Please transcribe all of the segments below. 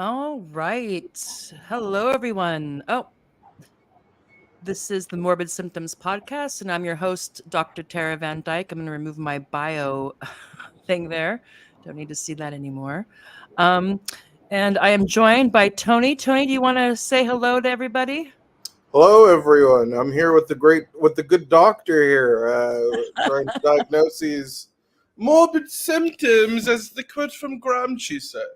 All right. Hello, everyone. Oh, this is the Morbid Symptoms Podcast, and I'm your host, Dr. Tara Van Dyke. I'm going to remove my bio thing there. Don't need to see that anymore. Um, and I am joined by Tony. Tony, do you want to say hello to everybody? Hello, everyone. I'm here with the good doctor here, trying to diagnose these morbid symptoms, as the quote from Gramsci said.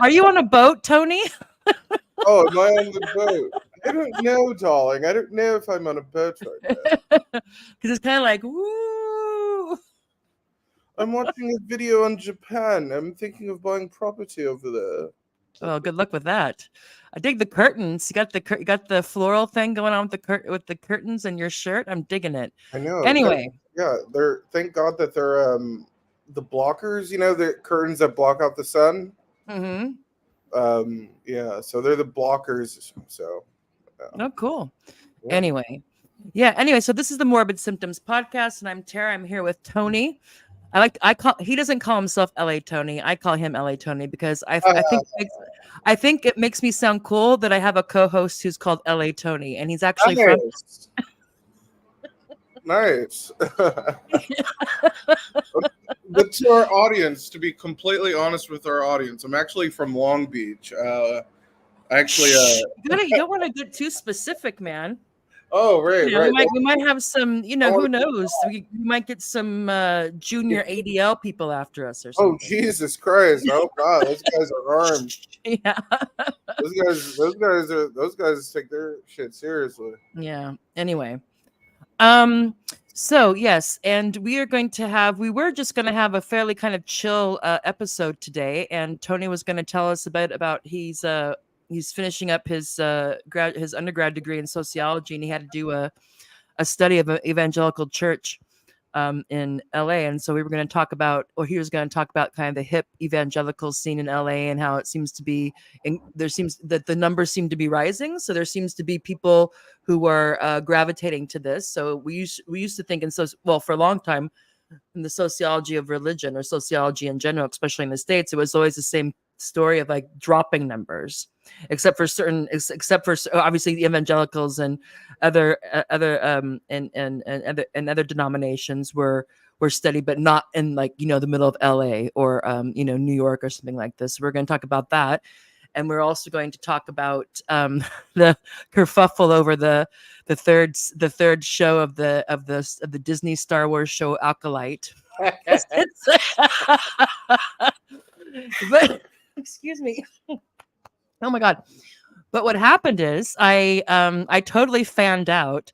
Are you on a boat, Tony? Oh, am I on the boat? I don't know, darling. I don't know if I'm on a boat right now. Because it's kind of like, woo. I'm watching a video on Japan. I'm thinking of buying property over there. Oh, good luck with that. I dig the curtains. You got the floral thing going on with the curtains and your shirt. I'm digging it. I know. Anyway, they're thank God that they're the blockers. You know, the curtains that block out the sun. mm-hmm. So they're the blockers. So. Oh, cool. Yeah. Anyway, so this is the Morbid Symptoms Podcast, and I'm Tara. I'm here with Tony. He doesn't call himself LA Tony. I call him LA Tony because I think it makes me sound cool that I have a co-host who's called LA Tony, and he's actually nice. Nice. But to our audience, to be completely honest with our audience, I'm actually from Long Beach. You don't want to get too specific, man. Oh, right, right. We might have some, who knows? We might get some junior ADL people after us or something. Oh, Jesus Christ. Oh, God. Those guys are armed. Yeah. Those guys take their shit seriously. Yeah. Anyway. So, yes. And we were just going to have a fairly kind of chill episode today. And Tony was going to tell us a bit about he's finishing up his undergrad degree in sociology, and he had to do a study of an evangelical church in LA. And so he was going to talk about kind of the hip evangelical scene in LA and how it seems to be, there seems that the numbers seem to be rising. So there seems to be people who are gravitating to this. So we used to think for a long time in the sociology of religion or sociology in general, especially in the States, it was always the same story of like dropping numbers, except for obviously the evangelicals and other denominations were steady, but not in like the middle of LA or New York or something like this. We're going to talk about that, and we're also going to talk about the kerfuffle over the third show of the Disney Star Wars show Acolyte. But excuse me. Oh my God. But what happened is I totally fanned out.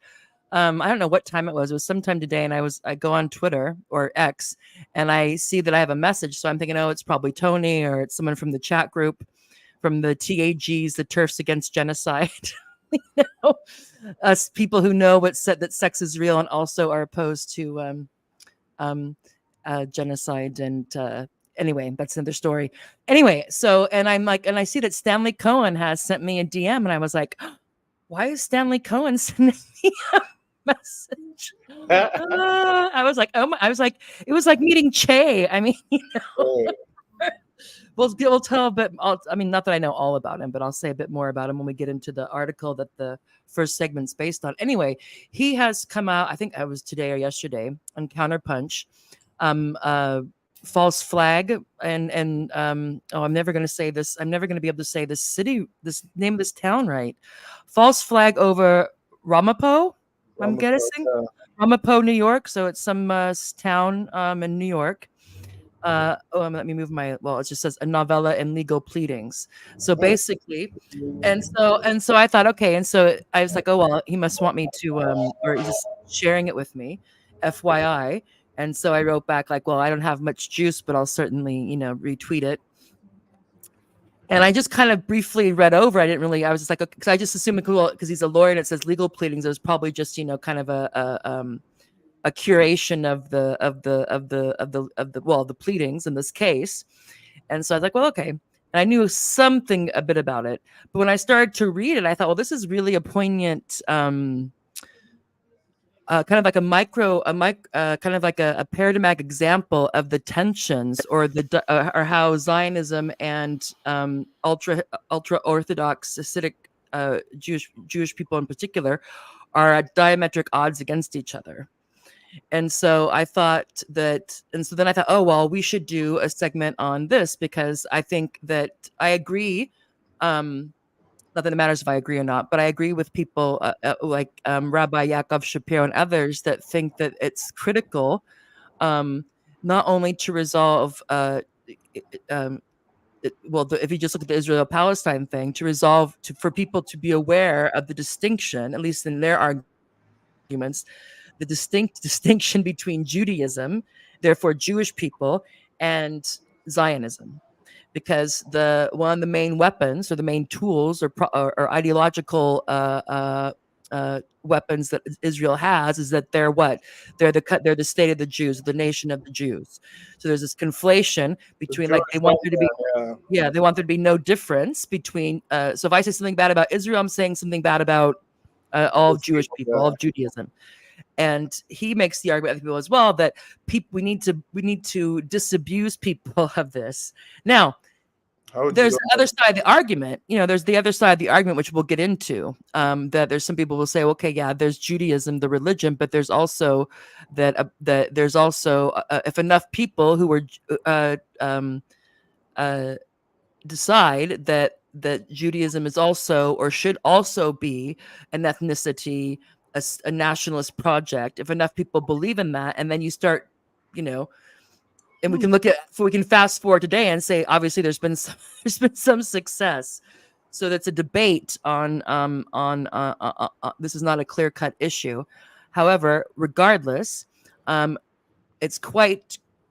I don't know what time it was. It was sometime today, and I go on Twitter or X, and I see that I have a message. So I'm thinking, oh, it's probably Tony or it's someone from the chat group, from the TAGs, the Turfs Against Genocide. Us people who know that sex is real and also are opposed to genocide and. Anyway, that's another story. Anyway, so, and I'm like, and I see that Stanley Cohen has sent me a DM, and I was like, why is Stanley Cohen sending me a message? I was like, it was like meeting Che. I mean, we'll tell a bit. Not that I know all about him, but I'll say a bit more about him when we get into the article that the first segment's based on. Anyway, he has come out, I think it was today or yesterday, on Counterpunch, false flag and I'm never going to say this. I'm never going to be able to say this name of this town right. False flag over Ramapos. I'm guessing Ramapos, New York. So it's some town in New York. Let me move it just says a novella and legal pleadings. So basically, and so I thought, okay, and so I was like, oh well, he must want me to or he's just sharing it with me, FYI. And so I wrote back like, well, I don't have much juice, but I'll certainly, retweet it. And I just kind of briefly read over. I was just like, because I just assumed, because he's a lawyer and it says legal pleadings, it was probably just, kind of a curation of the pleadings in this case. And so I was like, well, okay. And I knew a bit about it. But when I started to read it, I thought, well, this is really a poignant kind of like kind of like a paradigmatic example of the tensions or or how Zionism and ultra Orthodox Hasidic Jewish people in particular are at diametric odds against each other. And so I thought that, and so then I thought, oh, well, we should do a segment on this because I think that I agree. Not that it matters if I agree or not, but I agree with people like Rabbi Yaakov Shapiro and others that think that it's critical not only to resolve, if you just look at the Israel-Palestine thing, to resolve, for people to be aware of the distinction, at least in their arguments, the distinction between Judaism, therefore Jewish people, and Zionism. Because one of the main weapons or the main tools or ideological weapons that Israel has is that they're what? They're the state of the Jews, the nation of the Jews. So there's this conflation between, like, they want there to be they want there to be no difference between. So if I say something bad about Israel, I'm saying something bad about all of Jewish people, all of Judaism. And he makes the argument, other people as well, that we need to disabuse people of this. Now, there's the other side of the argument. There's the other side of the argument, which we'll get into. That there's some people will say, okay, yeah, there's Judaism, the religion, but there's also that there's also if enough people who are decide that Judaism is also or should also be an ethnicity, a nationalist project. If enough people believe in that, and then you start, and we can fast forward today and say, obviously, there's been some success. So that's a debate on this is not a clear-cut issue. However, regardless, what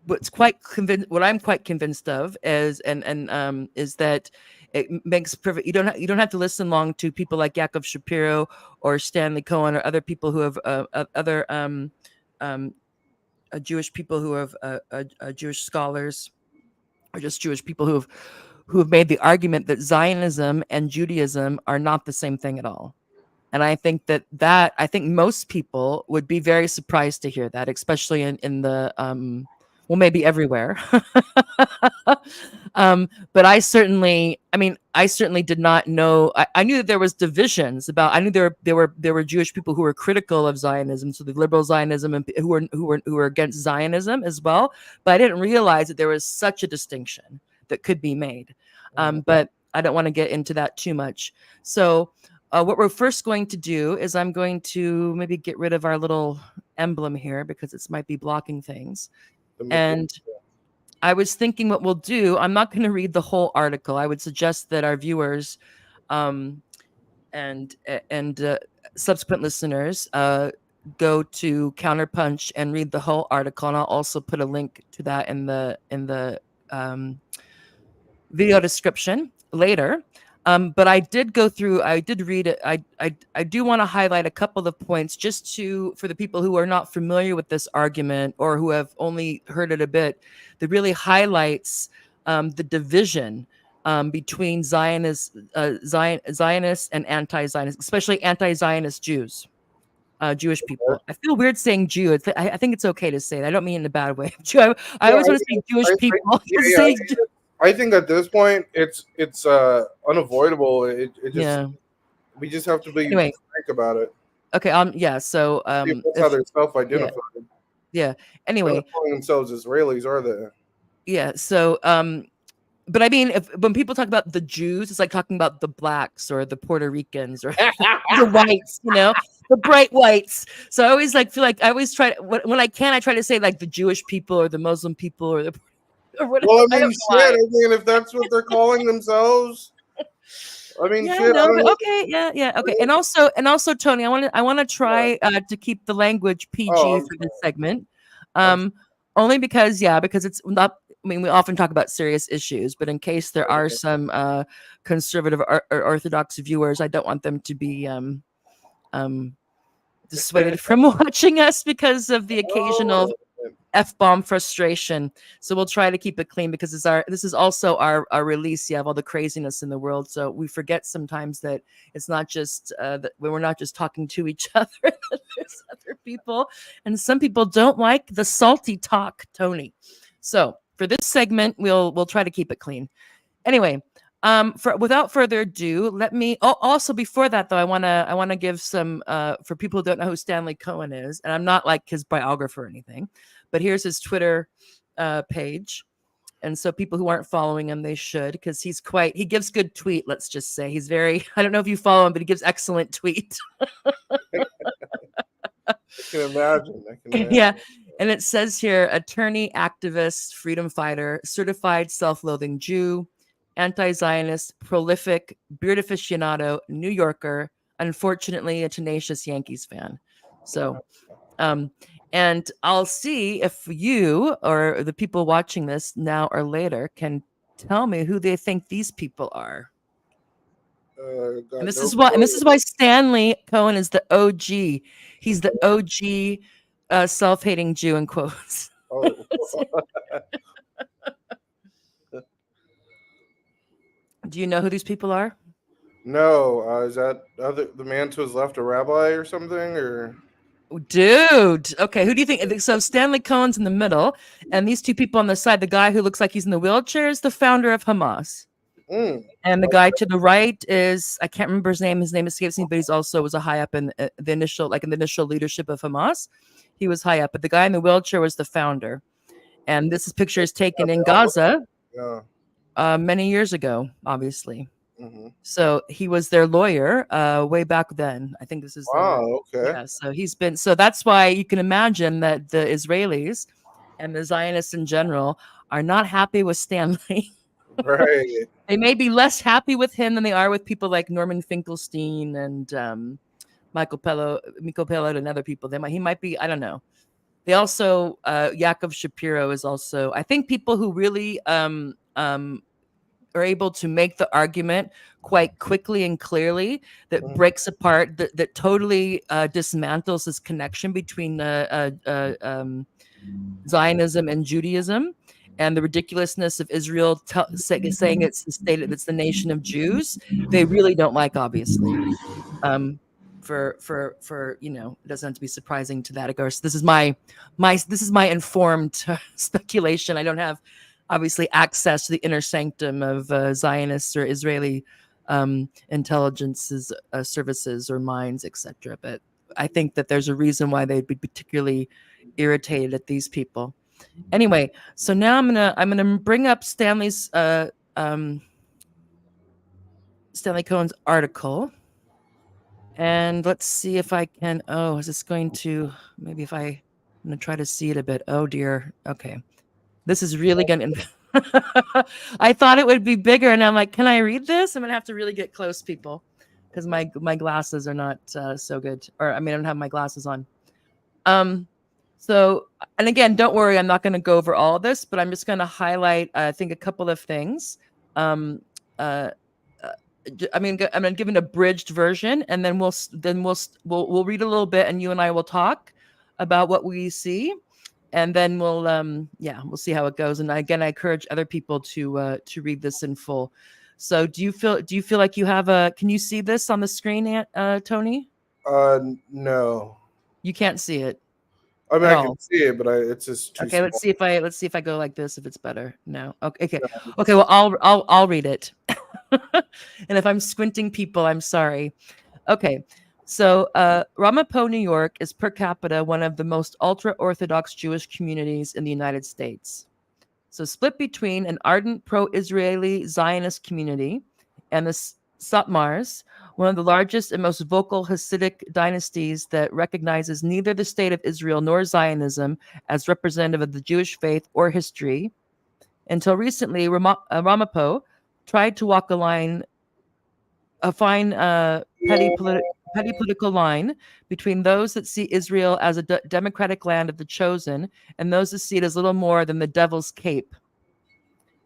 I'm quite convinced of is that it makes perfect. You don't have to listen long to people like Yaakov Shapiro or Stanley Cohen or other people who have other Jewish people who have Jewish scholars, or just Jewish people who have made the argument that Zionism and Judaism are not the same thing at all. And I think I think most people would be very surprised to hear that, especially in the maybe everywhere. But I certainly did not know. I knew that there was divisions about. I knew there were Jewish people who were critical of Zionism, so the liberal Zionism, and who were against Zionism as well. But I didn't realize that there was such a distinction that could be made. But I don't want to get into that too much. So what we're first going to do is I'm going to maybe get rid of our little emblem here because it might be blocking things. And I was thinking what we'll do, I'm not going to read the whole article. I would suggest that our viewers and subsequent listeners go to Counterpunch and read the whole article. And I'll also put a link to that in the video description later. But I did read it. I do want to highlight a couple of points just for the people who are not familiar with this argument or who have only heard it a bit, that really highlights the division between Zionists and anti-Zionists, especially anti-Zionist Jews, Jewish people. I feel weird saying Jew. I think it's okay to say that. I don't mean in a bad way. I always want to say Jewish people. I think at this point it's unavoidable. It just we just have to be frank about it. Okay. So that's how they're self-identified. Yeah. Anyway, they're not calling themselves Israelis, are they? Yeah. So but I mean, when people talk about the Jews, it's like talking about the blacks or the Puerto Ricans or the whites, the bright whites. So I always feel like I always try when I can, I try to say like the Jewish people or the Muslim people or the. Well, I mean, if that's what they're calling themselves, okay, okay. And also, Tony, I want to try to keep the language PG for this segment, only because it's not. I mean, we often talk about serious issues, but in case there are some conservative or Orthodox viewers, I don't want them to be dissuaded from watching us because of the occasional F-bomb frustration. So we'll try to keep it clean because this is also our release. You have all the craziness in the world. So we forget sometimes that it's not just that we're not just talking to each other. There's other people. And some people don't like the salty talk, Tony. So for this segment, we'll try to keep it clean. Anyway, without further ado, let me. Oh, also before that though, I wanna give some for people who don't know who Stanley Cohen is, and I'm not like his biographer or anything, but here's his Twitter page, and so people who aren't following him, they should, because he gives good tweet. Let's just say he's very. I don't know if you follow him, but he gives excellent tweet. I can imagine. Yeah. And it says here, attorney, activist, freedom fighter, certified self-loathing Jew, anti-Zionist, prolific, beard aficionado, New Yorker, unfortunately a tenacious Yankees fan. So, and I'll see if you or the people watching this now or later can tell me who they think these people are. And this is why Stanley Cohen is the OG. He's the OG self-hating Jew in quotes. Oh. Do you know who these people are? No. Is that the man to his left a rabbi or something? Or dude, okay, who do you think? So Stanley Cohen's in the middle, and these two people on the side, the guy who looks like he's in the wheelchair is the founder of Hamas. And the guy to the right is, I can't remember his name escapes me, but he's also was a high up in the initial leadership of Hamas. He was high up, but the guy in the wheelchair was the founder. And this picture is taken in Gaza many years ago, obviously. Mm-hmm. So he was their lawyer way back then. I think this is okay. Yeah, so that's why you can imagine that the Israelis and the Zionists in general are not happy with Stanley. Right. They may be less happy with him than they are with people like Norman Finkelstein and Michael Pelot and other people. He might be, I don't know. They also, Yaakov Shapiro is also, I think people who really are able to make the argument quite quickly and clearly that breaks apart, that totally dismantles this connection between Zionism and Judaism, and the ridiculousness of Israel saying it's the nation of Jews. They really don't like, obviously. For it doesn't have to be surprising to that. Of course, this is my informed speculation. I don't have obviously access to the inner sanctum of Zionists or Israeli intelligence services or minds, etc. But I think that there's a reason why they'd be particularly irritated at these people. Anyway, so now I'm gonna bring up Stanley Cohen's article, and let's see if I can. Oh, is this going to? Maybe if I'm gonna try to see it a bit. Oh dear. Okay, this is really gonna. I thought it would be bigger, and I'm like, can I read this? I'm gonna have to really get close, people, because my glasses are not so good. Or I don't have my glasses on. So, and again, don't worry, I'm not going to go over all of this, but I'm just going to highlight, I think, a couple of things. I'm going to give an abridged version, and then we'll read a little bit, and you and I will talk about what we see, and then we'll see how it goes. And again, I encourage other people to read this in full. So, do you feel like you have can you see this on the screen, Tony? No. You can't see it. I can see it, but it's just too okay. small. Let's see if I go like this. If it's better. No. Okay. Well, I'll read it. And if I'm squinting people, I'm sorry. Okay. So Ramapos, New York, is per capita one of the most ultra-Orthodox Jewish communities in the United States. So split between an ardent pro-Israeli Zionist community and the Satmars, one of the largest and most vocal Hasidic dynasties that recognizes neither the state of Israel nor Zionism as representative of the Jewish faith or history. Until recently, Ramapos tried to walk a fine petty political line between those that see Israel as a democratic land of the chosen and those that see it as little more than the devil's cape.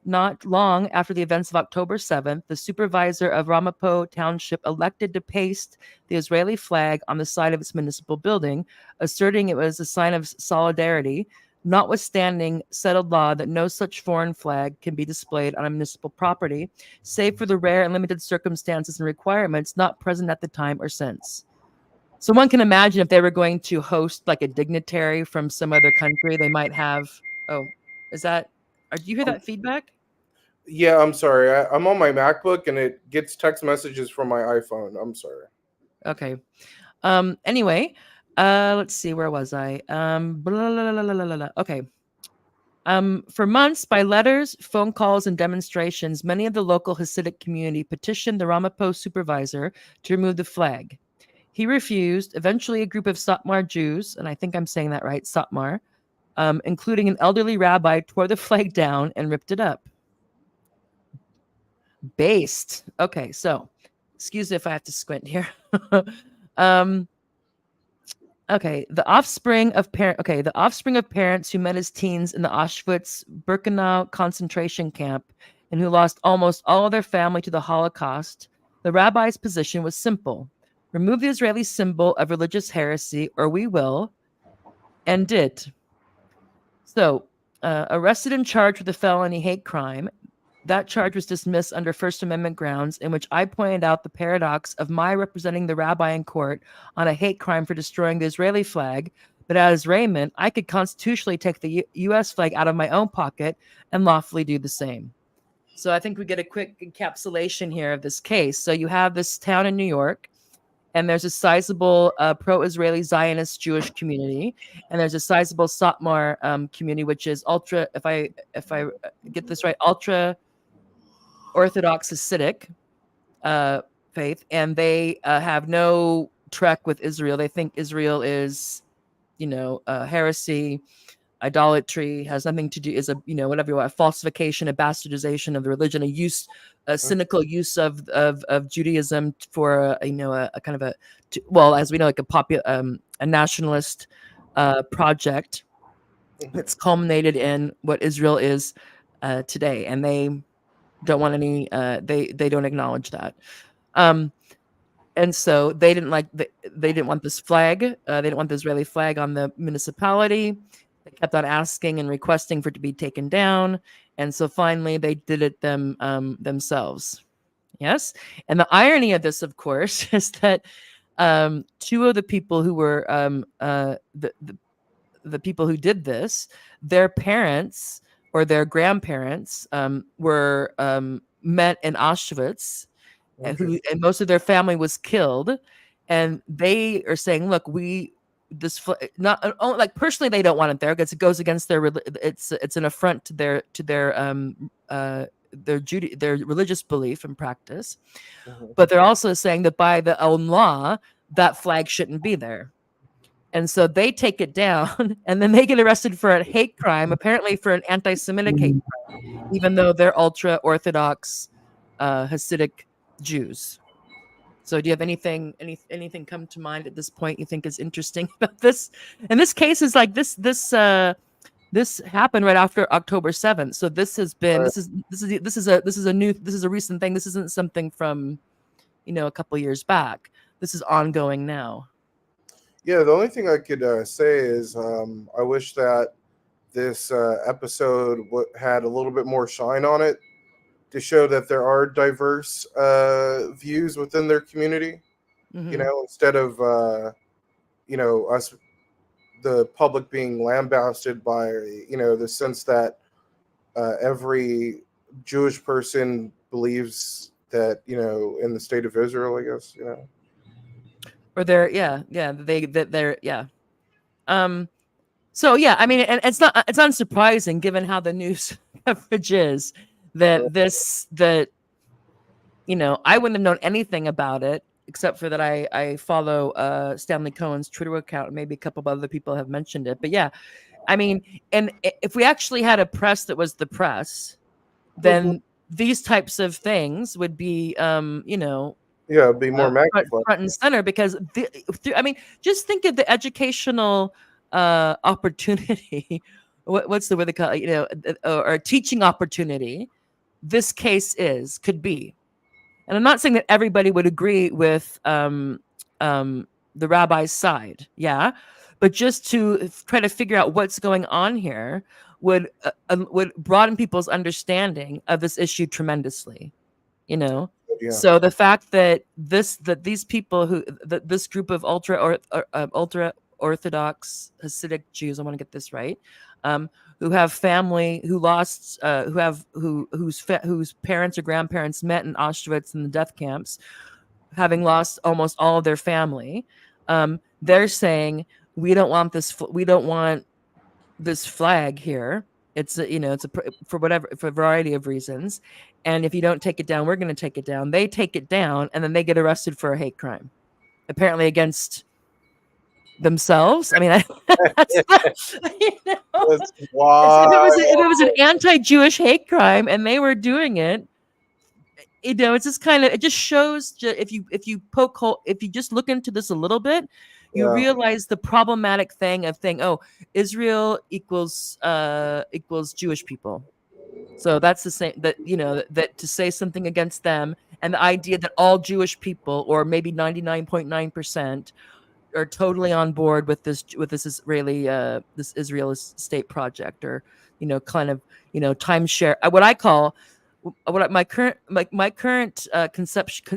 Not long after the events of October 7th, the supervisor of Ramapos Township elected to paste the Israeli flag on the side of its municipal building, asserting it was a sign of solidarity, notwithstanding settled law that no such foreign flag can be displayed on a municipal property, save for the rare and limited circumstances and requirements not present at the time or since. So one can imagine if they were going to host like a dignitary from some other country, they might have. Oh, is that? Do you hear that feedback? Yeah, I'm sorry. I'm on my MacBook and it gets text messages from my iPhone. I'm sorry. Okay. Anyway, let's see. Where was I? Blah, blah, blah, blah, blah, blah. Okay. For months, by letters, phone calls, and demonstrations, many of the local Hasidic community petitioned the Ramapos supervisor to remove the flag. He refused. Eventually, a group of Satmar Jews, and I think I'm saying that right, Satmar, including an elderly rabbi, tore the flag down and ripped it up. Based. Okay, so excuse me if I have to squint here. Okay, the offspring of parents who met as teens in the Auschwitz-Birkenau concentration camp and who lost almost all of their family to the Holocaust. The rabbi's position was simple: remove the Israeli symbol of religious heresy, or we will, and did. So, arrested and charged with a felony hate crime. That charge was dismissed under First Amendment grounds, in which I pointed out the paradox of my representing the rabbi in court on a hate crime for destroying the Israeli flag. But as Raymond, I could constitutionally take the U.S. flag out of my own pocket and lawfully do the same. So I think we get a quick encapsulation here of this case. So you have this town in New York, and there's a sizable pro-Israeli Zionist Jewish community, and there's a sizable Satmar community, which is ultra, if I get this right, ultra Orthodox Hasidic faith, and they have no trek with Israel. They think Israel is, heresy, idolatry, has nothing to do, is a, whatever you want, falsification, a bastardization of the religion, a cynical use of Judaism for a kind of as we know, like a nationalist project that's culminated in what Israel is today, and they don't want any they don't acknowledge that, and so they didn't want this flag, they didn't want the Israeli flag on the municipality. They kept on asking and requesting for it to be taken down, and so finally they did it themselves. Yes, and the irony of this, of course, is that two of the people who were the people who did this, their parents or their grandparents were met in Auschwitz, and most of their family was killed, and they are saying, "Look, not like personally they don't want it there because it goes against their it's an affront to their religious belief and practice, but they're also saying that by the own law that flag shouldn't be there." And so they take it down, and then they get arrested for a hate crime, apparently for an anti-Semitic hate crime, even though they're ultra-Orthodox Hasidic Jews. So do you have anything come to mind at this point you think is interesting about this? And this case is like this happened right after October 7th. So this has been this is a recent thing. This isn't something from a couple years back. This is ongoing now. Yeah, the only thing I could say is I wish that this episode had a little bit more shine on it to show that there are diverse views within their community. Mm-hmm. Instead of us, the public, being lambasted by the sense that every Jewish person believes that in the state of Israel, I guess Or they're so yeah, I mean, and it's unsurprising given how the news coverage is that I wouldn't have known anything about it except for that I follow Stanley Cohen's Twitter account, and maybe a couple of other people have mentioned it. But yeah, I mean, and if we actually had a press that was the press, then these types of things would be be more magnified, front and center, because I mean, just think of the educational opportunity. What's the word they call it? Or teaching opportunity. This case could be, and I'm not saying that everybody would agree with the rabbi's side, yeah, but just to try to figure out what's going on here would broaden people's understanding of this issue tremendously. Yeah. So the fact that these people this group of ultra Orthodox Hasidic Jews, I want to get this right, who have family who lost, whose parents or grandparents met in Auschwitz in the death camps, having lost almost all of their family, they're saying we don't want this flag here. It's for a variety of reasons, and if you don't take it down, we're going to take it down. They take it down, and then they get arrested for a hate crime, apparently against themselves. I mean, that's if it was an anti-Jewish hate crime and they were doing it, it's just it just shows, if you just look into this a little bit, you realize the problematic thing of Israel equals Jewish people. So that's the same, that to say something against them, and the idea that all Jewish people, or maybe 99.9%, are totally on board with this Israeli state project, or timeshare, what I call my current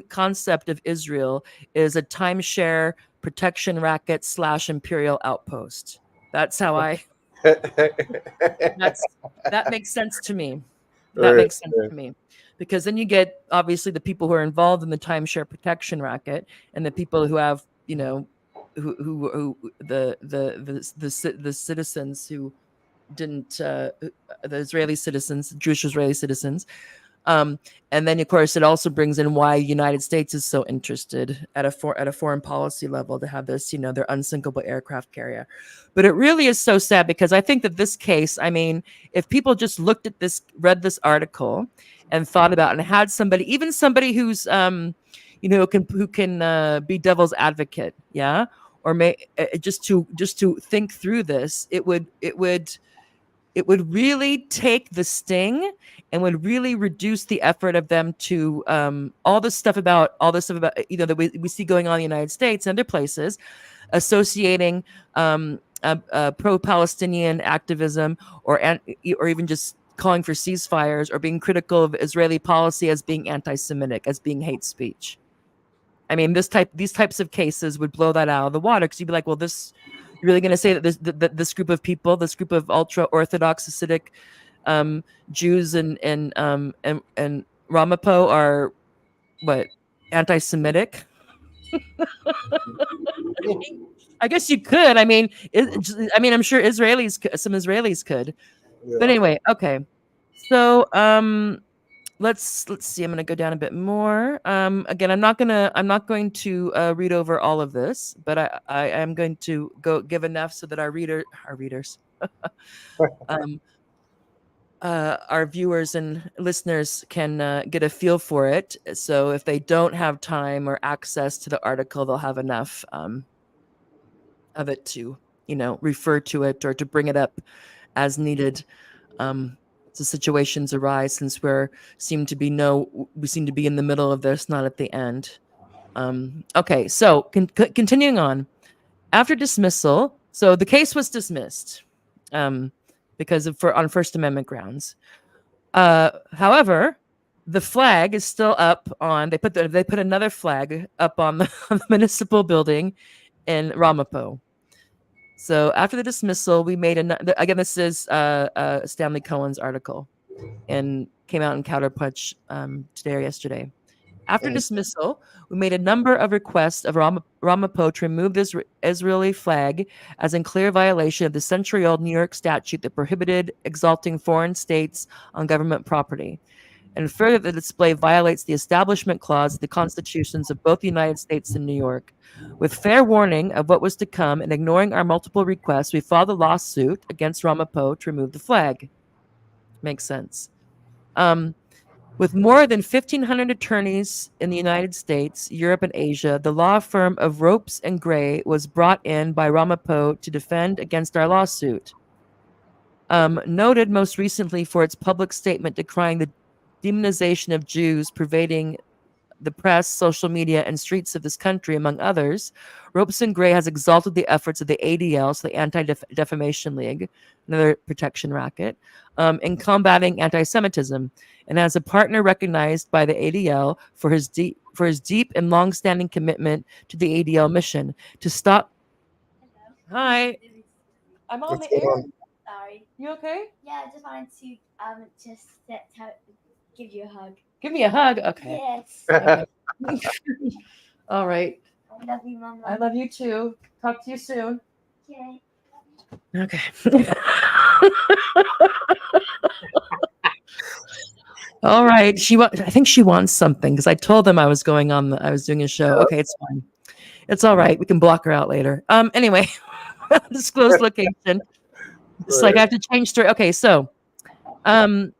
concept of Israel is a timeshare protection racket / imperial outpost. That's how that makes sense to me. That makes sense to me, because then you get obviously the people who are involved in the timeshare protection racket, and the people who have who the citizens who didn't, the Israeli citizens, Jewish Israeli citizens. And then, of course, it also brings in why the United States is so interested at a foreign policy level to have this, their unsinkable aircraft carrier. But it really is so sad, because I think that this case, I mean, if people just looked at this, read this article, and thought about, and had somebody, even somebody who's, who can be devil's advocate, or just to think through this, it would really take the sting, and would really reduce the effort of them to all this stuff about that we see going on in the United States and other places, associating pro-Palestinian activism, or even just calling for ceasefires, or being critical of Israeli policy as being anti-Semitic, as being hate speech. I mean, these types of cases would blow that out of the water, because you'd be like, well, you're really going to say that this group of people, this group of ultra Orthodox Hasidic Jews and Ramapo are what, anti-Semitic? I guess you could. I mean, I'm sure some Israelis could. But anyway, okay. So let's see. I'm going to go down a bit more. Again, I'm not going to read over all of this, but I am going to go give enough so that our readers, our viewers and listeners can get a feel for it. So if they don't have time or access to the article, they'll have enough of it to, refer to it, or to bring it up as needed. So situations arise, since we seem to be in the middle of this, not at the end. Okay, so continuing on. After dismissal, so the case was dismissed because on First Amendment grounds. However, the flag is still up on. They put another flag up on the municipal building in Ramapo. So after the dismissal, we made another. Again, this is Stanley Cohen's article, and came out in Counterpunch today or yesterday. After dismissal, we made a number of requests of Ramapo to remove this Israeli flag, as in clear violation of the century-old New York statute that prohibited exalting foreign states on government property. And further, the display violates the Establishment Clause of the constitutions of both the United States and New York. With fair warning of what was to come, and ignoring our multiple requests, we filed a lawsuit against Ramapo to remove the flag. Makes sense. With more than 1,500 attorneys in the United States, Europe, and Asia, the law firm of Ropes and Gray was brought in by Ramapo to defend against our lawsuit. Noted most recently for its public statement decrying the demonization of Jews pervading the press, social media, and streets of this country, among others, Robeson Gray has exalted the efforts of the ADL, so the Anti-Defamation League, another protection racket, in combating anti-Semitism, and as a partner recognized by the ADL for his deep and long-standing commitment to the ADL mission to stop. Hi, I'm on What's the going air. on? Sorry. You okay? Yeah, I just wanted to give you a hug. Give me a hug. Okay. Yes. Okay. All right. I love you, Mama. I love you too. Talk to you soon. Okay. Okay. All right. I think she wants something because I told them I was doing a show. Okay, it's fine. It's all right. We can block her out later. Anyway, disclosed location. It's like I have to change story. Okay, so partner.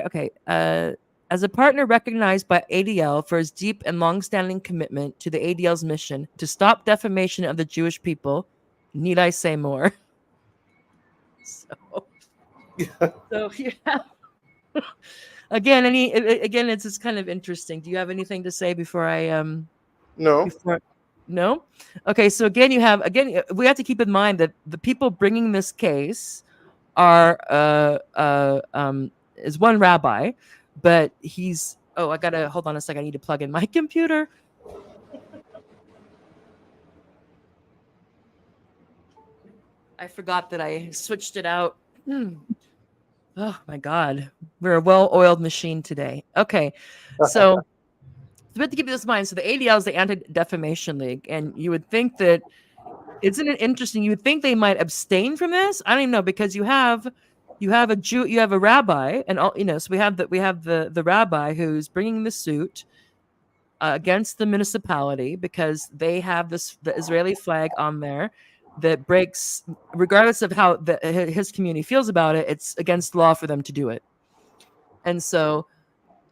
Okay, as a partner recognized by ADL for his deep and long-standing commitment to the ADL's mission to stop defamation of the Jewish people, need I say more? So yeah. Again, it's just kind of interesting. Do you have anything to say before I No. No? Okay, so we have to keep in mind that the people bringing this case are is one rabbi, but he's I gotta hold on a second. I need to plug in my computer. I forgot that I switched it out. Oh my God, we're a well-oiled machine today. Okay, so we have to keep this in mind. So the ADL is the Anti-Defamation League, and you would think that, isn't it interesting? You would think they might abstain from this. I don't even know, because you have a Jew, you have a rabbi, and all so we have the rabbi who's bringing the suit against the municipality because they have the Israeli flag on there that breaks, regardless of how his community feels about it, it's against law for them to do it. And so,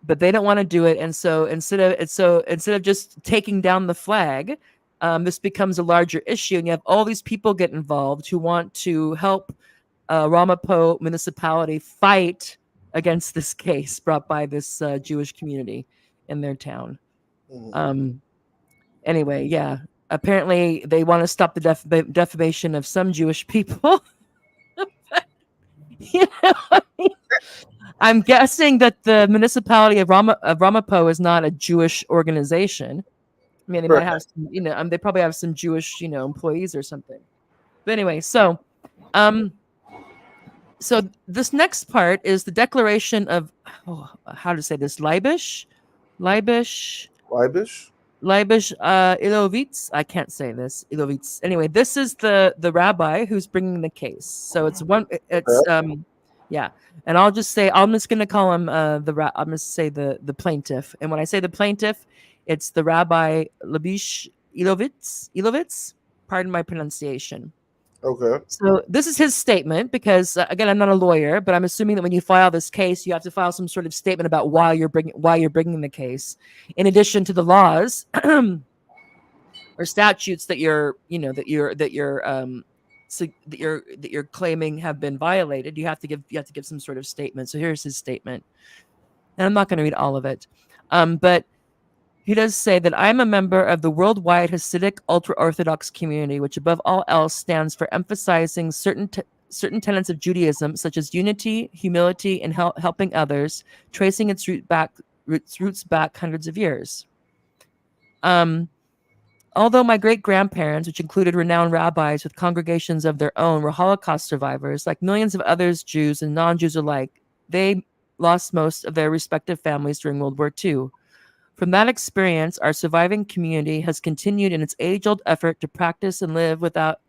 but they don't want to do it. And so instead of just taking down the flag, this becomes a larger issue, and you have all these people get involved who want to help Ramapos municipality fight against this case brought by this Jewish community in their town. Anyway, yeah. Apparently, they want to stop the defamation of some Jewish people. I'm guessing that the municipality of Ramapos is not a Jewish organization. I mean, they might have some, they probably have some Jewish, employees or something. But anyway, so this next part is the declaration of, how to say this, Leibish Ilovitz. I can't say this, Ilovitz. Anyway, this is the rabbi who's bringing the case. So it's yeah. And I'm just going to call him I'm going to say the plaintiff. And when I say the plaintiff, it's the Rabbi Labish Ilovitz. Pardon my pronunciation. Okay. So this is his statement because, again, I'm not a lawyer, but I'm assuming that when you file this case, you have to file some sort of statement about why you're bringing the case, in addition to the laws or statutes that you're claiming have been violated. You have to give some sort of statement. So here's his statement, and I'm not going to read all of it, but he does say that I'm a member of the worldwide Hasidic ultra-Orthodox community, which above all else stands for emphasizing certain tenets of Judaism, such as unity, humility, and helping others, tracing its roots back hundreds of years. Although my great-grandparents, which included renowned rabbis with congregations of their own, were Holocaust survivors, like millions of others, Jews and non-Jews alike, they lost most of their respective families during World War II. From that experience, our surviving community has continued in its age-old effort to practice and live out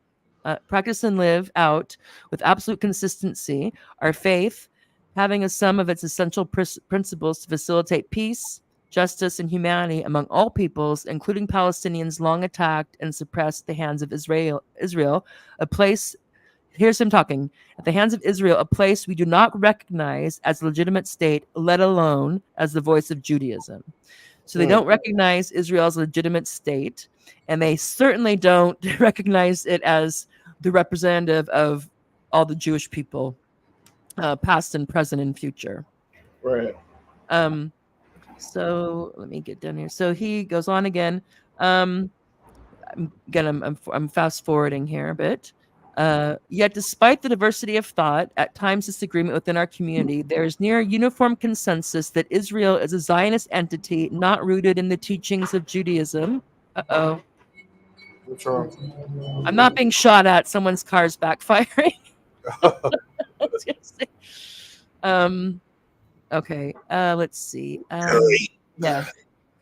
with absolute consistency our faith, having as some of its essential principles to facilitate peace, justice, and humanity among all peoples, including Palestinians long attacked and suppressed at the hands of Israel, a place. Here's him talking. At the hands of Israel, a place we do not recognize as a legitimate state, let alone as the voice of Judaism. So they don't recognize Israel as a legitimate state, and they certainly don't recognize it as the representative of all the Jewish people, past and present and future. Right. So let me get down here. So he goes on again. I'm fast forwarding here a bit. Yet, despite the diversity of thought, at times disagreement within our community, there is near uniform consensus that Israel is a Zionist entity not rooted in the teachings of Judaism. Uh-oh. What's wrong? I'm not being shot at. Someone's car's backfiring. I was gonna say. Okay. Let's see. Yeah.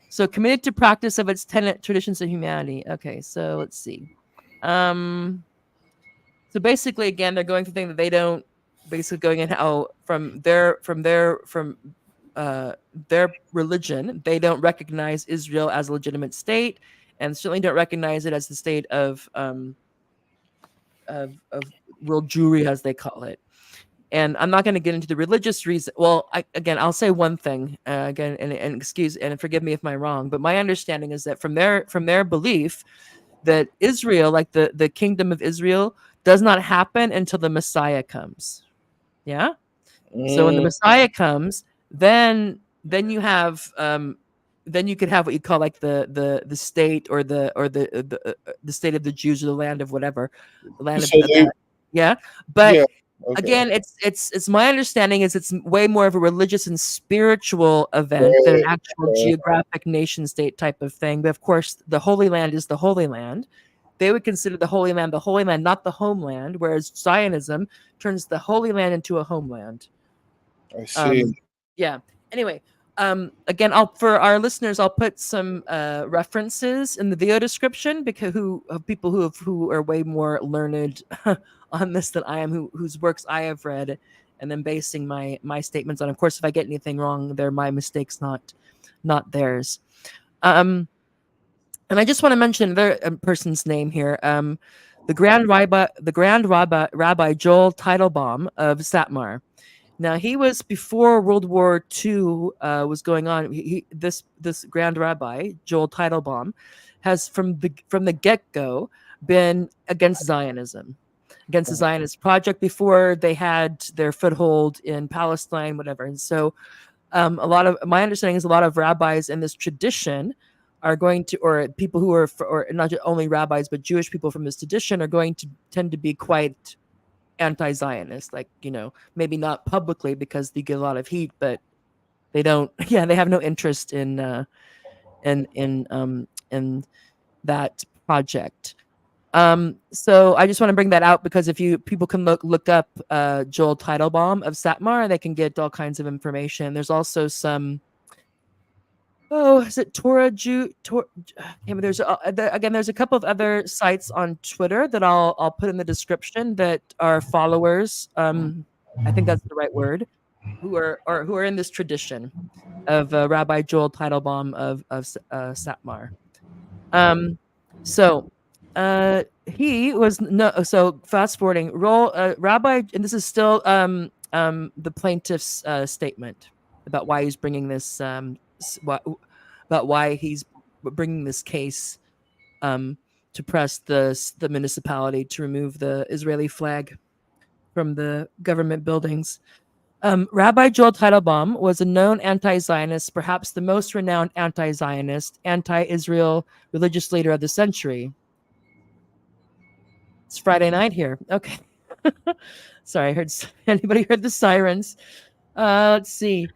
So committed to practice of its tenet traditions of humanity. Okay. So let's see. So basically, again, they're going through things that they don't. Basically, going in how from their religion, they don't recognize Israel as a legitimate state, and certainly don't recognize it as the state of world Jewry, as they call it. And I'm not going to get into the religious reason. Well, I'll say one thing again, and excuse and forgive me if I'm wrong, but my understanding is that from their belief that Israel, like the kingdom of Israel, does not happen until the Messiah comes. Yeah. So when the Messiah comes, then you have then you could have what you call like the state or the state of the Jews or the land of whatever, the land of that. Yeah, but. Yeah. Okay. Again, it's my understanding is it's way more of a religious and spiritual event than an actual geographic nation state type of thing. But of course, the Holy Land is the Holy Land. They would consider the Holy Land, not the homeland, whereas Zionism turns the Holy Land into a homeland. I see. Yeah. Anyway, again, for our listeners, I'll put some references in the video description because people who are way more learned on this than I am, whose works I have read, and then basing my statements on. Of course, if I get anything wrong, they're my mistakes, not theirs. And I just want to mention their person's name here. The Grand Rabbi Joel Teitelbaum of Satmar. Now, he was before World War II was going on. This Grand Rabbi Joel Teitelbaum has from the get-go been against Zionism, against the Zionist project before they had their foothold in Palestine, whatever. And so, my understanding is a lot of rabbis in this tradition are going to, or people who are, or not only rabbis but Jewish people from this tradition, are going to tend to be quite anti-Zionist, like, maybe not publicly because they get a lot of heat, but they don't. Yeah, they have no interest in that project. So I just want to bring that out because if people can look up Joel Teitelbaum of Satmar, they can get all kinds of information. There's also some. Oh, is it Torah Jew? There's there's a couple of other sites on Twitter that I'll put in the description that are followers. I think that's the right word. Who are in this tradition of Rabbi Joel Teitelbaum of Satmar. So he was So fast forwarding, Rabbi, and this is still the plaintiff's statement about why he's bringing this. About why he's bringing this case to press the municipality to remove the Israeli flag from the government buildings. Rabbi Joel Teitelbaum was a known anti-Zionist, perhaps the most renowned anti-Zionist, anti-Israel religious leader of the century. It's Friday night here. Okay. Sorry, anybody heard the sirens? Let's see.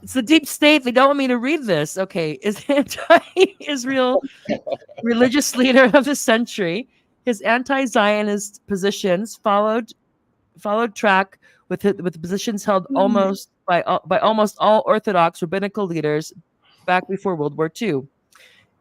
It's the deep state. They don't want me to read this. Okay. Is anti-Israel religious leader of the century. His anti-Zionist positions followed track with the positions held almost by almost all Orthodox rabbinical leaders back before World War II.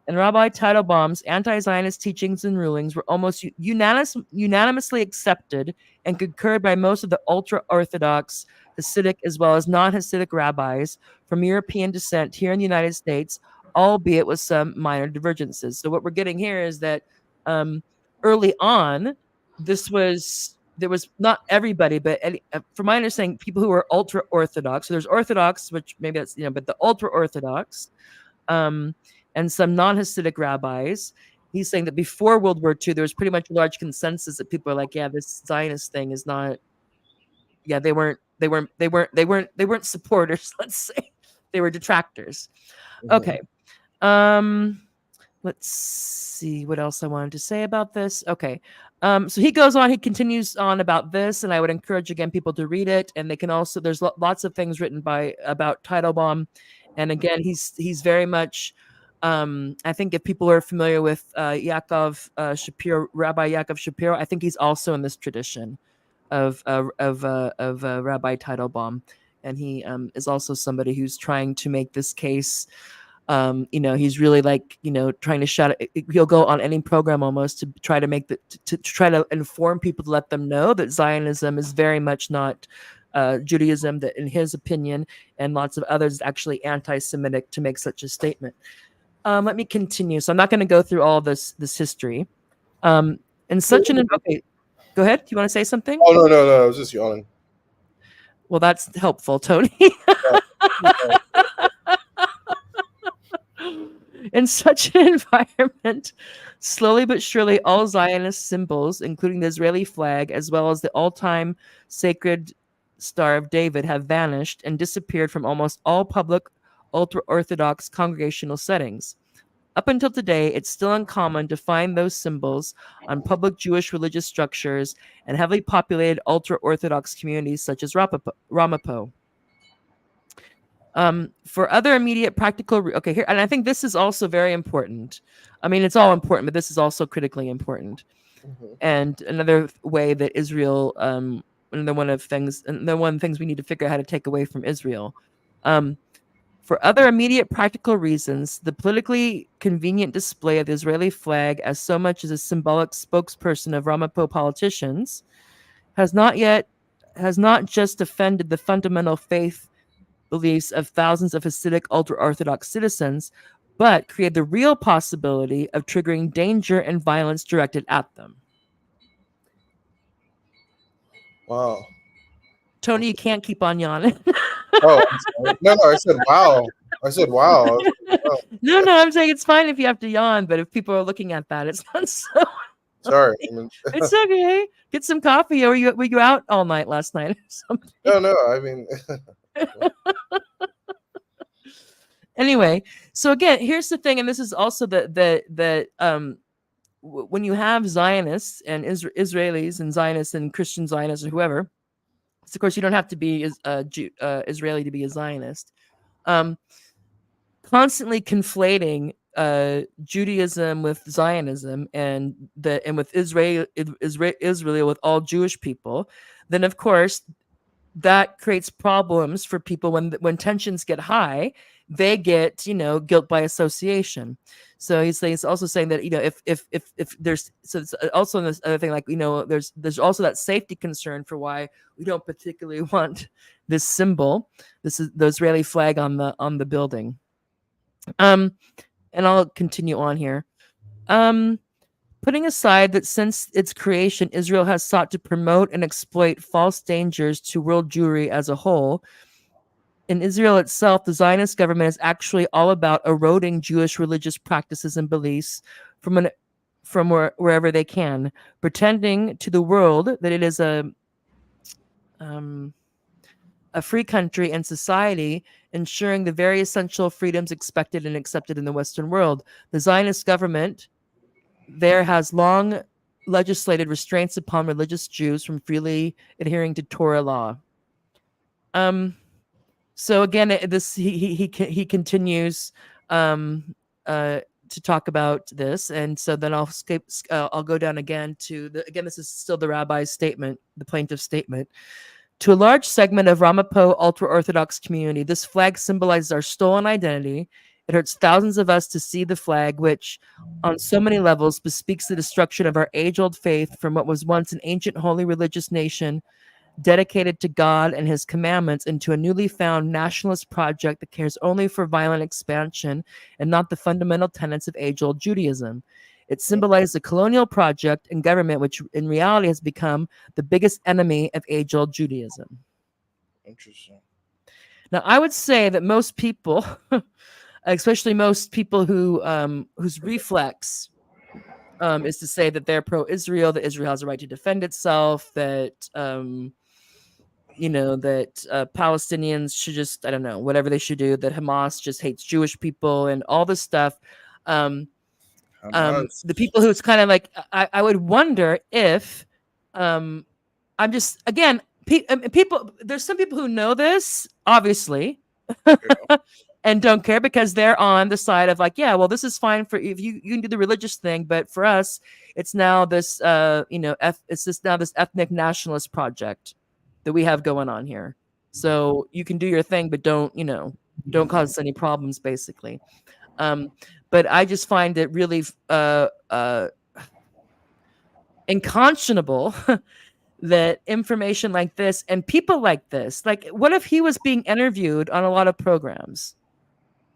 And Rabbi Teitelbaum's anti-Zionist teachings and rulings were almost unanimously accepted and concurred by most of the ultra-Orthodox, Hasidic, as well as non-Hasidic rabbis from European descent here in the United States, albeit with some minor divergences. So what we're getting here is that early on, there was not everybody, but from my understanding, people who were ultra-Orthodox. So there's Orthodox, which maybe that's, but the ultra-Orthodox, and some non-Hasidic rabbis. He's saying that before World War II, there was pretty much a large consensus that people are like, yeah, this Zionist thing is not. Yeah, they weren't supporters. Let's say They were detractors. Mhm. Okay. Let's see what else I wanted to say about this. Okay. So he goes on, he continues on about this, and I would encourage again people to read it. And they can also, there's lots of things written about Teitelbaum. And again, he's very much, I think if people are familiar with Yaakov Shapiro, Rabbi Yaakov Shapiro, I think he's also in this tradition of Rabbi Teitelbaum. And he is also somebody who's trying to make this case. He's really like, trying to shout it. He'll go on any program almost to try to make to try to inform people, to let them know that Zionism is very much not Judaism, that in his opinion and lots of others is actually anti-Semitic to make such a statement. Let me continue. So I'm not going to go through all this history. And such an okay. Go ahead. Do you want to say something? Oh no! I was just yawning. Well, that's helpful, Tony. In such an environment, slowly but surely, all Zionist symbols, including the Israeli flag, as well as the all-time sacred Star of David, have vanished and disappeared from almost all public ultra-Orthodox congregational settings. Up until today, it's still uncommon to find those symbols on public Jewish religious structures and heavily populated ultra-Orthodox communities such as Ramapo. For other immediate practical, okay, here, and I think this is also very important. I mean, it's all important, but this is also critically important. Mhm. And another way that Israel, another one of the things we need to figure out how to take away from Israel. For other immediate practical reasons, the politically convenient display of the Israeli flag as so much as a symbolic spokesperson of Ramapo politicians has not just offended the fundamental faith beliefs of thousands of Hasidic ultra-Orthodox citizens, but create the real possibility of triggering danger and violence directed at them. Wow. Tony, you can't keep on yawning. Oh, I'm sorry. No, I said wow. Wow. No, I'm saying it's fine if you have to yawn, but if people are looking at that, it's not so. Sorry. I mean, It's okay. Get some coffee, or were you out all night last night or something? no. I mean, Anyway, so again, here's the thing, and this is also when you have Zionists and Israelis and Zionists and Christian Zionists or whoever, so of course you don't have to be Israeli to be a Zionist. Constantly conflating Judaism with Zionism and with Israel with all Jewish people, then of course that creates problems for people when tensions get high. They get guilt by association. So he's also saying that if there's, so it's also this other thing, like there's also that safety concern for why we don't particularly want this symbol. This is the Israeli flag on the building. And I'll continue on here. Putting aside that since its creation, Israel has sought to promote and exploit false dangers to world Jewry as a whole. In Israel itself, the Zionist government is actually all about eroding Jewish religious practices and beliefs from wherever they can, pretending to the world that it is a free country and society, ensuring the very essential freedoms expected and accepted in the Western world. The Zionist government there has long legislated restraints upon religious Jews from freely adhering to Torah law. So again, he continues to talk about this, and so then I'll go down again to this is still the rabbi's statement, the plaintiff's statement. To a large segment of Ramapo ultra-Orthodox community, this flag symbolizes our stolen identity. It hurts thousands of us to see the flag, which on so many levels bespeaks the destruction of our age-old faith from what was once an ancient holy religious nation dedicated to God and his commandments into a newly found nationalist project that cares only for violent expansion and not the fundamental tenets of age-old Judaism. It symbolizes a colonial project and government which in reality has become the biggest enemy of age-old Judaism. interesting. Now, I would say that most people, especially most people whose reflex is to say that they're pro-Israel, that Israel has a right to defend itself, that that Palestinians should just, I don't know, whatever they should do, that Hamas just hates Jewish people and all this stuff. The people who's kind of like, I would wonder if, I'm just, again, people, there's some people who know this, obviously, and don't care because they're on the side of like, yeah, well, this is fine for if you can do the religious thing, but for us, it's now this, it's just now this ethnic nationalist project that we have going on here. So you can do your thing, but don't cause any problems, basically. But I just find it really unconscionable that information like this and people like this, like, what if he was being interviewed on a lot of programs,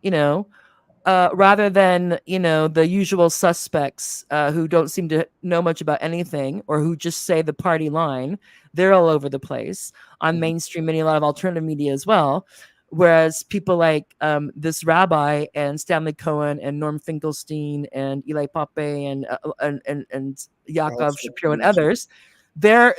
rather than, the usual suspects who don't seem to know much about anything or who just say the party line. They're all over the place on mainstream media, a lot of alternative media as well. Whereas people like this Rabbi and Stanley Cohen and Norm Finkelstein and Eli Pape and Yaakov Shapiro and others, they'll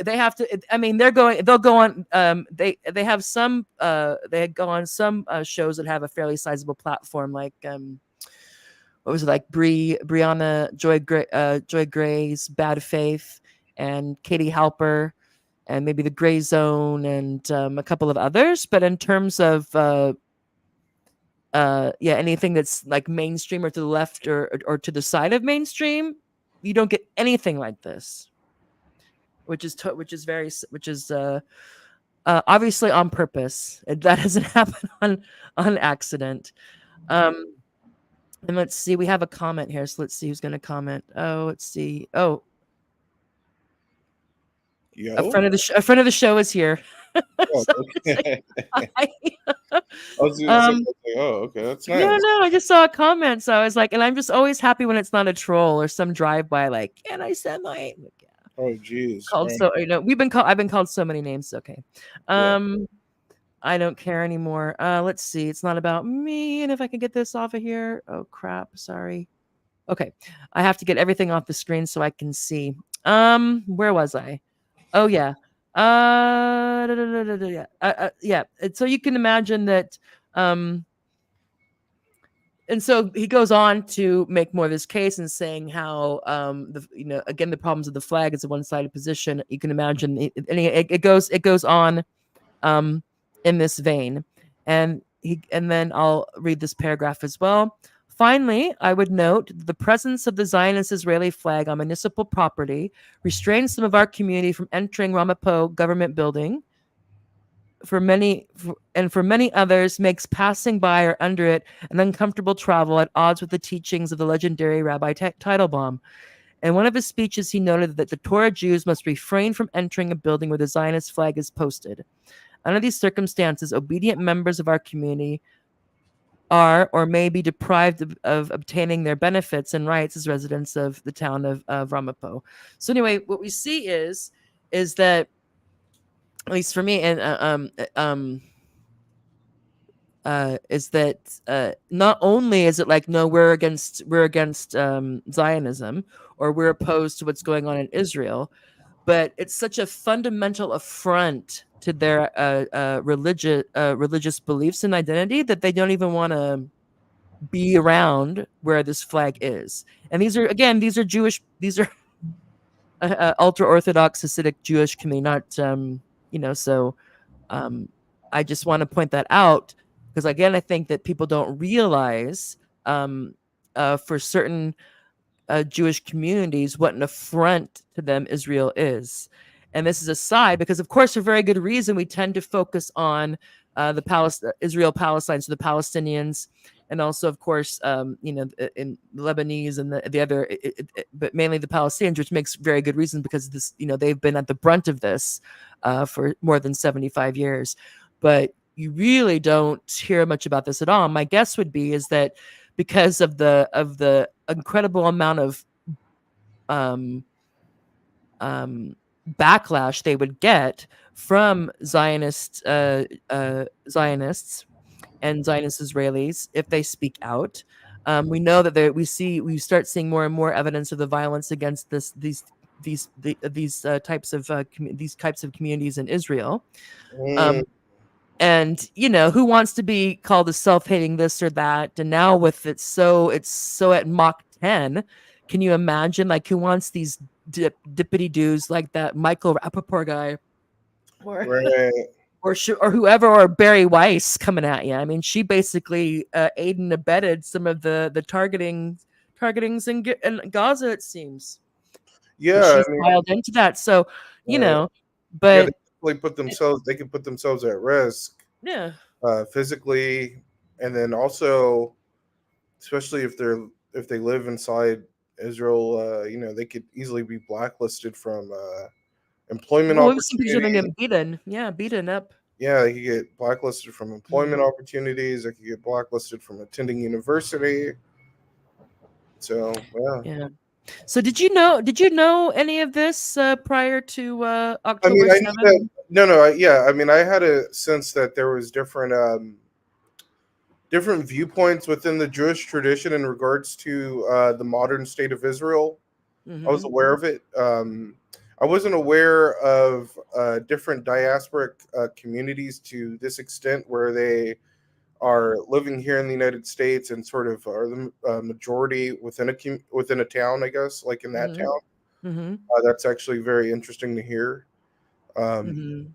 go on. They have some they go on some shows that have a fairly sizable platform, like what was it, like Brianna Joy Gray's Bad Faith and Katie Halper and maybe the Gray Zone and a couple of others. But in terms of anything that's like mainstream or to the left or to the side of mainstream, you don't get anything like this, which is obviously on purpose. That doesn't happen on accident. And let's see, we have a comment here, so let's see who's going to comment. Let's see. A friend of the show is here. Okay. That's nice. No, I just saw a comment, so I was like, and I'm just always happy when it's not a troll or some drive-by, like, can I send my? Yeah. Oh, geez. So I've been called so many names. Okay. I don't care anymore. Let's see. It's not about me, and if I can get this off of here. Oh crap! Sorry. Okay, I have to get everything off the screen so I can see. Where was I? Oh yeah. Yeah. So you can imagine that. And so he goes on to make more of this case and saying how again, the problems of the flag is a one-sided position. You can imagine it goes on in this vein, and then I'll read this paragraph as well. Finally, I would note the presence of the Zionist Israeli flag on municipal property restrains some of our community from entering Ramapos government building. For many others, makes passing by or under it an uncomfortable travel at odds with the teachings of the legendary Rabbi Teitelbaum. In one of his speeches, he noted that the Torah Jews must refrain from entering a building where the Zionist flag is posted. Under these circumstances, obedient members of our community are or may be deprived of obtaining their benefits and rights as residents of the town of Ramapos. So anyway, what we see is that, at least for me, and is that not only is it like, no, we're against Zionism, or we're opposed to what's going on in Israel, but it's such a fundamental affront to their religious beliefs and identity that they don't even want to be around where this flag is. And these are Jewish. These are ultra Orthodox Hasidic Jewish community, not So I just want to point that out because, again, I think that people don't realize for certain Jewish communities what an affront to them Israel is. And this is a side because, of course, for very good reason, we tend to focus on Israel-Palestine, so the Palestinians, and also, of course, in the Lebanese and the other, but mainly the Palestinians, which makes very good reason because this, they've been at the brunt of this for more than 75 years. But you really don't hear much about this at all. My guess would be is that because of the incredible amount of backlash they would get from Zionists and Zionist Israelis if they speak out. We know that we start seeing more and more evidence of the violence against these types of these types of communities in Israel. Mm. And who wants to be called a self-hating this or that? And now with it's so at Mach 10. Can you imagine, like, who wants these dippity doos like that Michael Rappaport guy, or Right. or whoever, or Barry Weiss coming at you? I mean, she basically aided and abetted some of the targetings in Gaza, it seems. Yeah, She's piled into that. So, yeah, but they they can put themselves at risk, yeah. physically, and then also, especially if they live inside Israel, they could easily be blacklisted from employment Well, we've seen pictures of them opportunities. getting beaten up. Yeah, they could get blacklisted from employment opportunities. They could get blacklisted from attending university. So Yeah. So did you know any of this prior to I October mean, I knew 7th? that. No, yeah. I mean, I had a sense that there was different viewpoints within the Jewish tradition in regards to the modern state of Israel. I was aware of it. I wasn't aware of different diasporic communities to this extent, where they are living here in the United States and sort of are the majority within a town, I guess, like in that town. Mm-hmm. That's actually very interesting to hear. Mm-hmm.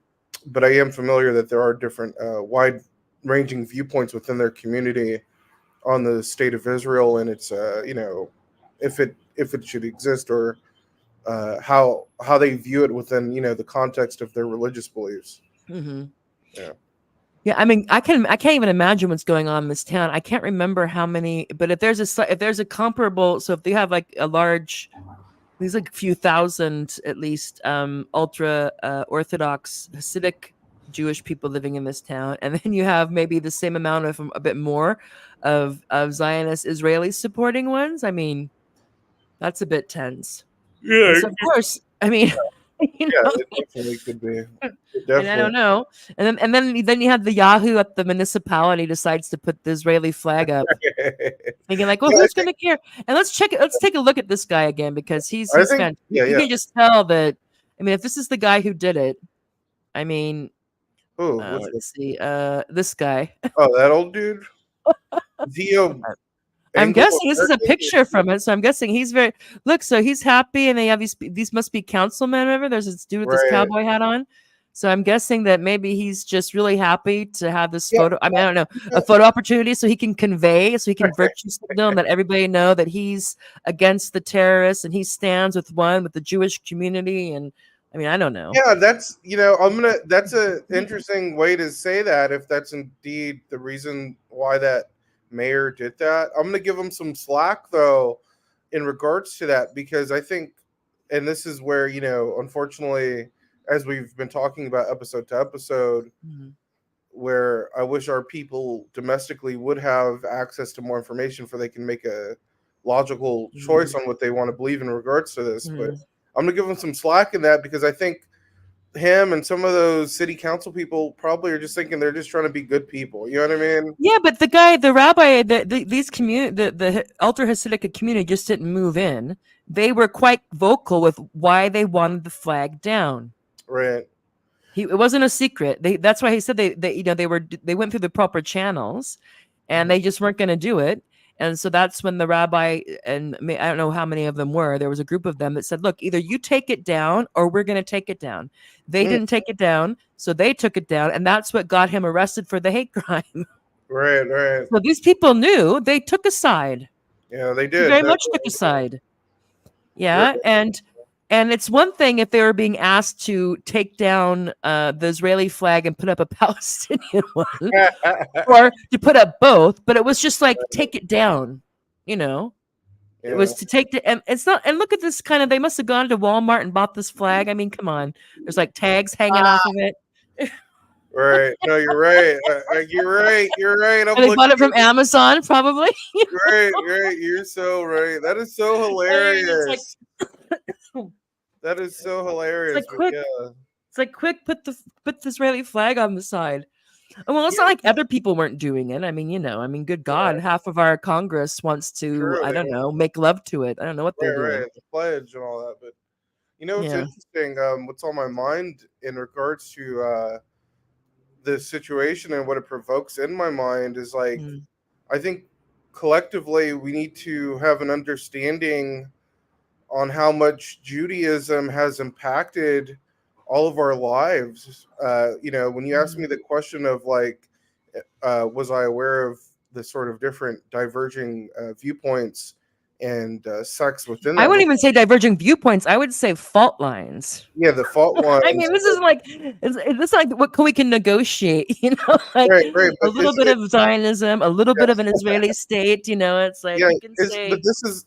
But I am familiar that there are different wide-ranging viewpoints within their community on the state of Israel and its if it should exist, or how they view it within the context of their religious beliefs. Mm-hmm. Yeah. Yeah, I mean, I can't even imagine what's going on in this town. I can't remember how many, but if there's a comparable, so if they have like a large, there's like a few thousand at least ultra Orthodox Hasidic Jewish people living in this town, and then you have maybe the same amount of a bit more of Zionist Israeli supporting ones. I mean, that's a bit tense. Yeah. And so of course, I mean, Yeah, it definitely could be. and I don't know. And then you have the Yahoo at the municipality decides to put the Israeli flag up. Thinking like, well, who's gonna care? And let's check it. Let's take a look at this guy again, because he's fantastic. You can just tell that. I mean, if this is the guy who did it, I mean, let's see, this guy. Oh, that old dude. I'm guessing this is a picture from it, so I'm guessing he's very look. So he's happy, and they have these must be councilmen. Remember, there's this dude with this cowboy hat on. So I'm guessing that maybe he's just really happy to have this photo. I mean, I don't know, a photo opportunity, so he can virtue signal and let everybody know that he's against the terrorists and he stands with the Jewish community. And I mean, I don't know. Yeah, that's that's an interesting way to say that, if that's indeed the reason why that mayor did that. I'm gonna give him some slack though in regards to that, because I think, and this is where unfortunately, as we've been talking about episode to episode, where I wish our people domestically would have access to more information, for they can make a logical choice on what they want to believe in regards to this. But I'm gonna give him some slack in that, because I think him and some of those city council people probably are just thinking they're just trying to be good people. You know what I mean? Yeah, but the rabbi, the ultra Hasidic community just didn't move in. They were quite vocal with why they wanted the flag down. Right. It wasn't a secret. That's why he said they went through the proper channels, and they just weren't going to do it. And so that's when the rabbi, and I don't know how many of them were, there was a group of them that said, look, either you take it down or we're going to take it down. They didn't take it down, so they took it down. And that's what got him arrested for the hate crime. Right. So these people knew, they took a side. Yeah, they did. They very much took a side. Yeah. And it's one thing if they were being asked to take down the Israeli flag and put up a Palestinian one, or to put up both, but it was just like, take it down, It was to take the, and it's not, and look at this kind of, they must have gone to Walmart and bought this flag. I mean, come on. There's like tags hanging off of it. Right. No, you're right. You're right. They bought it from Amazon, probably. Right. You're so right. That is so hilarious. That is so hilarious. It's like quick, put the Israeli flag on the side. Well, it's not like other people weren't doing it. I mean, good God, half of our Congress wants to, I don't know, make love to it. I don't know what they're doing. Right, the pledge and all that, but You know, it's Yeah. interesting. What's on my mind in regards to this situation and what it provokes in my mind is like, Mm. I think collectively we need to have an understanding on how much Judaism has impacted all of our lives. You know, when you asked me the question of like, was I aware of the sort of different diverging viewpoints and sects within I that? wouldn't even say diverging viewpoints. I would say fault lines. Yeah, the fault I lines. mean, this is like it's like what we can negotiate, you know, like Right, a but little bit of Zionism, a little bit of an Israeli state, you know. It's like yeah, you can but say,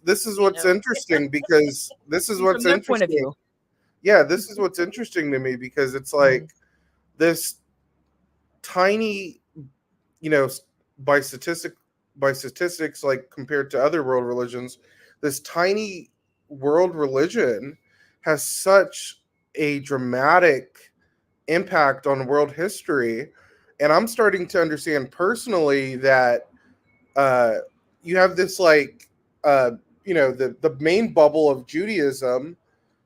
this is you what's know, interesting because this is what's from their point of interesting. view. Yeah, this is what's interesting to me because it's like this tiny, you know, by statistics, like compared to other world religions, this tiny world religion has such a dramatic impact on world history, and I'm starting to understand personally that uh, you have this like you know, the main bubble of Judaism,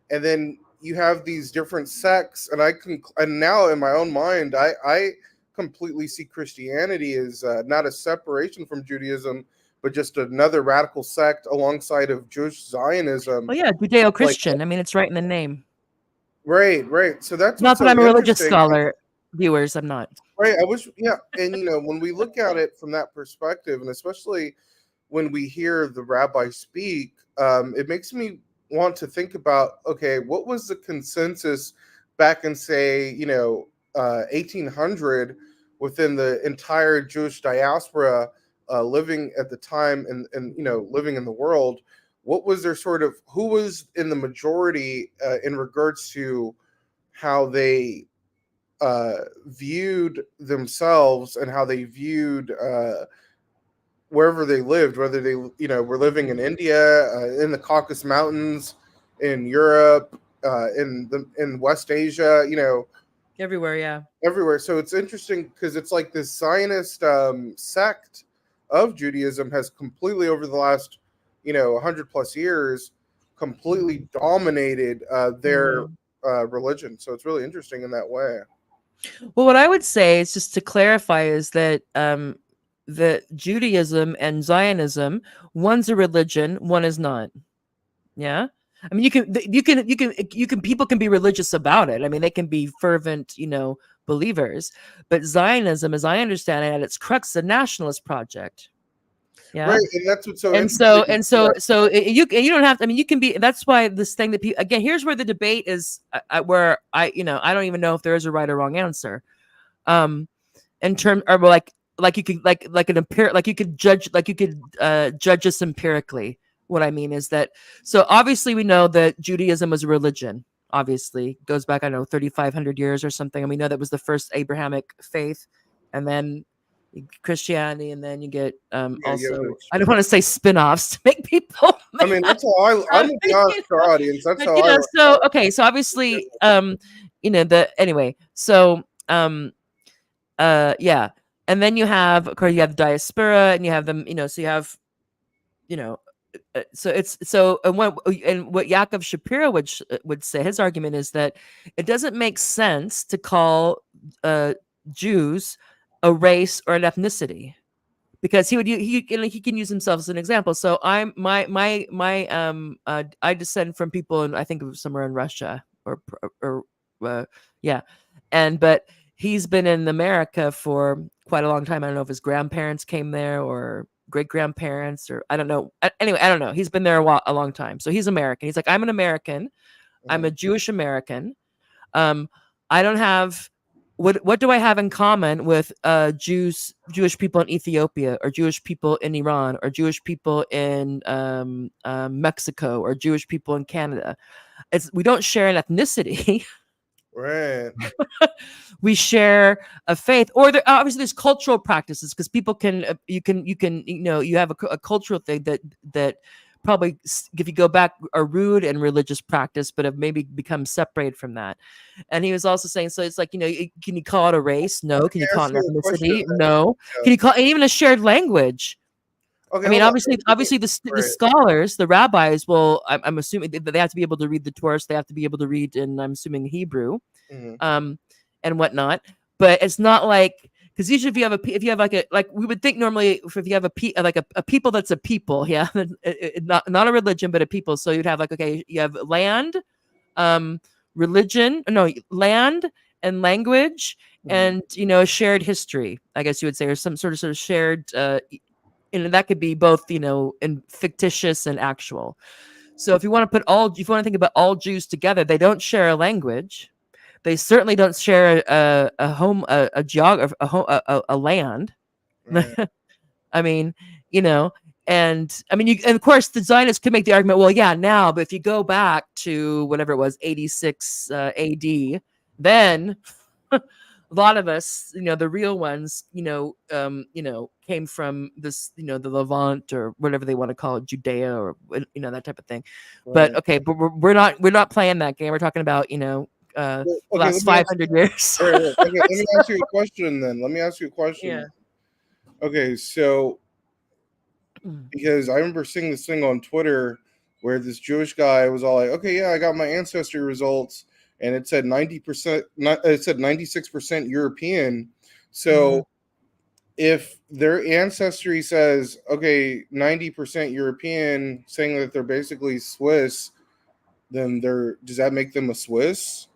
and then you have these different sects, and now in my own mind I completely see Christianity as not a separation from Judaism, but just another radical sect alongside of Jewish Zionism. Well, yeah, Like, Judeo-Christian. I mean, it's right in the name. right. So that's Not what's that so I'm a religious interesting. scholar, viewers. I'm not. Right. I wish, yeah. And, you know, when we look at it from that perspective, and especially when we hear the rabbi speak, it makes me want to think about, okay, what was the consensus back in, say, you know, 1800 within the entire Jewish diaspora living at the time and, you know, living in the world? What was their sort of, who was in the majority in regards to how they viewed themselves and how they viewed wherever they lived, whether they, you know, were living in India, in the Caucasus Mountains, in Europe, in West Asia, you know, Everywhere, yeah. everywhere. So it's interesting because it's like this Zionist sect of Judaism has completely, over the last, you know, 100 plus years, completely dominated their religion. So it's really interesting in that way. Well, what I would say is just to clarify is that Judaism and Zionism, one's a religion, one is not. Yeah. I mean, people can be religious about it. I mean, they can be fervent, you know, believers. But Zionism, as I understand it, at its crux, is a nationalist project. Yeah. Right, and that's what's so And interesting. you don't have to. I mean, you can be. That's why this thing that people, again, here's where the debate is. Where I don't even know if there is a right or wrong answer. In terms, or like you could like an like you could judge judge us empirically. What I mean is that, so obviously we know that Judaism was a religion. Obviously, goes back, I don't know, 3,500 years or something, and we know that was the first Abrahamic faith, and then Christianity, and then you get also, I don't want to say spin-offs to make people. I mean, that's how I'm a God's audience. That's But, how you know, I. so okay, so obviously, you know, anyway, so yeah, and then you have, of course, you have diaspora, and you have them, you know, so you have, you know, so it's so, and what Yaakov Shapiro would say, his argument is that it doesn't make sense to call Jews a race or an ethnicity, because he can use himself as an example. So I descend from people, and I think it was somewhere in Russia or yeah, but he's been in America for quite a long time. I don't know if his grandparents came there or great grandparents, or I don't know. Anyway, I don't know. He's been there a long time, so he's American. He's like, I'm an American. I'm a Jewish American. I don't have, what do I have in common with Jewish people in Ethiopia, or Jewish people in Iran, or Jewish people in Mexico, or Jewish people in Canada? We don't share an ethnicity. Right. We share a faith, or obviously there's cultural practices, because people can you know, you have a cultural thing that probably, if you go back, are rude and religious practice, but have maybe become separated from that. And he was also saying, so it's like, you know, can you call it a race? No. Can you call it an ethnicity? No. Can you call it even a shared language? Okay, I mean, hold on. obviously, the Right. scholars, the rabbis, will. I'm assuming they have to be able to read the Torah. They have to be able to read, and I'm assuming Hebrew, Mhm. and whatnot. But it's not like, because usually if you have like we would think normally if you have a people that's a people, yeah, not a religion but a people. So you'd have like, okay, you have land, religion, no, land and language, Mhm. and a shared history, I guess you would say, or some sort of shared, and that could be both, in fictitious and actual. So if you want to think about all Jews together, they don't share a language. They certainly don't share a home, a geography, a land. Right. I mean, and I mean, and of course, the Zionists could make the argument, well, yeah, now, but if you go back to whatever it was, 86 AD, then a lot of us, the real ones, came from this, the Levant, or whatever they want to call it, Judea, or that type of thing. But Right. okay, but we're not playing that game. We're talking about the Well, okay, last 500 years. right, right. Okay, let me ask you a question then. Let me ask you a question. Yeah. Okay, so because I remember seeing this thing on Twitter where this Jewish guy was all like, "Okay, yeah, I got my ancestry results, and it said 90%. It said 96% European. So if their ancestry says, okay, 90% European, saying that they're basically Swiss, then does that make them a Swiss?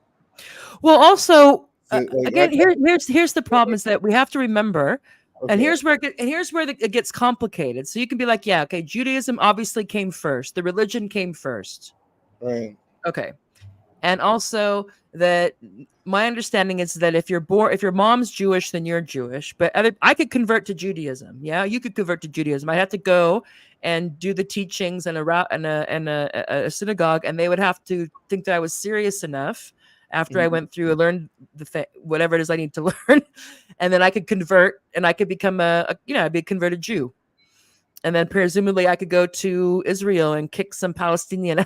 Well, also, Like, again, here's the problem, is that we have to remember, and okay, here's where it gets complicated. So you can be like, yeah, okay, Judaism obviously came first. The religion came first. right. Okay. And also that my understanding is that if your mom's Jewish, then you're Jewish. But I could convert to Judaism. Yeah, you could convert to Judaism. I'd have to go and do the teachings in a synagogue, and they would have to think that I was serious enough after I went through and learned whatever it is I need to learn, and then I could convert, and I could become I'd be a converted Jew, and then presumably I could go to Israel and kick some Palestinian.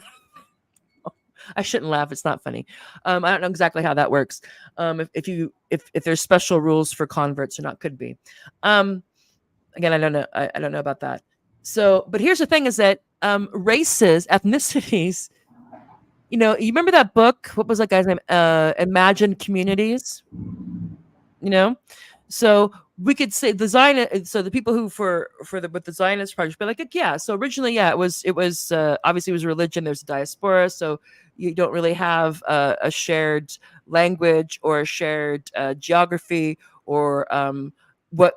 I shouldn't laugh. It's not funny. I don't know exactly how that works. If there's special rules for converts or not, could be. Again, I don't know. I don't know about that. So, but here's the thing: is that races, ethnicities. You remember that book? What was that guy's name? Imagine Communities. So we could say the Zionist. So the people who with the Zionist project, be like, yeah. So originally, yeah, it was obviously it was religion. There's a diaspora, so you don't really have a shared language or a shared geography, or what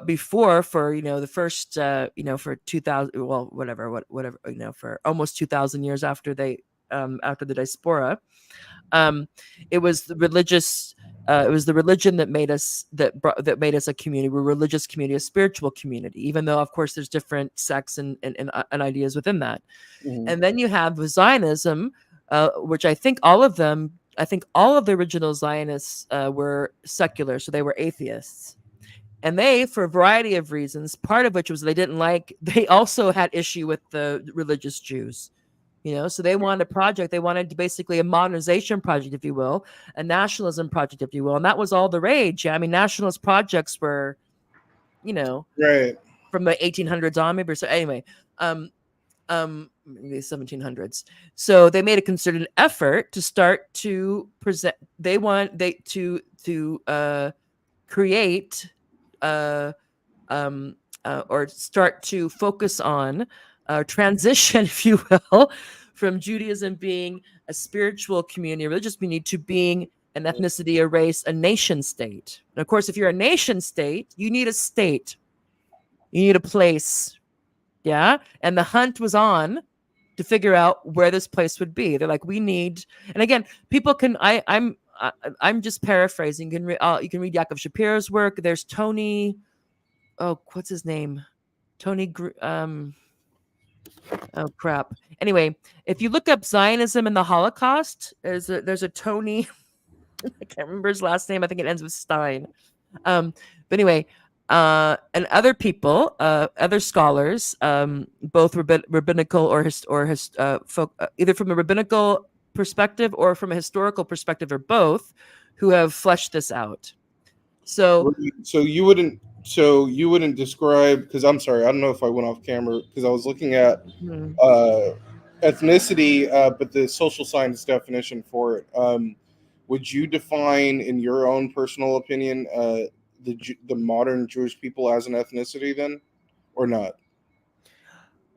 before, for the first for 2000, well, whatever for almost 2000 years after after the diaspora, it was the religion that made us a community. We're a religious community, a spiritual community, even though of course there's different sects and ideas within that. And then you have Zionism, which I think all of the original Zionists were secular, so they were atheists. And they, for a variety of reasons, part of which was they also had issue with the religious Jews. So they wanted a project. They wanted basically a modernization project, if you will, a nationalism project, if you will. And that was all the rage. Yeah, I mean, nationalist projects were, Right. from the 1800s on, maybe. So anyway, maybe 1700s. So they made a concerted effort to start to present. They create or start to focus on transition, if you will, from Judaism being a spiritual community, a religious community, to being an ethnicity, a race, a nation state. And of course, if you're a nation state, you need a state. You need a place. Yeah. And the hunt was on to figure out where this place would be. They're like, we need, and again, people can, I'm just paraphrasing. You can read Yaakov Shapiro's work. There's Tony, what's his name? Oh crap. Anyway, if you look up Zionism and the Holocaust, there's a Tony, I can't remember his last name. I think it ends with Stein. But anyway, and other people, other scholars, both rabbinical or either from a rabbinical perspective or from a historical perspective, or both, who have fleshed this out. So you wouldn't So you wouldn't describe, because I'm sorry, I don't know if I went off camera because I was looking at Hmm. ethnicity, but the social science definition for it. Would you define, in your own personal opinion, the modern Jewish people as an ethnicity then, or not?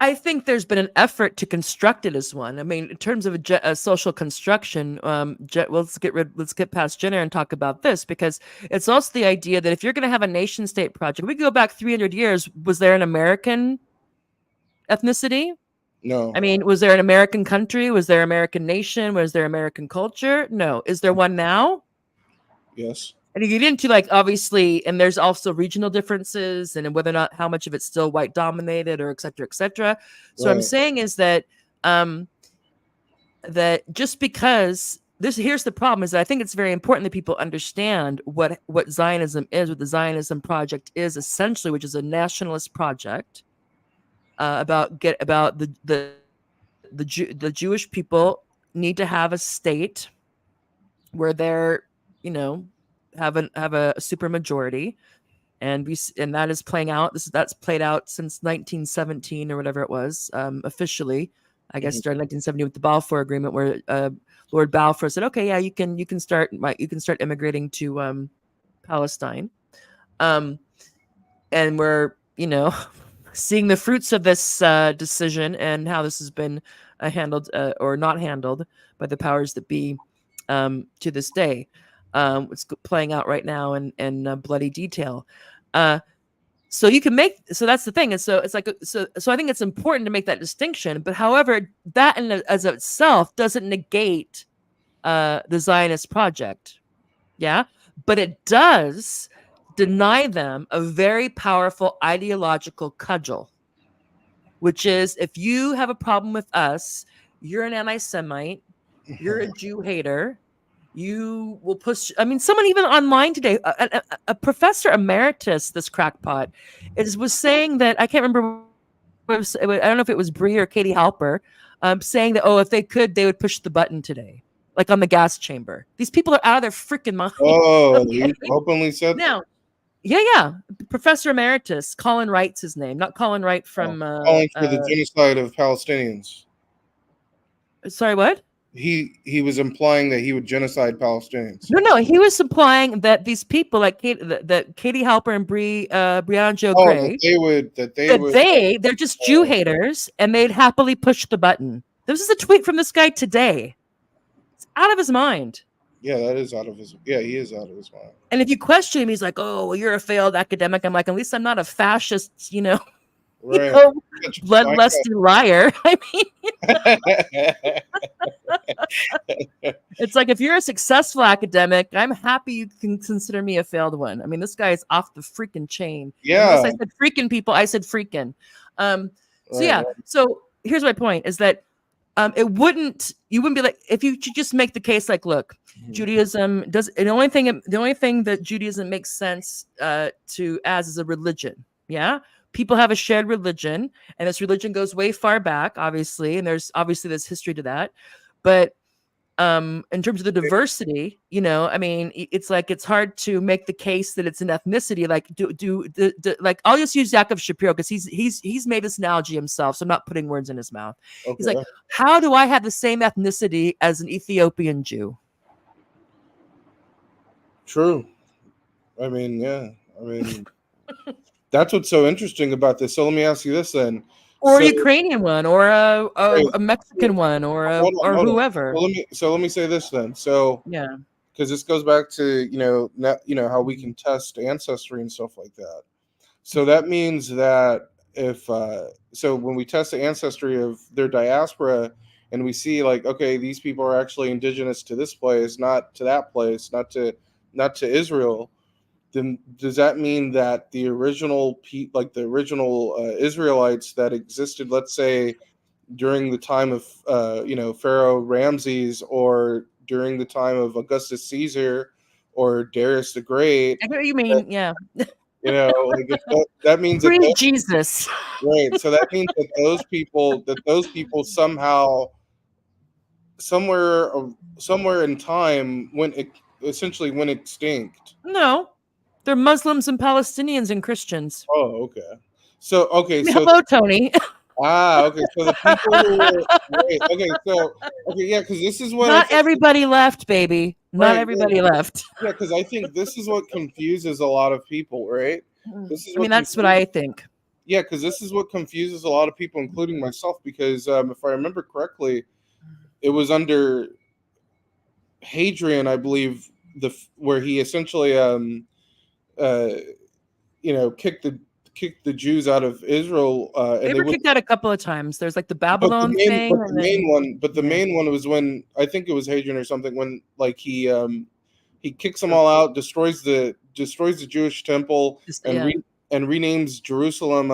I think there's been an effort to construct it as one. I mean, in terms of a social construction, let's get past gender and talk about this, because it's also the idea that if you're going to have a nation state project, we go back 300 years. Was there an American ethnicity? No. I mean, was there an American country? Was there American nation? Was there American culture? No. Is there one now? Yes. And you get into, like, obviously, and there's also regional differences and whether or not how much of it's still white dominated, or et cetera, et cetera. So what I'm Right. saying is that that just because here's the problem, is that I think it's very important that people understand what Zionism is, what the Zionism project is essentially, which is a nationalist project about the Jewish people need to have a state where they're, have a super majority, and that is playing out. That's played out since 1917 or whatever it was, officially. I guess started 1970 with the Balfour Agreement, where Lord Balfour said, "Okay, yeah, you can start immigrating to Palestine," and we're seeing the fruits of this decision and how this has been handled or not handled by the powers that be to this day. It's playing out right now in bloody detail. So you can so that's the thing. And so it's like, so I think it's important to make that distinction. But however, that as itself doesn't negate the Zionist project. Yeah. But it does deny them a very powerful ideological cudgel, which is, if you have a problem with us, you're an anti-Semite, you're a Jew hater, you will push. I mean, someone even online today, a professor emeritus, this crackpot, was saying that, I can't remember. I don't know if it was Bree or Katie Halper, saying that, if they could, they would push the button today, like on the gas chamber. These people are out of their freaking mind. Oh, Okay? he openly said Now, yeah, Professor Emeritus Colin Wright's his name, not Colin Wright from. calling for the genocide of Palestinians. Sorry, what? He was implying that he would genocide Palestinians. No, he was implying that these people, like Katie Halper and Breonna Joe Gray, they're just Jew haters, and they'd happily push the button. This is a tweet from this guy today. It's out of his mind. Yeah, that is out of his. Yeah, he is out of his mind. And if you question him, he's like, "Oh, well, you're a failed academic." I'm like, "At least I'm not a fascist, Right. bloodlusting liar." I mean, it's like, if you're a successful academic, I'm happy you can consider me a failed one. I mean, this guy is off the freaking chain. Yeah. Unless I said freaking people, I said freaking. So yeah. Right. So here's my point: is that you wouldn't be like, if you just make the case like, look, Judaism does the only thing that Judaism makes sense to as is a religion. Yeah. People have a shared religion, and this religion goes way far back, obviously, and there's obviously this history to that. But in terms of the diversity, I mean, it's like, it's hard to make the case that it's an ethnicity. Like, like, I'll just use Yaakov Shapiro because he's made this analogy himself, so I'm not putting words in his mouth. Okay. He's like, how do I have the same ethnicity as an Ethiopian Jew? True. I mean, yeah. I mean, that's what's so interesting about this. So let me ask you this then. Or a Ukrainian one, or a Mexican one, or whoever. So let me say this then. So yeah, because this goes back to how we can test ancestry and stuff like that. So that means that if so when we test the ancestry of their diaspora, and we see, like, okay, these people are actually indigenous to this place, not to that place, not to Israel, then does that mean that the original Israelites that existed, let's say, during the time of Pharaoh Ramses, or during the time of Augustus Caesar, or Darius the Great? I know what you mean, yeah. That means Jesus. Right. So that means that those people somehow, somewhere in time, essentially went extinct. No. They're Muslims and Palestinians and Christians. Oh, okay. So Hello, Tony. okay. So the people who were right, yeah, because this is what Not everybody left, baby. Not everybody left. Yeah, because I think this is what confuses a lot of people, right? This is I mean, that's what I think. Yeah, because this is what confuses a lot of people, including myself. Because if I remember correctly, it was under Hadrian, I believe, where he essentially, kicked the Jews out of Israel. They and were kicked out a couple of times. There's like the Babylon thing. The main one was when I think it was Hadrian or something, when like he kicks them all out, destroys the Jewish temple, and renames Jerusalem.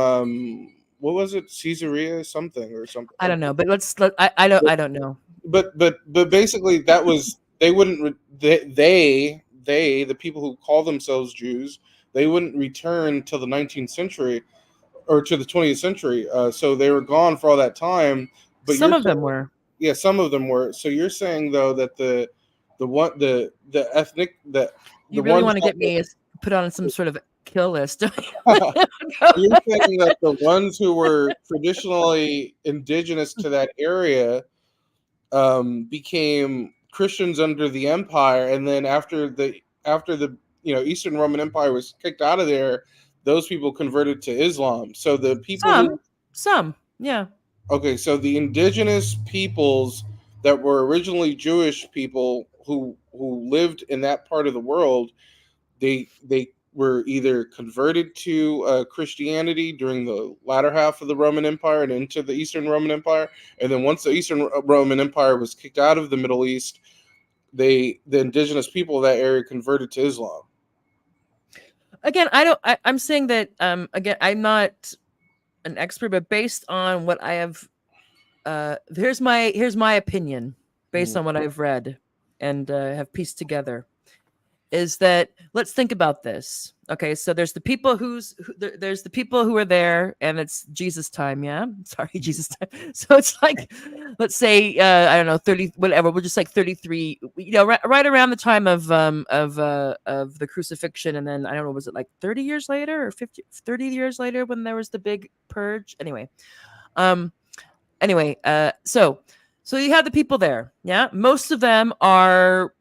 What was it? Caesarea something or something. I don't know, but I don't know. But basically that was the people who call themselves Jews, they wouldn't return till the 19th century or to the 20th century. So they were gone for all that time. But some of them were. Yeah, some of them were. So you're saying though that the ethnic that you really want to get me put on some sort of kill list. You're saying that the ones who were traditionally indigenous to that area became Christians under the empire, and then after the Eastern Roman Empire was kicked out of there, those people converted to Islam. So the people some yeah. Okay, so the indigenous peoples that were originally Jewish people who lived in that part of the world, they were either converted to Christianity during the latter half of the Roman Empire and into the Eastern Roman Empire, and then once the Eastern Roman Empire was kicked out of the Middle East, the indigenous people of that area converted to Islam. Again, I'm saying that again, I'm not an expert, but based on what I have, here's my opinion based on what I've read and have pieced together, is that let's think about this. Okay, so there's the people there's the people who are there, and it's Jesus time. Yeah, sorry, Jesus time. So it's like, let's say I don't know, 30, whatever. We're just like 33. Right around the time of the crucifixion, and then I don't know, was it like 30 years later or 30 years later when there was the big purge? Anyway, so you have the people there. Yeah, most of them are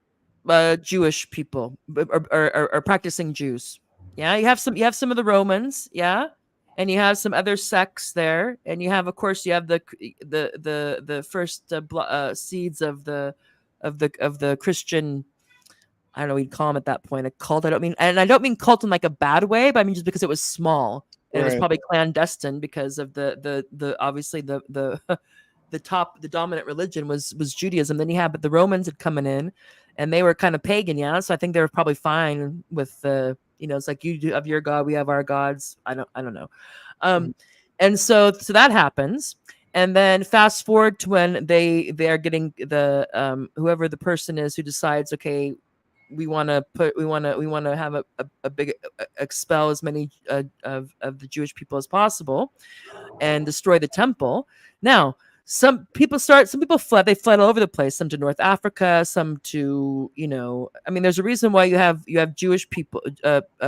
Jewish people or practicing Jews. Yeah, you have some of the Romans, yeah, and you have some other sects there, and you have, of course, you have the first seeds of the Christian. I don't know, we'd call them at that point a cult. I don't mean cult in like a bad way, but I mean just because it was small and it was probably clandestine because of the obviously the dominant religion was Judaism. Then you have, but the Romans had coming in, and they were kind of pagan, yeah. So I think they were probably fine with the, it's like you have your God, we have our gods. I don't know. And so that happens, and then fast forward to when they are getting the whoever the person is who decides, okay, we want to have a big expel as many of the Jewish people as possible and destroy the temple. Now, some people fled. They fled all over the place. Some to North Africa, some to, there's a reason why you have Jewish people,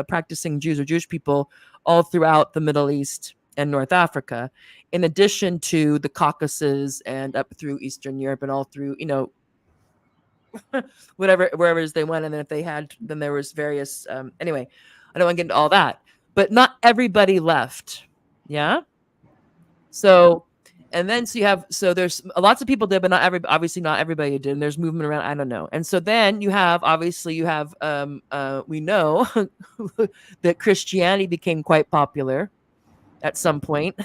practicing Jews or Jewish people all throughout the Middle East and North Africa, in addition to the Caucasus and up through Eastern Europe and all through, wherever they went. And then if they had, then there was various, anyway, I don't want to get into all that, but not everybody left. Yeah. So, and then there's lots of people did, but obviously not everybody did. And there's movement around. I don't know. And so then you have we know that Christianity became quite popular at some point.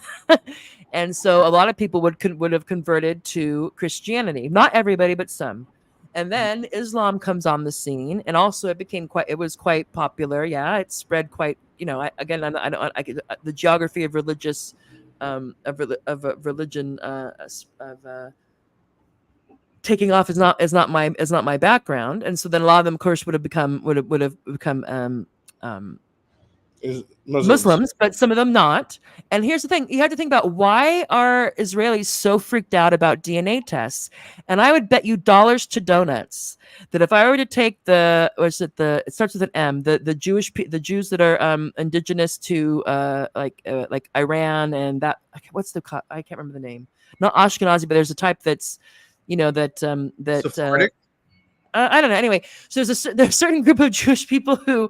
And so a lot of people would have converted to Christianity. Not everybody, but some. And then Islam comes on the scene, and also it was quite popular. Yeah, it spread quite. The geography of religious. Of religion taking off is not my background, and so then a lot of them, of course, would have become Is Muslims, but some of them not. And here's the thing: you have to think about, why are Israelis so freaked out about DNA tests? And I would bet you dollars to donuts that if I were to take it starts with an M, the Jews that are indigenous to like Iran and that, I can't remember the name. Not Ashkenazi, but there's a type that's, Sephardic? I don't know. Anyway, so there's a certain group of Jewish people who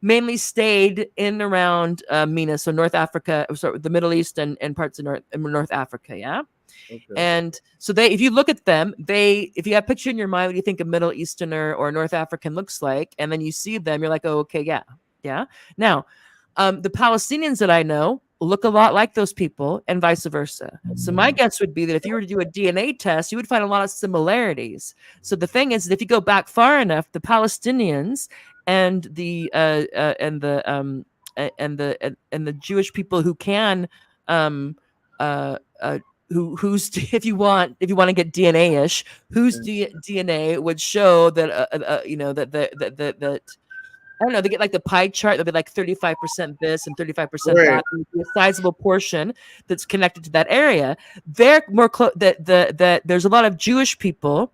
mainly stayed in and around MENA, so North Africa, the Middle East and parts of North Africa, yeah? Okay. And so if you look at them, if you have a picture in your mind what you think a Middle Easterner or North African looks like, and then you see them, you're like, oh, okay, yeah. Now, the Palestinians that I know look a lot like those people, and vice versa. So my guess would be that if you were to do a DNA test, you would find a lot of similarities. So the thing is that if you go back far enough, the Palestinians and the Jewish people who can who's if you want to get DNA-ish, whose DNA would show that that I don't know, they get like the pie chart, they'll be like 35% this and 35% that. And a sizable portion that's connected to that area. They're more close that there's a lot of Jewish people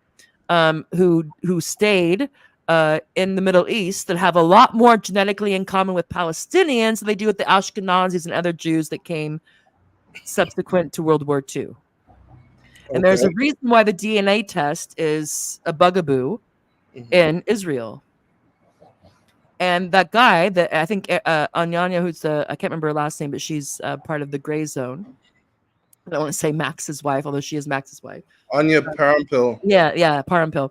who stayed in the Middle East that have a lot more genetically in common with Palestinians than they do with the Ashkenazis and other Jews that came subsequent to World War II. And there's a reason why the DNA test is a bugaboo in Israel. And that guy that I think Anyanya, who's I can't remember her last name, but she's part of the gray zone. I don't want to say Max's wife, although she is Max's wife. Anya Parampil. Yeah, Parampil.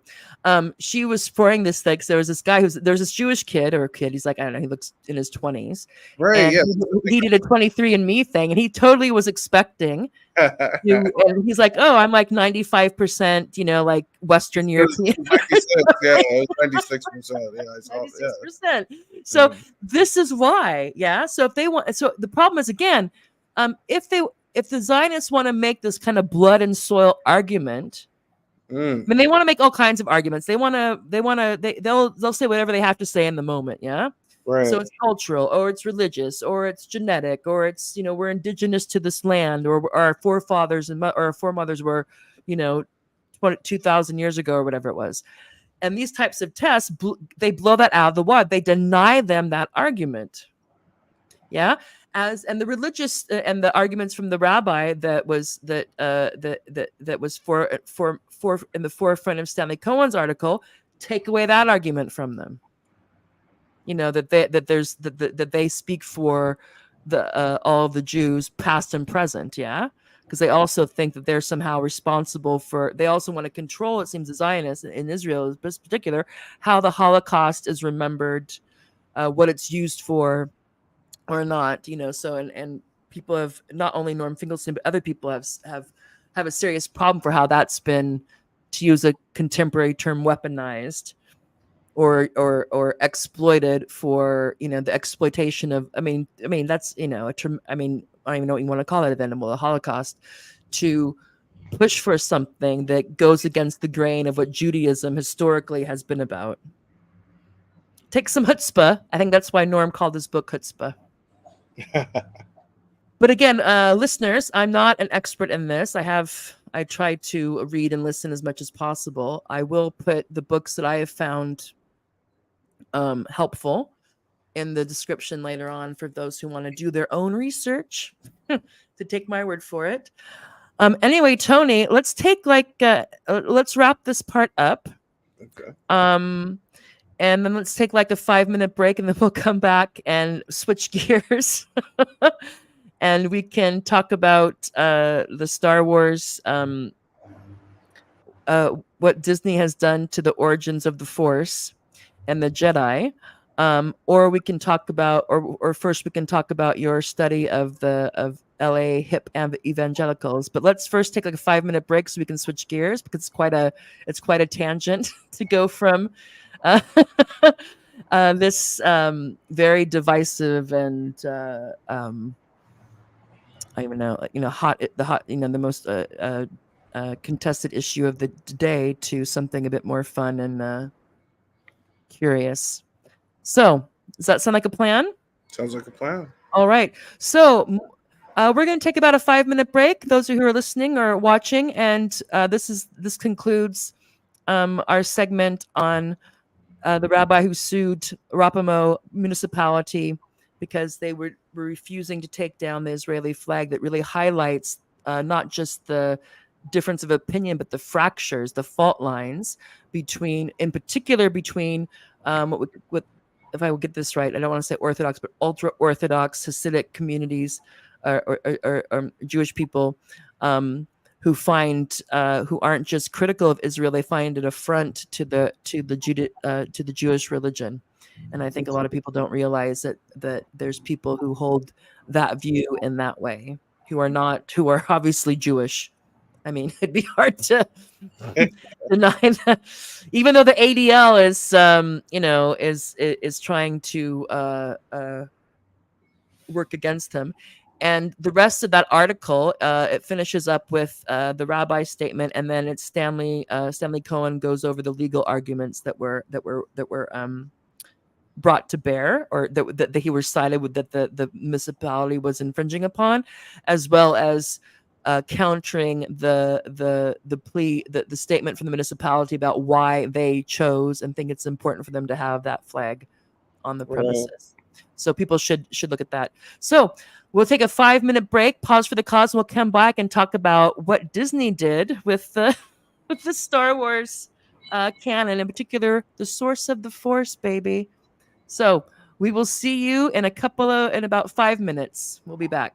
She was supporting this thing. So there was this guy there's this Jewish kid. He's like, I don't know, he looks in his 20s. Right, yeah. He did a 23andMe thing, and he totally was expecting and he's like, oh, I'm like 95%, like Western European. 96, yeah, it was 96%. Yeah, I saw 96%. So this is why, yeah. So if they want, so the problem is, again, if the Zionists want to make this kind of blood and soil argument, I mean, they want to make all kinds of arguments. They'll say whatever they have to say in the moment, yeah. Right. So it's cultural, or it's religious, or it's genetic, or it's we're indigenous to this land, or our forefathers or our foremothers were 2,000 years ago, or whatever it was. And these types of tests, they blow that out of the water. They deny them that argument. Yeah. And the religious and the arguments from the rabbi that was for in the forefront of Stanley Cohen's article, take away that argument from them. That they speak for all of the Jews, past and present, yeah, because they also think that they're somehow responsible for. They also want to control, it seems, the Zionists in Israel, in particular, how the Holocaust is remembered, what it's used for, or not. So and people have, not only Norm Finkelstein, but other people have a serious problem for how that's been, to use a contemporary term, weaponized. Or exploited for the exploitation of I mean that's I don't even know what you want to call it, the Holocaust, to push for something that goes against the grain of what Judaism historically has been about. Take some chutzpah. I think that's why Norm called his book chutzpah. But again, listeners, I'm not an expert in this. I try to read and listen as much as possible. I will put the books that I have found helpful in the description later on for those who want to do their own research, to take my word for it. Anyway, Tony, let's let's wrap this part up. Okay. And then let's take like a 5-minute break, and then we'll come back and switch gears. And we can talk about the Star Wars, what Disney has done to the origins of the Force and the Jedi, or we can talk about, or first we can talk about your study of LA Hip Evangelicals. But let's first take like a 5-minute break so we can switch gears, because it's quite a tangent to go from this very divisive and I don't even know, the most contested issue of the day, to something a bit more fun and curious. So, does that sound like a plan? Sounds like a plan. All right. So we're going to take about a 5-minute break. Those of you who are listening or watching, and this concludes our segment on the rabbi who sued Rapamo municipality because they were refusing to take down the Israeli flag. That really highlights not just the difference of opinion, but the fractures, the fault lines between, in particular, between what if I will get this right, I don't want to say Orthodox, but ultra Orthodox Hasidic communities or Jewish people who aren't just critical of Israel, they find it affront to the Jewish religion. And I think a lot of people don't realize that there's people who hold that view in that way, who are obviously Jewish. I mean, it'd be hard to deny that, even though the ADL is trying to work against him. And the rest of that article, it finishes up with the rabbi's statement, and then it's Stanley Cohen goes over the legal arguments that were brought to bear, or that he was cited with, that the municipality was infringing upon, as well as countering the plea, the statement from the municipality about why they chose and think it's important for them to have that flag on the premises. So people should look at that. So we'll take a 5-minute break, pause for the cause, and we'll come back and talk about what Disney did with the with the Star Wars canon, in particular, the source of the Force, baby. So we will see you in about 5 minutes. We'll be back.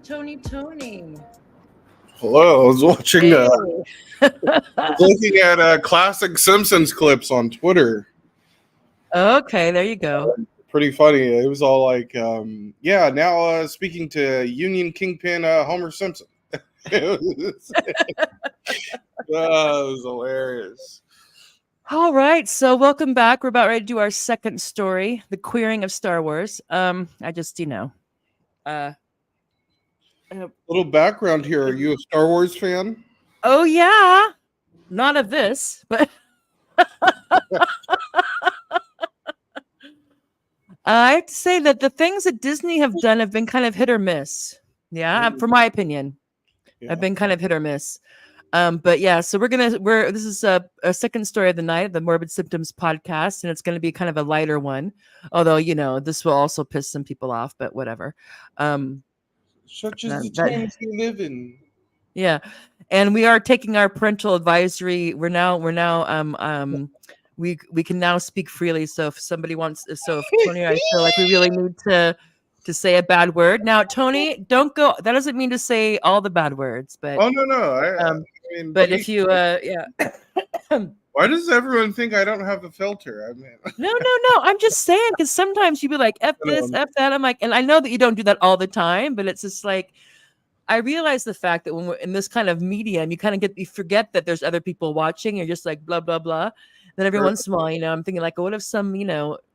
Tony. Hello, I was watching, Hey. looking at classic Simpsons clips on Twitter. Okay, there you go. Pretty funny. It was all like, now speaking to Union Kingpin Homer Simpson. It was hilarious. All right, so welcome back. We're about ready to do our second story, the queering of Star Wars. I just, Little background here. Are you a Star Wars fan? oh yeah, not of this, but I have to say that the things that Disney have done have been kind of hit or miss. Yeah, for my opinion, have been kind of hit or miss. But yeah, so this is a second story of the night, the Morbid Symptoms podcast, and it's going to be kind of a lighter one. Although, this will also piss some people off, but whatever. Such as the times we live in. Yeah. And we are taking our parental advisory. We can now speak freely. So if somebody wants, so if Tony and I feel like we really need to say a bad word. Now, Tony, don't go. That doesn't mean to say all the bad words, but Oh no. I mean, but if you yeah. Why does everyone think I don't have a filter? I mean, No. I'm just saying, because sometimes you be like, F this, F that. I'm like, and I know that you don't do that all the time, but it's just like, I realize the fact that when we're in this kind of medium, you forget that there's other people watching. You're just like, blah, blah, blah. Then every once in a while, I'm thinking like, what if some,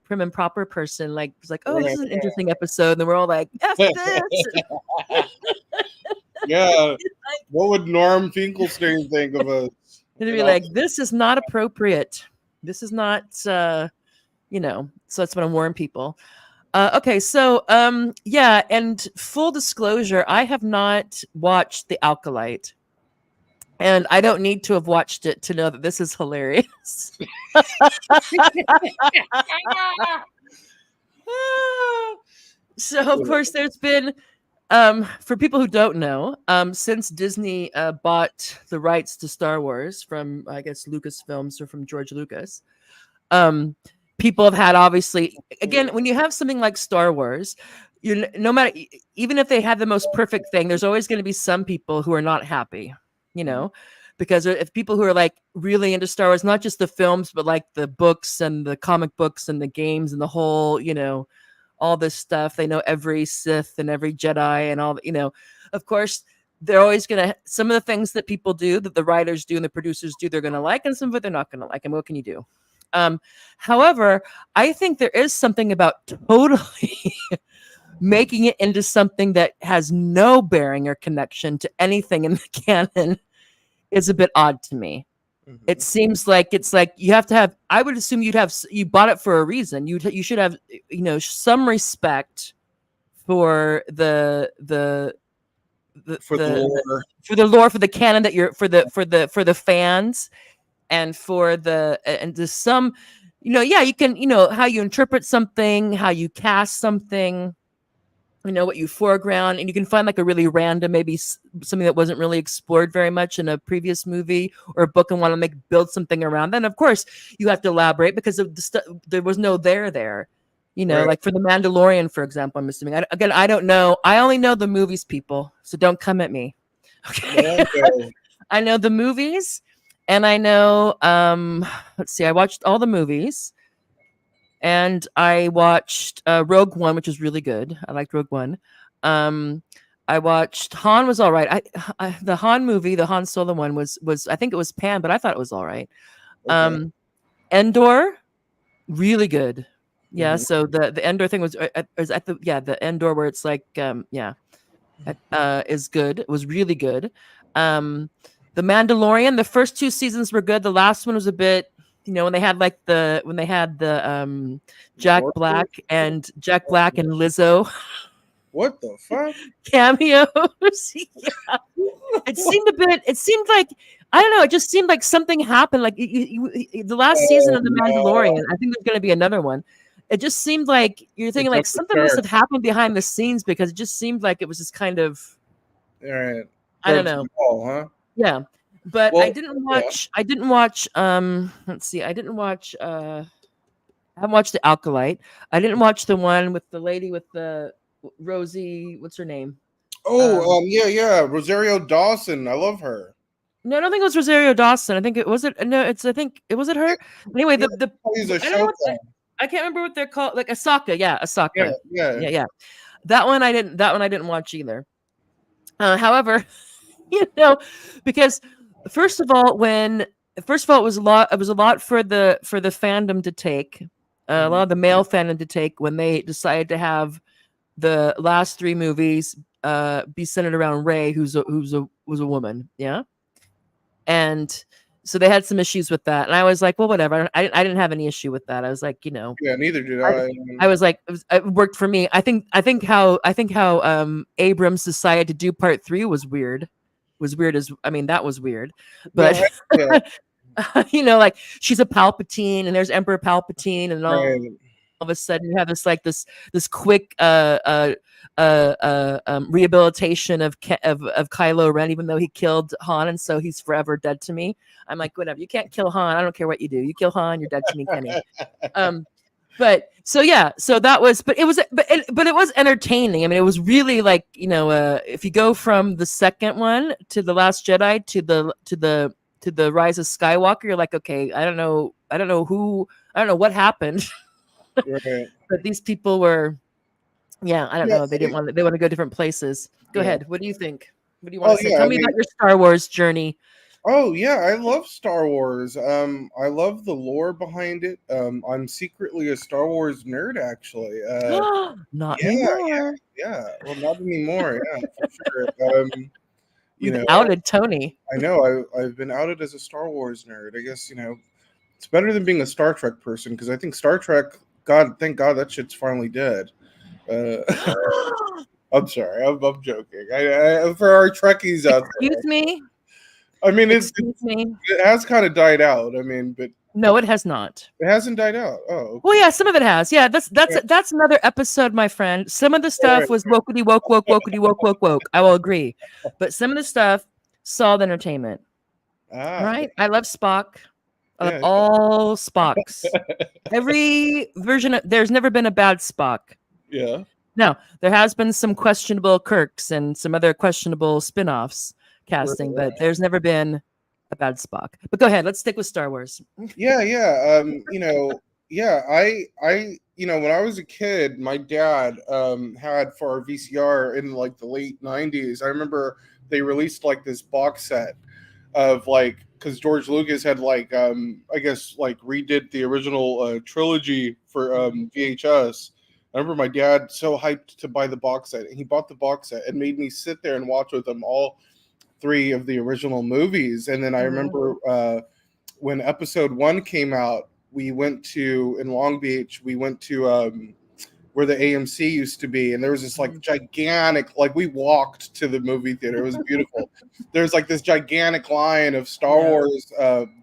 prim and proper person like was like, oh, this is an interesting episode. And then we're all like, F this. Yeah. What would Norm Finkelstein think of us? It'd be like, this is not appropriate. This is not, so that's what I'm warning people. Okay, so yeah, and full disclosure, I have not watched The Alkalite, and I don't need to have watched it to know that this is hilarious. So of course, there's been for people who don't know, since Disney bought the rights to Star Wars from, I guess, Lucasfilms or from George Lucas, people have had, obviously, again, when you have something like Star Wars, no matter, even if they have the most perfect thing, there's always going to be some people who are not happy, because if people who are like really into Star Wars, not just the films, but like the books and the comic books and the games and the whole, all this stuff. They know every Sith and every Jedi and all, of course, they're always going to, some of the things that people do, that the writers do and the producers do, they're going to like, and some of it they're not going to like. And what can you do? However, I think there is something about totally making it into something that has no bearing or connection to anything in the canon is a bit odd to me. Mm-hmm. It seems like it's like you have to have, I would assume you bought it for a reason. You should have, some respect for the lore, for the canon that you're for the fans, and for some, you can, how you interpret something, how you cast something, what you foreground, and you can find like a really random, maybe something that wasn't really explored very much in a previous movie or a book, and want to build something around. Then of course you have to elaborate, because of there was no there. Right. Like for The Mandalorian, for example, I'm assuming. I don't know. I only know the movies, people. So don't come at me. Okay. I know the movies, and I know, let's see, I watched all the movies, and I watched Rogue One, which was really good. I liked Rogue One. I watched Han, was all right. The Han movie, the Han Solo one was I think it was Pan, but I thought it was all right. Okay. Endor, really good. Yeah. Mm-hmm. So the Endor thing was at the Endor, where it's like is good. It was really good. The Mandalorian, the first 2 seasons were good. The last one was a bit, when they had the Jack Black and Lizzo. What the fuck? Cameos. Yeah. It seemed like, I don't know, it just seemed like something happened. Like the last season of The Mandalorian, I think there's going to be another one. It just seemed like you're thinking like something must have happened behind the scenes, because it just seemed like it was just kind of, all right. I don't know. Huh? Yeah. But I didn't watch, let's see, I haven't watched The Alkalite. I didn't watch the one with the lady with the Rosie, what's her name? Yeah. Rosario Dawson. I love her. No, I don't think it was Rosario Dawson. I think it was it. No, I think it was her. Anyway, I can't remember what they're called. Like Ahsoka. Yeah, Ahsoka. Yeah. That one I didn't watch either. However, because First of all, it was a lot. It was a lot for the fandom to take, a lot of the male fandom to take, when they decided to have the last 3 movies be centered around Rey, who's a woman, yeah. And so they had some issues with that, and I was like, well, whatever. I didn't have any issue with that. I was like, yeah, neither did I. I was like, it worked for me. I think how Abrams decided to do part 3 was weird. That was weird, but yeah. like she's a Palpatine, and there's Emperor Palpatine and all. Right. of a sudden you have this quick rehabilitation of Kylo Ren, even though he killed Han, and so he's forever dead to me. I'm like, whatever. You can't kill Han. I don't care what you do. You kill Han, you're dead to me, Kenny. But so yeah, so that was, but it was entertaining. I mean, it was really like, if you go from the second one to The Last Jedi to the Rise of Skywalker, you're like, okay, I don't know what happened. Right. But these people were, I don't know. They want to go different places. Go ahead. What do you think? What do you want to say? Tell me about your Star Wars journey. Oh yeah, I love Star Wars. I love the lore behind it. I'm secretly a Star Wars nerd, actually. Not anymore. Yeah. Well, not anymore. Yeah, for sure. Outed Tony. I know. I've been outed as a Star Wars nerd. I guess it's better than being a Star Trek person, because I think Star Trek. Thank God that shit's finally dead. I'm sorry. I'm joking. I for our Trekkies out there. Excuse me. I mean, it has kind of died out. I mean, but no, it has not. It hasn't died out. Oh, okay. Well, yeah, some of it has. Yeah, that's another episode, my friend. Some of the stuff was wokety woke. I will agree, but some of the stuff saw the entertainment. Right? I love Spock. I love all Spocks. Every version. There's never been a bad Spock. Yeah. No, there has been some questionable Kirks and some other questionable spin-offs casting, but there's never been a bad Spock. But go ahead, let's stick with Star Wars. Yeah. I when I was a kid, my dad had for our VCR in like the late 90s. I remember they released like this box set of like, because George Lucas had like I guess like redid the original trilogy for VHS. I remember my dad so hyped to buy the box set. He bought the box set and made me sit there and watch with him all 3 of the original movies. And then I remember when episode 1 came out, we went to, in Long Beach, we went to where the AMC used to be. And there was this like gigantic, like we walked to the movie theater. It was beautiful. There's like this gigantic line of Star Wars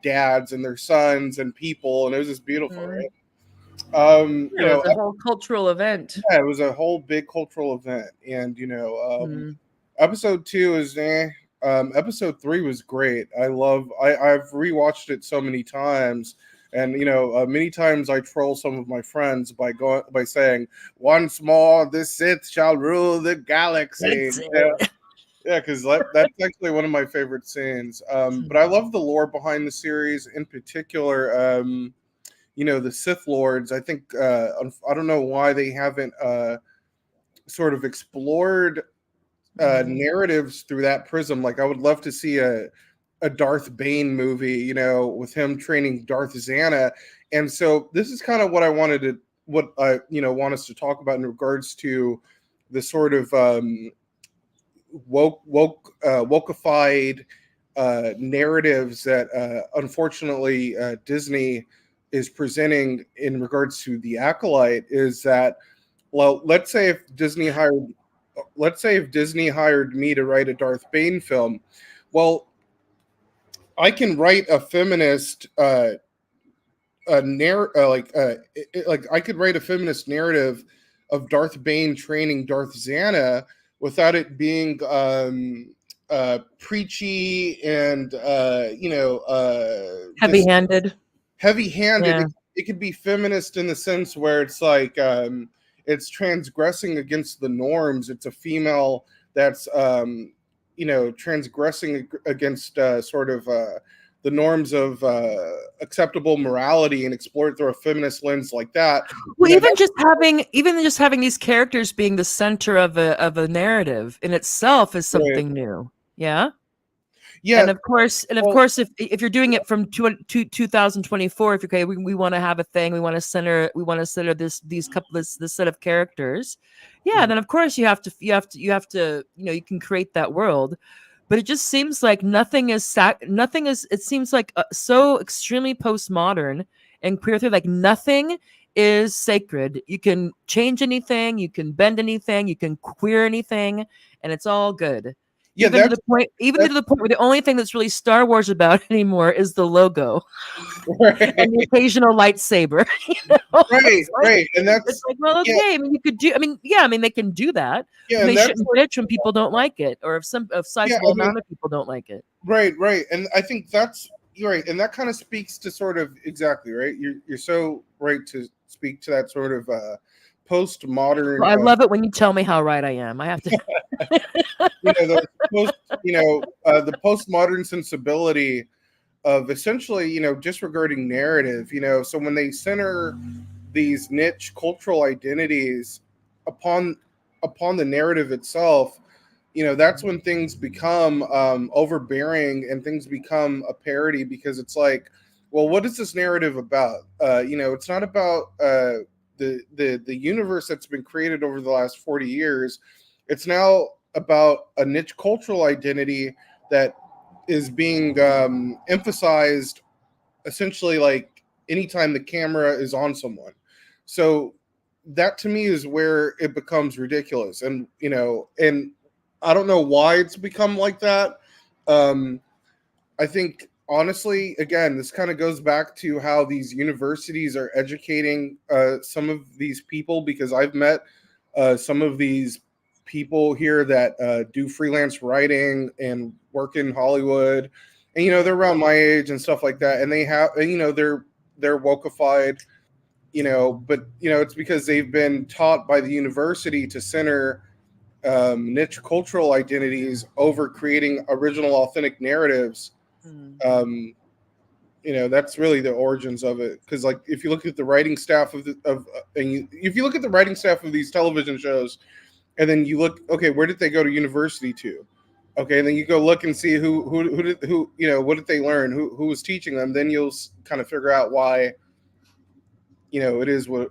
dads and their sons and people. And it was just beautiful, right? It was a whole cultural event. Yeah, it was a whole big cultural event. And, episode 2 is episode 3 was great. I've rewatched it so many times, and many times I troll some of my friends by saying, "Once more, the Sith shall rule the galaxy." Yeah, because that's actually one of my favorite scenes. But I love the lore behind the series, in particular. The Sith Lords. I think I don't know why they haven't sort of explored narratives through that prism. Like I would love to see a Darth Bane movie, with him training Darth Xana. And so this is kind of what I want us to talk about in regards to the sort of wokeified narratives that Unfortunately Disney is presenting in regards to the Acolyte. Is that, well, let's say if Disney hired me to write a Darth Bane film, well, I can write a feminist I could write a feminist narrative of Darth Bane training Darth Xana without it being preachy and heavy-handed. Yeah. It could be feminist in the sense where it's like it's transgressing against the norms. It's a female that's transgressing against sort of the norms of acceptable morality, and explore it through a feminist lens like that. Well, even just having these characters being the center of a narrative in itself is something new. Yeah. Yeah, and of course, if you're doing it from 2024, if you're we want to have a thing, we want to center this set of characters. Yeah, then of course you have to you can create that world, but it just seems like nothing is. It seems like so extremely postmodern and queer through. Like nothing is sacred. You can change anything, you can bend anything, you can queer anything, and it's all good. Yeah, even to the point where the only thing that's really Star Wars about anymore is the logo right, and the occasional lightsaber. You know? right, and It's that's like, well, okay. yeah, I mean, you could do. I mean, yeah. I mean, they can do that. yeah, And and they that's shouldn't bitch when people don't like it, or if a sizable I mean, amount of people don't like it. right, and I think that's right, and that kind of speaks to sort of exactly right. You're so right to speak to that sort of postmodern. Well, I love it when you tell me how right I am. I have to. The the postmodern sensibility of essentially disregarding narrative. So when they center these niche cultural identities upon the narrative itself, that's when things become overbearing and things become a parody, because it's like, well, what is this narrative about? It's not about the universe that's been created over the last 40 years. It's now about a niche cultural identity that is being emphasized essentially like anytime the camera is on someone. So that to me is where it becomes ridiculous. And I don't know why it's become like that. I think honestly, again, this kind of goes back to how these universities are educating some of these people, because I've met some of these people here that do freelance writing and work in Hollywood, and they're around my age and stuff like that, and they have, and they're wokeified, but it's because they've been taught by the university to center niche cultural identities over creating original, authentic narratives. That's really the origins of it. Because, like, if you look at the writing staff if you look at the writing staff of these television shows, and then you look, okay, where did they go to university to? Okay, and then you go look and see who what did they learn? Who was teaching them? Then you'll kind of figure out why. It is what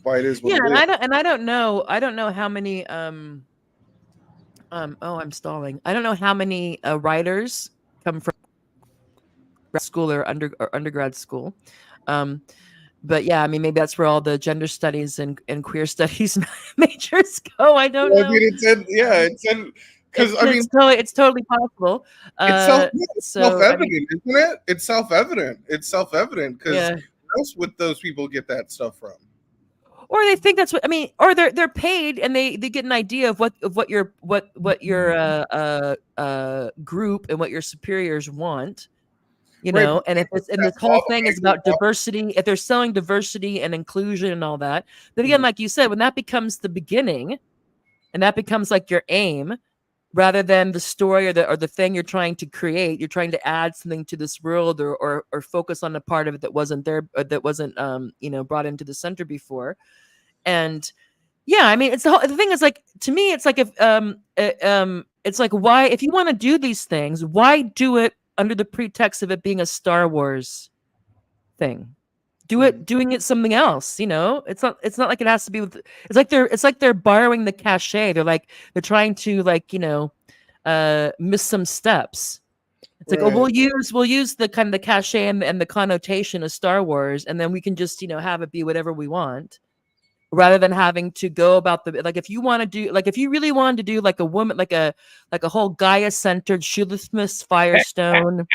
why it is. What Yeah, it is. I don't know. I don't know how many. Oh, I'm stalling. I don't know how many writers come from grad school or undergrad school. But yeah, I mean, maybe that's where all the gender studies and queer studies majors go. I don't know. I mean, it's in because I mean, it's totally possible. It's self-evident, I mean, isn't it? It's self-evident. It's self-evident because yeah. that's what those people get that stuff from. Or they think that's what I mean, or they're paid and they get an idea of what your group and what your superiors want, Right, and if it's and this whole thing is about diversity, if they're selling diversity and inclusion and all that, but again, like you said, when that becomes the beginning and that becomes like your aim rather than the story or the thing you're trying to create, you're trying to add something to this world or focus on a part of it that wasn't there, or that wasn't brought into the center before. And yeah, I mean, the thing is, like, to me, it's like, if it's like, why, if you want to do these things, why do it under the pretext of it being a Star Wars thing? Doing it something else, it's not like it has to be with, it's like they're borrowing the cachet. They're trying to miss some steps. It's like, oh, we'll use the kind of the cachet and the connotation of Star Wars, and then we can just have it be whatever we want, rather than having to go about if you want to do, if you really wanted to do a woman, like a whole Gaia-centered Shulamith Firestone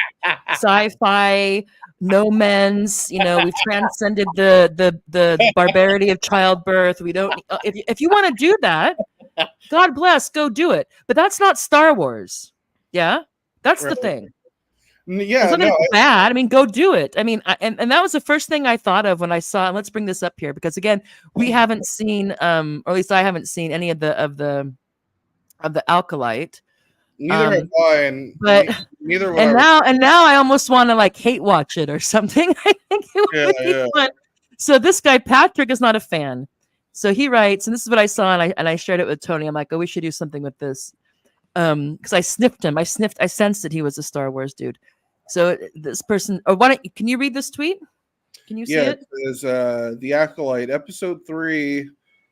sci-fi, no men's, we've transcended the barbarity of childbirth. We don't, if you want to do that, God bless, go do it. But that's not Star Wars. Yeah, that's the thing. Yeah, it's not bad. I mean, go do it. I mean, and that was the first thing I thought of when I saw. And let's bring this up here because again, we haven't seen, or at least I haven't seen any of the Alkalite. Neither have I, and but neither. And now I almost want to hate watch it or something. I think it would be fun. So this guy Patrick is not a fan. So he writes, and this is what I saw, and I shared it with Tony. I'm like, oh, we should do something with this. Because I sniffed him. I sensed that he was a Star Wars dude. So this person, or can you read this tweet? Can you see it? It says, The Acolyte, Episode 3,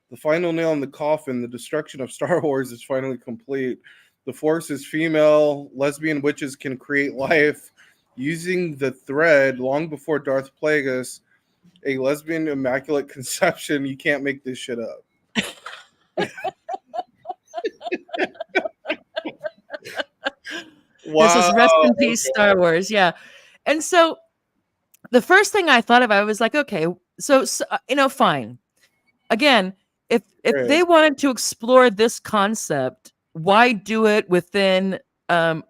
the final nail in the coffin, the destruction of Star Wars is finally complete. The Force is female. Lesbian witches can create life using the thread long before Darth Plagueis. A lesbian immaculate conception. You can't make this shit up. This is rest in Wow. peace, Star Wars. Yeah. And so the first thing I thought of, I was like, okay, so fine. Again, if Right. they wanted to explore this concept, why do it within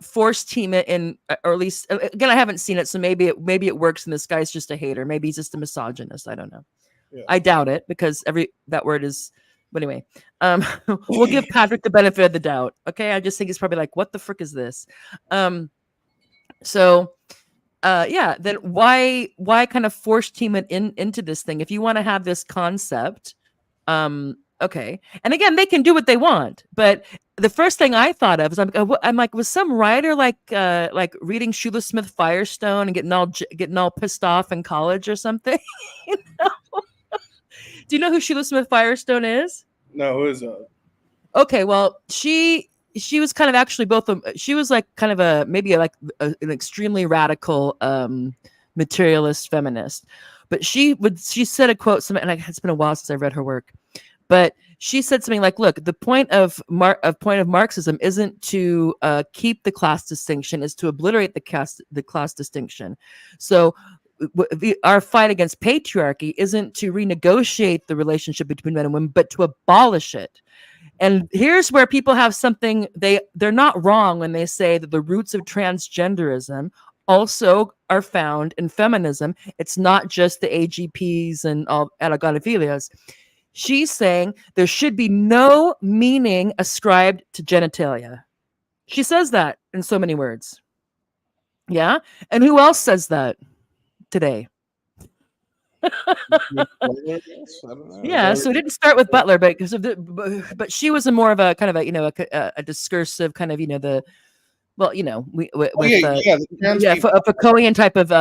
force team it in, or at least again, I haven't seen it, so maybe it works and this guy's just a hater. Maybe he's just a misogynist. I don't know. Yeah. I doubt it, because that word is, but anyway, we'll give Patrick the benefit of the doubt. Okay. I just think he's probably like, what the frick is this? Yeah, then why kind of force team it into this thing? If you want to have this concept, okay. And again, they can do what they want, but the first thing I thought of is I'm like, was some writer like reading Shulamith Firestone and getting all pissed off in college or something? You know? Do you know who Shulamith Firestone is? No, who is that? Okay, well, she was kind of actually both. She was like kind of an extremely radical materialist feminist, but she said a quote, and it's been a while since I read her work, but she said something like, "Look, the point of Marxism isn't to keep the class distinction; is to obliterate the class distinction." So. Our fight against patriarchy isn't to renegotiate the relationship between men and women, but to abolish it. And here's where people have something, they're not wrong when they say that the roots of transgenderism also are found in feminism. It's not just the AGPs and all allegonophilias. She's saying there should be no meaning ascribed to genitalia. She says that in so many words. Yeah? And who else says that today? Yeah, so it didn't start with Butler, but because of but she was more of a kind of a discursive kind of a Foucaultian type of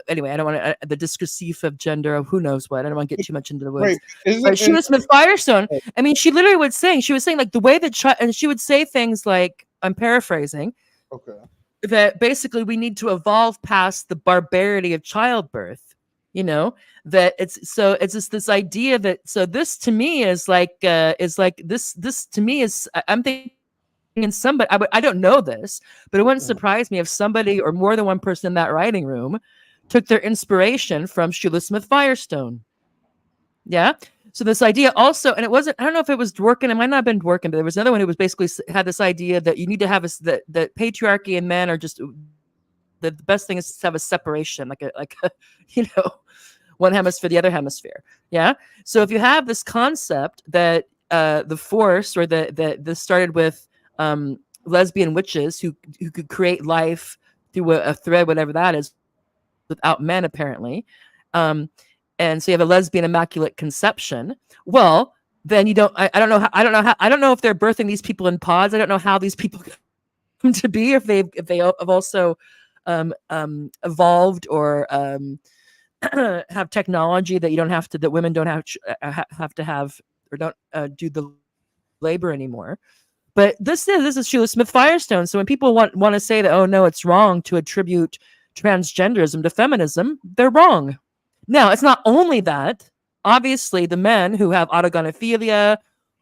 anyway, I don't want to the discursive of gender of who knows what. I don't want to get too much into the woods. Right. But Shulamith Firestone, I mean, she literally was saying like the way that and she would say things like, I'm paraphrasing, Okay. that basically we need to evolve past the barbarity of childbirth, that it's just this idea that, so this to me is like this to me is, I'm thinking somebody, I don't know this, but it wouldn't surprise me if somebody or more than one person in that writing room took their inspiration from Shulamith Firestone. Yeah. So this idea also, and it wasn't, I don't know if it was Dworkin, it might not have been Dworkin, but there was another one who was basically had this idea that you need to have that patriarchy and men are just, the best thing is to have a separation, like a one hemisphere, the other hemisphere. Yeah. So if you have this concept that the force, or this started with lesbian witches who could create life through a thread, whatever that is, without men apparently, and so you have a lesbian immaculate conception. Well, then you don't. I don't know. I don't know if they're birthing these people in pods. I don't know how these people come to be, if they have also evolved or have technology that you don't have to. That women don't have to have, or don't do the labor anymore. But this is Shulamith Firestone. So when people want to say that, oh no, it's wrong to attribute transgenderism to feminism, they're wrong. Now, it's not only that. Obviously, the men who have autogonophilia,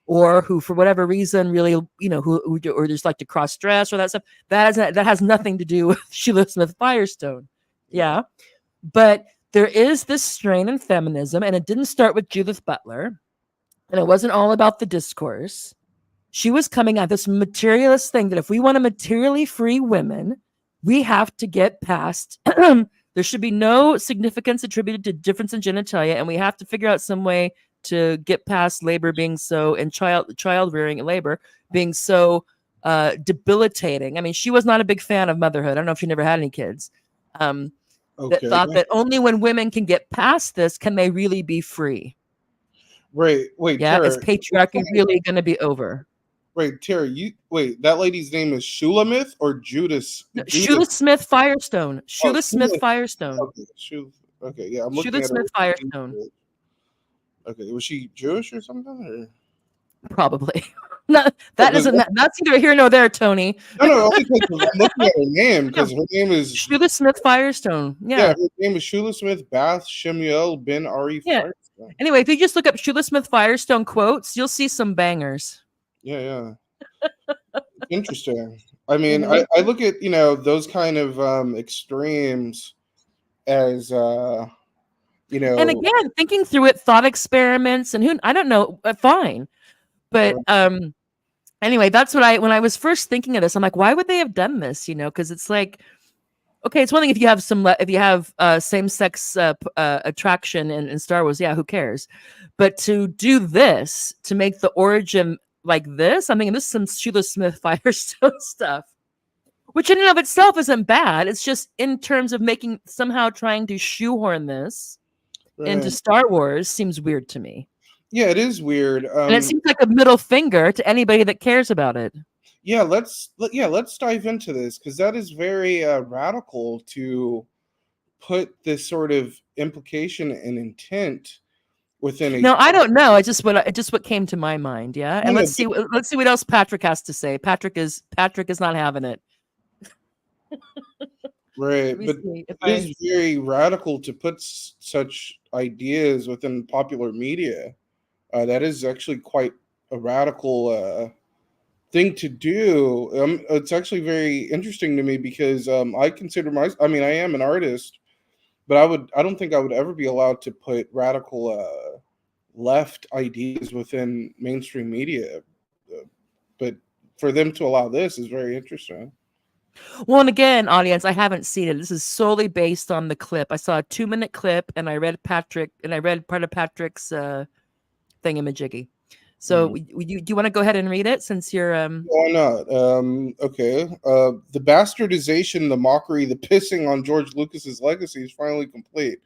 or who, for whatever reason, really, who or just like to cross dress or that stuff, that has nothing to do with Shulamith Firestone. Yeah, but there is this strain in feminism, and it didn't start with Judith Butler, and it wasn't all about the discourse. She was coming at this materialist thing that if we want to materially free women, we have to get past. There should be no significance attributed to difference in genitalia, and we have to figure out some way to get past labor being so, and child rearing and labor being so debilitating. I mean, she was not a big fan of motherhood. I don't know if she never had any kids. That thought that only when women can get past this can they really be free. Right. Wait. Yeah, Tara, is patriarchy really going to be over? Wait, Tara, that lady's name is Shulamith or Judas? Shulamith Firestone. Shulamith Firestone. Okay, yeah, I'm looking Shulamith Firestone. Okay, was she Jewish or something? Or? Probably. No, that's neither here nor there, Tony. No, only because I'm looking at her name, because her name is Shulamith Firestone. Yeah, her name is Shulamith Bath Shemuel Ben Ari Firestone. Anyway, if you just look up Shulamith Firestone quotes, you'll see some bangers. Yeah. Interesting. I mean, I look at, those kind of extremes as, And again, thinking through it, thought experiments, and I don't know, fine. But anyway, that's what when I was first thinking of this, I'm like, why would they have done this? Because it's like, okay, it's one thing if you have same-sex attraction in Star Wars, yeah, who cares? But to do this, to make the origin like this, I mean, this is some Shulamith Firestone stuff, which in and of itself isn't bad. It's just in terms of somehow trying to shoehorn this into Star Wars seems weird to me. Yeah, it is weird. And it seems like a middle finger to anybody that cares about it. Yeah, let's dive into this, because that is very radical to put this sort of implication and intent within a. No, I don't know. It's just what came to my mind. Yeah, and let's see what else Patrick has to say. Patrick is not having it. Right, but it is very radical to put such ideas within popular media. That is actually quite a radical thing to do. It's actually very interesting to me because I consider I am an artist, but I don't think I would ever be allowed to put radical left ideas within mainstream media. But for them to allow this is very interesting. Well, and again, audience, I haven't seen it. This is solely based on the clip. I saw a 2-minute clip, and I read part of Patrick's thingamajiggy. So, do you want to go ahead and read it since you're? Why not? Okay. The bastardization, the mockery, the pissing on George Lucas's legacy is finally complete.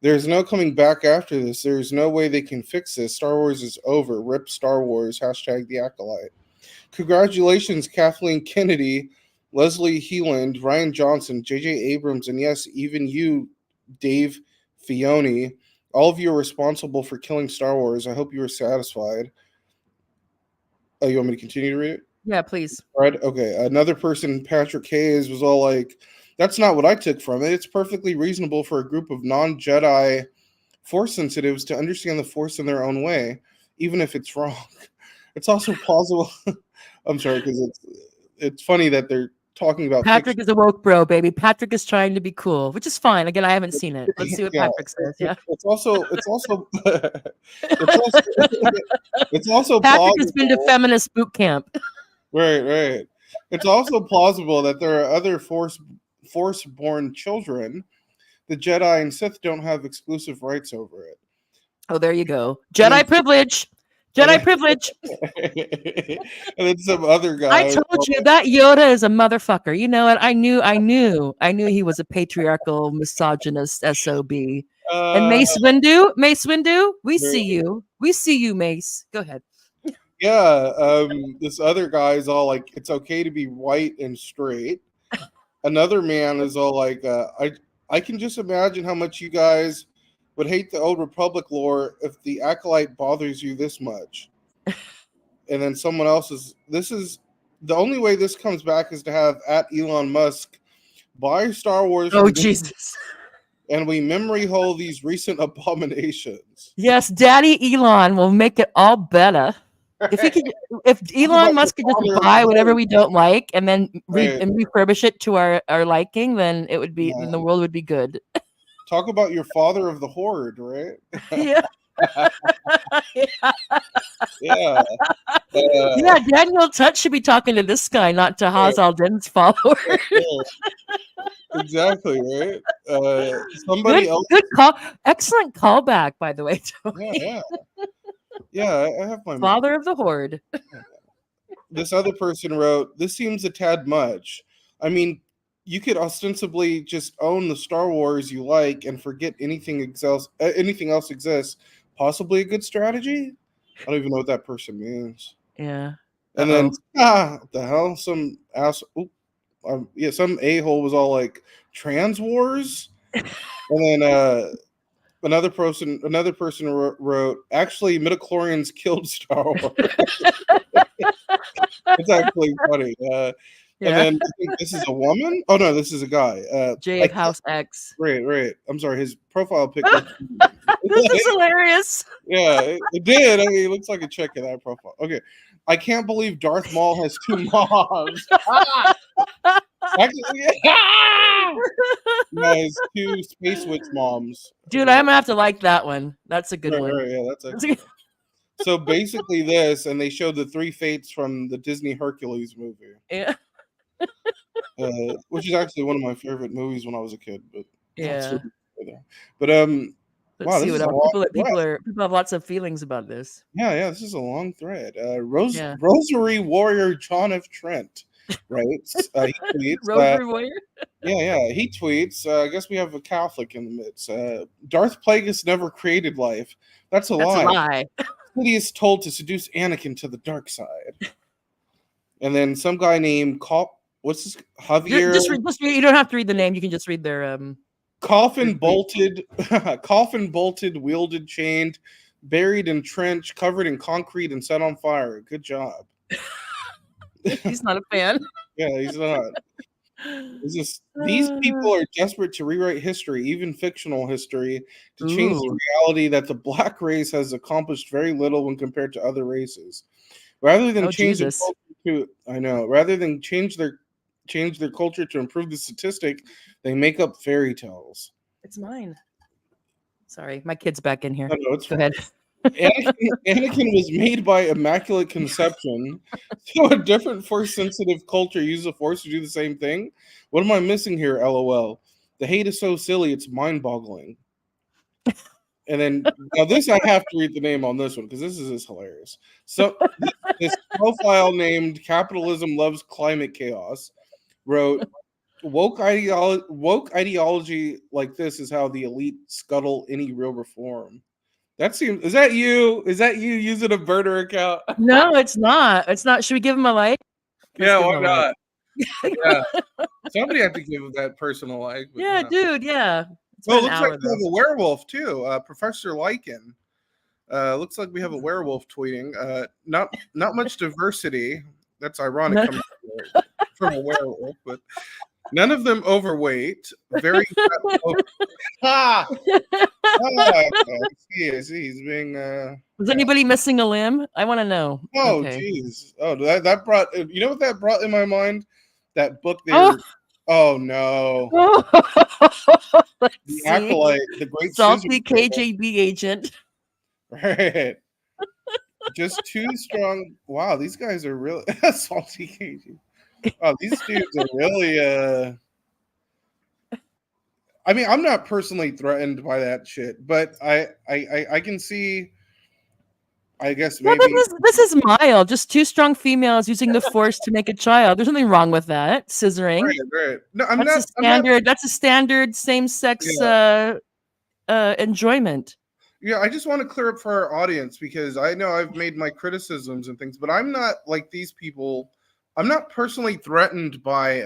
There's no coming back after this. There's no way they can fix this. Star Wars is over. Rip Star Wars. #the Acolyte. Congratulations, Kathleen Kennedy, Leslie Heeland, Ryan Johnson, J.J. Abrams, and yes, even you, Dave Filoni. All of you are responsible for killing Star Wars. I hope you are satisfied. Oh, you want me to continue to read it? Yeah, please. All right. Okay. Another person, Patrick Hayes, was all like, that's not what I took from it. It's perfectly reasonable for a group of non-Jedi Force sensitives to understand the Force in their own way, even if it's wrong. It's also plausible. I'm sorry, because it's funny that they're talking about Patrick is a woke bro, baby. Patrick is trying to be cool, which is fine. Again, I haven't seen it. Let's see what Patrick says. Yeah. It's also Patrick has been to feminist boot camp. Right. It's also plausible that there are other Force-born children. The Jedi and Sith don't have exclusive rights over it. Oh, there you go. Jedi privilege. Jedi privilege. And then some other guy. I told you that Yoda is a motherfucker. You know what? I knew he was a patriarchal, misogynist SOB. And Mace Windu, we see you. We see you, Mace. Go ahead. Yeah, this other guy is all like, it's okay to be white and straight. Another man is all like, I can just imagine how much you guys would hate the old Republic lore if the Acolyte bothers you this much. And then someone else this is the only way this comes back is to have at Elon Musk buy Star Wars. Oh, Jesus. And we memory hole these recent abominations. Yes, Daddy Elon will make it all better. If Elon Musk could just buy whatever we don't like and then refurbish it to our liking, then it would be then the world would be good. Talk about your father of the horde, right? Yeah. Yeah. Yeah, Daniel Tutt should be talking to this guy, not to Haz al-Din's followers. Exactly, right? Somebody else. Good call. Excellent callback, by the way, Tony. Yeah, I have my father of the horde. This other person wrote, this seems a tad much. I mean, you could ostensibly just own the Star Wars you like and forget anything else exists. Possibly a good strategy? I don't even know what that person means. Yeah. And then, what the hell? Some ass. Some a-hole was all like, trans wars? And then another person wrote, actually, midichlorians killed Star Wars. It's actually funny. And then I think this is a woman. Oh no, this is a guy. Jay of House X. Right. I'm sorry. His profile pic. This is hilarious. Yeah, it did. I mean, it looks like a chick in that profile. Okay. I can't believe Darth Maul has 2 moms. No, it's 2 Space Witch moms. Dude, I'm gonna have to like that one. That's a good one. Right, yeah, that's excellent. So basically this, and they showed the 3 fates from the Disney Hercules movie. Yeah. Which is actually one of my favorite movies when I was a kid. But Yeah. But Let's wow, see this what is else. People have lots of feelings about this. yeah, this is a long thread. Rosary Warrior John F. Trent writes, he tweets, Rosary Warrior? he tweets, I guess we have a Catholic in the midst. Darth Plagueis never created life. That's a lie. Sidious told to seduce Anakin to the dark side. And then some guy named what's this? Javier. Just read. You don't have to read the name. You can just read their coffin bolted, wielded, chained, buried in trench, covered in concrete, and set on fire. Good job. He's not a fan. Yeah, he's not. These people are desperate to rewrite history, even fictional history, to change the reality that the black race has accomplished very little when compared to other races. Rather than change their culture to improve the statistic, they make up fairy tales. It's mine. Sorry, my kid's back in here. No, it's Go ahead. Anakin was made by immaculate conception. So a different force-sensitive culture used the force to do the same thing. What am I missing here? LOL. The hate is so silly, it's mind-boggling. And then now this I have to read the name on this one because this is just hilarious. So this profile named "Capitalism Loves Climate Chaos" wrote, "Woke ideology like this is how the elite scuttle any real reform." Is that you? Is that you using a burner account? No, it's not. It's not. Should we give him a like? Yeah, why not? Yeah. Somebody had to give that person a like. Yeah, dude. Yeah. Well, it looks like we have a werewolf too. Professor Lycan. Looks like we have a werewolf tweeting. Not much diversity. That's ironic coming from a werewolf, but none of them overweight. Very. I see. He's being. Was anybody missing a limb? I want to know. Oh, jeez. Oh, that brought. You know what that brought in my mind? That book there. Oh no. The Acolyte, the great salty KGB agent. Right. Just too strong. Wow, these guys are really salty KGB. Oh, these dudes are really I mean, I'm not personally threatened by that shit, but I can see, I guess maybe this is mild. Just 2 strong females using the force to make a child. There's nothing wrong with that. Scissoring. Right. No, that's a standard same-sex enjoyment. Yeah, I just want to clear up for our audience because I know I've made my criticisms and things, but I'm not like these people. I'm not personally threatened by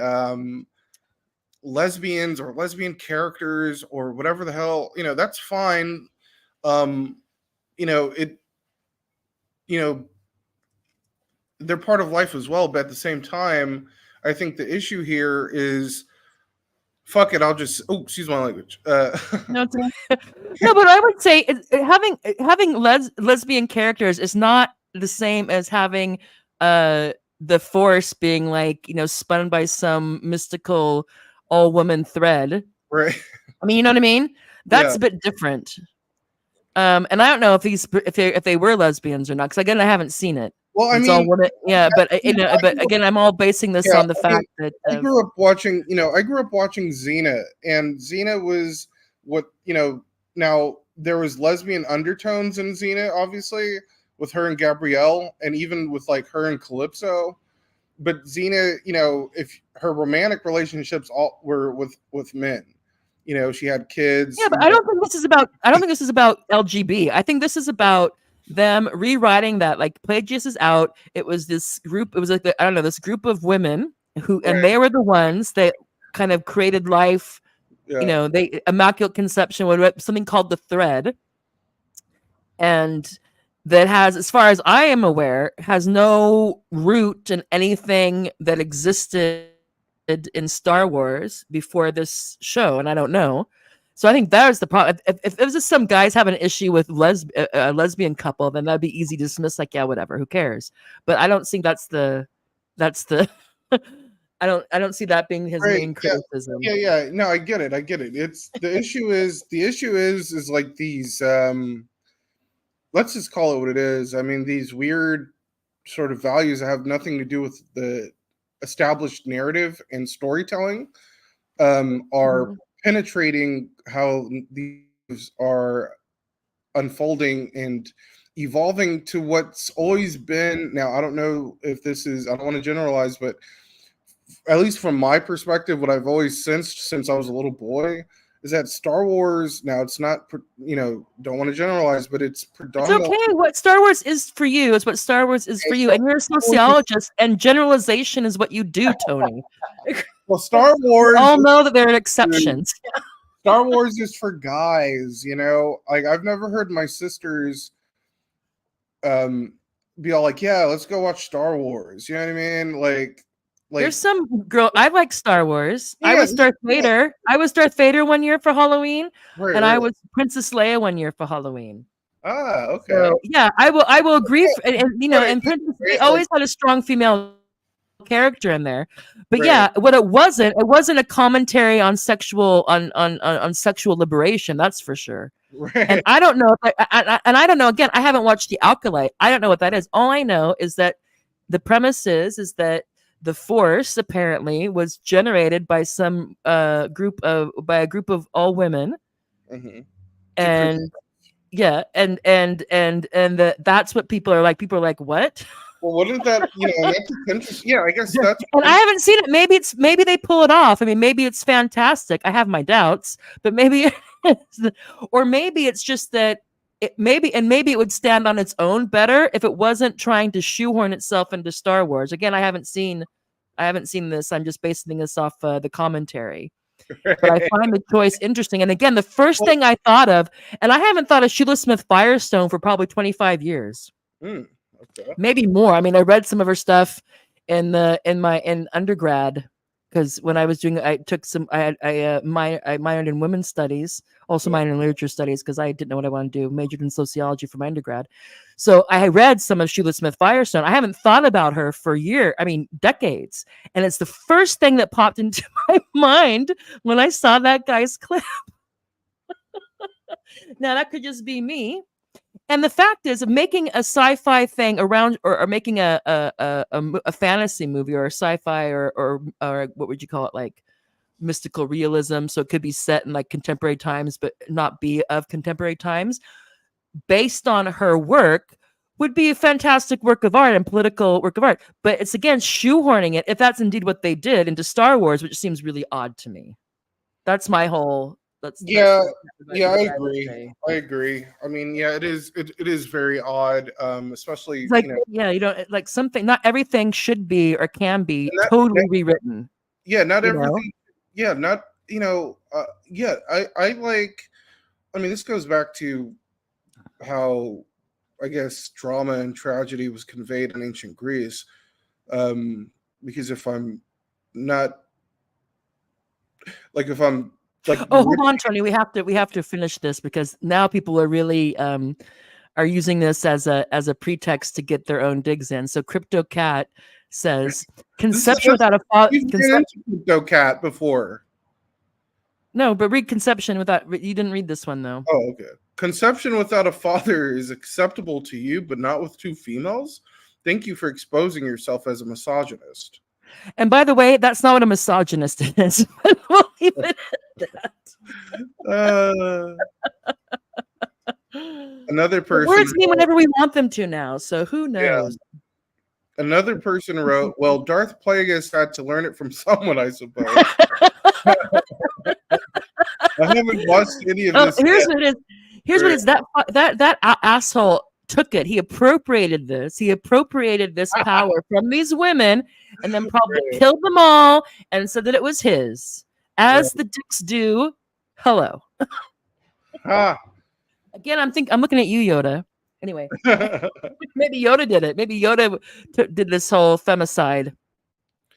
lesbians or lesbian characters or whatever the hell. That's fine. They're part of life as well, but at the same time, I think the issue here is fuck it. I'll just excuse my language. No, but I would say having lesbian characters is not the same as having the force being like spun by some mystical all-woman thread. Right. I mean, you know what I mean? That's a bit different. And I don't know if they were lesbians or not, because again, I haven't seen it. Well, I it's mean, all women, but again, I'm all basing this on the fact that I grew up watching. Xena, and Xena was what Now there was lesbian undertones in Xena, obviously, with her and Gabrielle, and even with like her and Calypso. But Xena, if her romantic relationships all were with men. She had kids. Yeah, but I don't think this is about LGB. I think this is about them rewriting that. Like, Pelagius is out. It was this group. It was like this group of women who, and they were the ones that kind of created life. Yeah. They immaculate conception, something called the thread, and that has, as far as I am aware, has no root in anything that existed in Star Wars before this show, and I don't know. So I think there's the problem. If it was just some guys have an issue with a lesbian couple, then that'd be easy to dismiss. Like, yeah, whatever, who cares? But I don't think that's the I don't see that being his Right, main criticism. Yeah. No, I get it. It's the issue is like these let's just call it what it is. I mean, these weird sort of values that have nothing to do with the established narrative and storytelling are penetrating how these are unfolding and evolving to what's always been. Now, I don't know if this is, I don't want to generalize, but at least from my perspective, what I've always sensed since I was a little boy is that Star Wars, now it's not, don't want to generalize, but it's It's predominantly. okay. What Star Wars is for you is what Star Wars is for you. And you're a sociologist, and generalization is what you do, Tony. Well, Star Wars. We all know that there are exceptions. Star Wars is for guys, Like, I've never heard my sisters be all like, yeah, let's go watch Star Wars. You know what I mean? Like There's some girl. I like Star Wars. Yeah, I was Darth Vader. I was Darth Vader one year for Halloween, right. I was Princess Leia one year for Halloween. Ah, okay. So, yeah, I will agree. And Princess they always had a strong female character in there. But Right. yeah, what it wasn't a commentary on sexual on sexual liberation. That's for sure. Right. And I don't know. I don't know. Again, I haven't watched The Acolyte. I don't know what that is. All I know is that the premise is that the Force apparently was generated by some group of all women, and yeah, and that's what people are like. People are like, what? Well, wouldn't that that's interesting? Yeah, I guess that's. And I haven't seen it. Maybe they pull it off. I mean, maybe it's fantastic. I have my doubts, but maybe, or maybe it's just that. Maybe it would stand on its own better if it wasn't trying to shoehorn itself into Star Wars. Again, I haven't seen this. I'm just basing this off the commentary. But I find the choice interesting. And again, the first thing I thought of, and I haven't thought of Shulamith Firestone for probably 25 years. Okay. Maybe more. I mean, I read some of her stuff in undergrad, because when I was doing, I minored in women's studies, also minored in literature studies, because I didn't know what I wanted to do. Majored in sociology for my undergrad, so I read some of Shulamith Firestone. I haven't thought about her for decades, and it's the first thing that popped into my mind when I saw that guy's clip. Now that could just be me. And the fact is, of making a sci-fi thing around, or making a fantasy movie or a sci-fi or what would you call it, like mystical realism. So it could be set in like contemporary times, but not be of contemporary times. Based on her work, would be a fantastic work of art and political work of art. But it's again shoehorning it, if that's indeed what they did, into Star Wars, which seems really odd to me. That's my whole. I agree. I mean, yeah, it is very odd, especially like, you don't like something. Not everything should be or can be totally rewritten. Yeah, not everything. Yeah, not I like. I mean, this goes back to how I guess drama and tragedy was conveyed in ancient Greece. Because if I'm hold on, Tony. We have to finish this, because now people are really are using this as a pretext to get their own digs in. So Crypto Cat says conception without a father. Crypto Cat before. No, but read conception without. You didn't read this one though. Oh, okay. Conception without a father is acceptable to you, but not with two females. Thank you for exposing yourself as a misogynist. And by the way, that's not what a misogynist is. We'll leave it at that. Another person. Words mean whenever we want them to now, so who knows? Yeah. Another person wrote, "Well, Darth Plagueis had to learn it from someone, I suppose." I haven't watched any of this. Here's what it is. Here's what it is. That asshole took it. He appropriated this. He appropriated this power from these women, and then probably killed them all and said that it was his, as the dicks do. Hello. Again, I'm looking at you, Yoda. Anyway, maybe Yoda did it. Maybe Yoda did this whole femicide.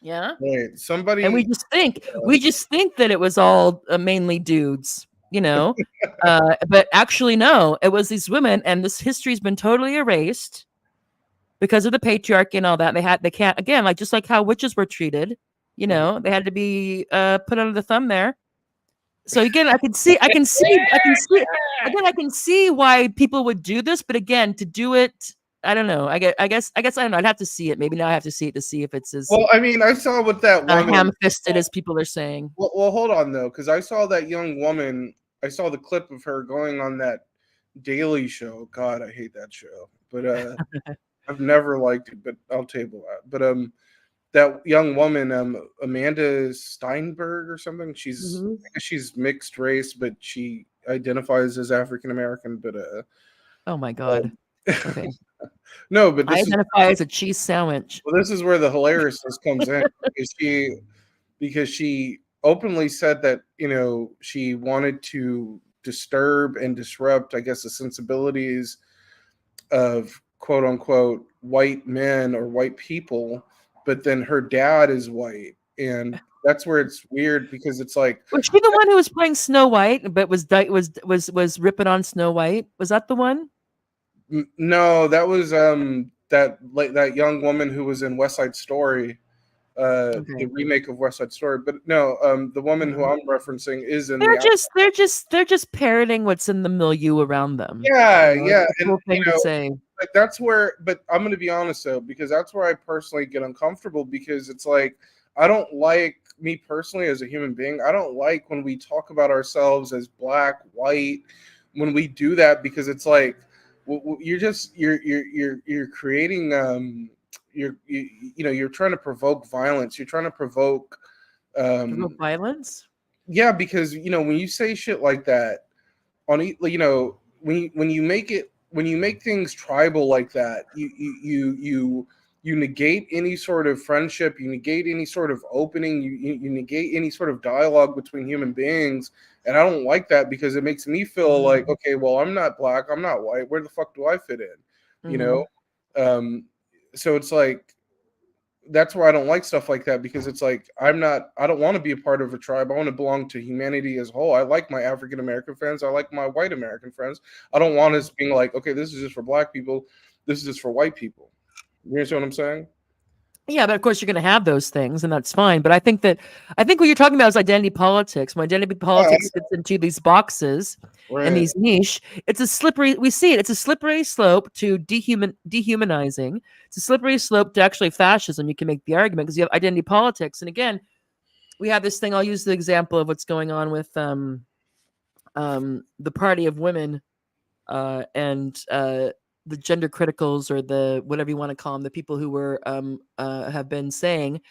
Yeah. Wait, somebody. And we just think that it was all mainly dudes. you know. But actually, no, it was these women, and this history's been totally erased because of the patriarchy and all that. They can't, again, like just like how witches were treated, you know, they had to be put under the thumb there. So again, I can see why people would do this, but again, to do it, I don't know. I guess I don't know. I'd have to see it. Maybe now I have to see it to see if it's as Well, I mean, I saw what that woman ham-fisted as people are saying. Well, hold on though, because I saw that young woman. I saw the clip of her going on that Daily Show. God, I hate that show. But I've never liked it. But I'll table that. But that young woman, Amanda Steinberg or something. She's I guess she's mixed race, but she identifies as African American. But oh my God. Okay. No, but I identify as a cheese sandwich. Well, this is where the hilariousness comes in because she openly said that, you know, she wanted to disturb and disrupt, I guess, the sensibilities of quote unquote white men or white people, but then her dad is white, and that's where it's weird because it's like, was she the one who was playing Snow White but was ripping on Snow White? Was that the one? No, that was that young woman who was in West Side Story, the remake of West Side Story. But no, the woman who I'm referencing is in. They're just parroting what's in the milieu around them. Yeah, you know? yeah, and cool thing to say. Like that's where. But I'm going to be honest though, because that's where I personally get uncomfortable because it's like I don't like me personally as a human being. I don't like when we talk about ourselves as black, white, when we do that because it's like. You're creating you're trying to provoke violence. You're trying to provoke violence. Yeah, because you know when you say shit like that on you know when you make things tribal like that, you negate any sort of friendship, you negate any sort of opening, you negate any sort of dialogue between human beings. And I don't like that because it makes me feel like, okay, well, I'm not black, I'm not white. Where the fuck do I fit in? You know? So it's like, that's why I don't like stuff like that because it's like, I don't want to be a part of a tribe. I want to belong to humanity as a whole. I like my African American friends. I like my white American friends. I don't want us being like, okay, this is just for black people. This is just for white people. You understand what I'm saying? Yeah, but of course you're going to have those things, and that's fine. But I think what you're talking about is identity politics. When identity politics fits into these boxes and these niche, it's a slippery. We see it. It's a slippery slope to dehumanizing. It's a slippery slope to actually fascism. You can make the argument because you have identity politics, and again, we have this thing. I'll use the example of what's going on with the Party of Women and the gender criticals or the whatever you want to call them, the people who were have been saying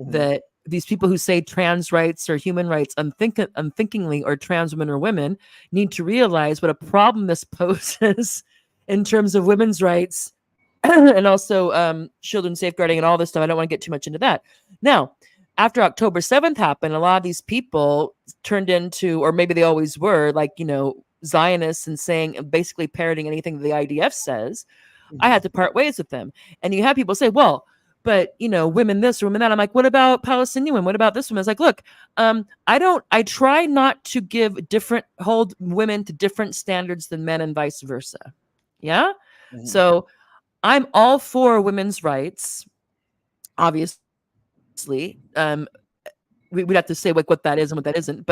that these people who say trans rights or human rights unthinkingly or trans women or women need to realize what a problem this poses in terms of women's rights and also children safeguarding and all this stuff. I don't want to get too much into that. Now, after October 7th happened, a lot of these people turned into, or maybe they always were, like, you know, Zionists and saying, basically parroting anything that the IDF says. I had to part ways with them. And you have people say, well, but, you know, women this, women that. I'm like, what about Palestinian women? What about this woman? It's like, look, I try not to hold women to different standards than men and vice versa. Yeah. So I'm all for women's rights, obviously. We'd have to say like what that is and what that isn't,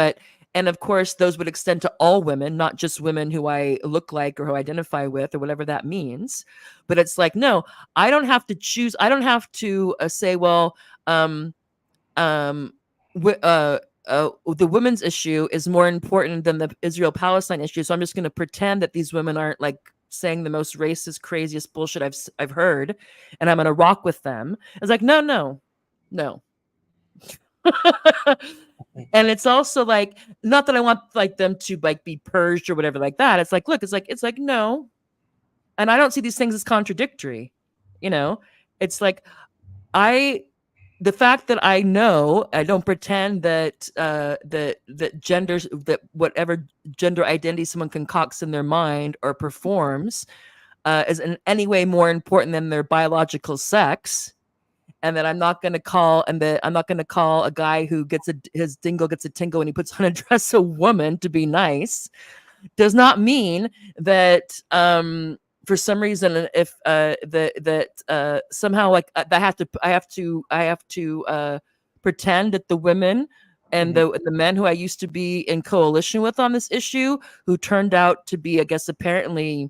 and of course those would extend to all women, not just women who I look like or who I identify with or whatever that means. But it's like, no, I don't have to choose. I don't have to say, well, the women's issue is more important than the Israel-Palestine issue. So I'm just going to pretend that these women aren't like saying the most racist, craziest bullshit I've heard, and I'm going to rock with them. It's like, no. And it's also like, not that I want like them to like be purged or whatever like that. It's like, look, it's like no, and I don't see these things as contradictory. You know, it's like the fact that I know, I don't pretend that that whatever gender identity someone concocts in their mind or performs is in any way more important than their biological sex. and that I'm not going to call a guy who his dingo gets a tingle when he puts on a dress a woman to be nice, does not mean that for some reason if somehow like I have to pretend that the women and the men who I used to be in coalition with on this issue, who turned out to be, I guess, apparently,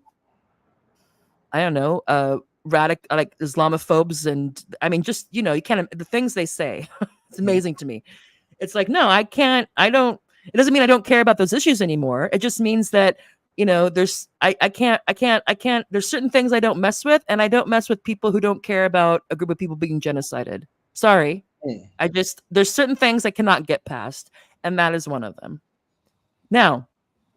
I don't know, radical, like Islamophobes, and I mean, just, you can't, the things they say, it's amazing to me. It's like, no, I can't, I don't. It doesn't mean I don't care about those issues anymore. It just means that, there's, I can't. There's certain things I don't mess with, and I don't mess with people who don't care about a group of people being genocided. Sorry. There's certain things I cannot get past, and that is one of them. Now,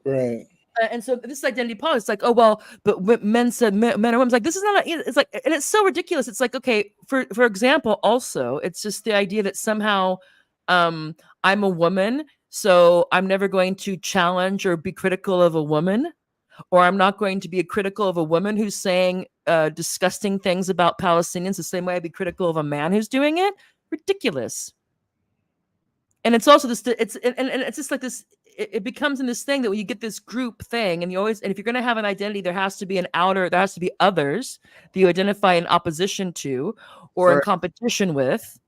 right. And so this identity politics, like, oh well, but men said men or women. It's like, this is not. It's like, and it's so ridiculous. It's like, okay, for example, also, it's just the idea that somehow, I'm a woman, so I'm never going to challenge or be critical of a woman, or I'm not going to be critical of a woman who's saying disgusting things about Palestinians the same way I'd be critical of a man who's doing it. Ridiculous. And it's also this. It's just like this. It becomes in this thing that when you get this group thing, and if you're going to have an identity, there has to be there has to be others that you identify in opposition to or in competition with.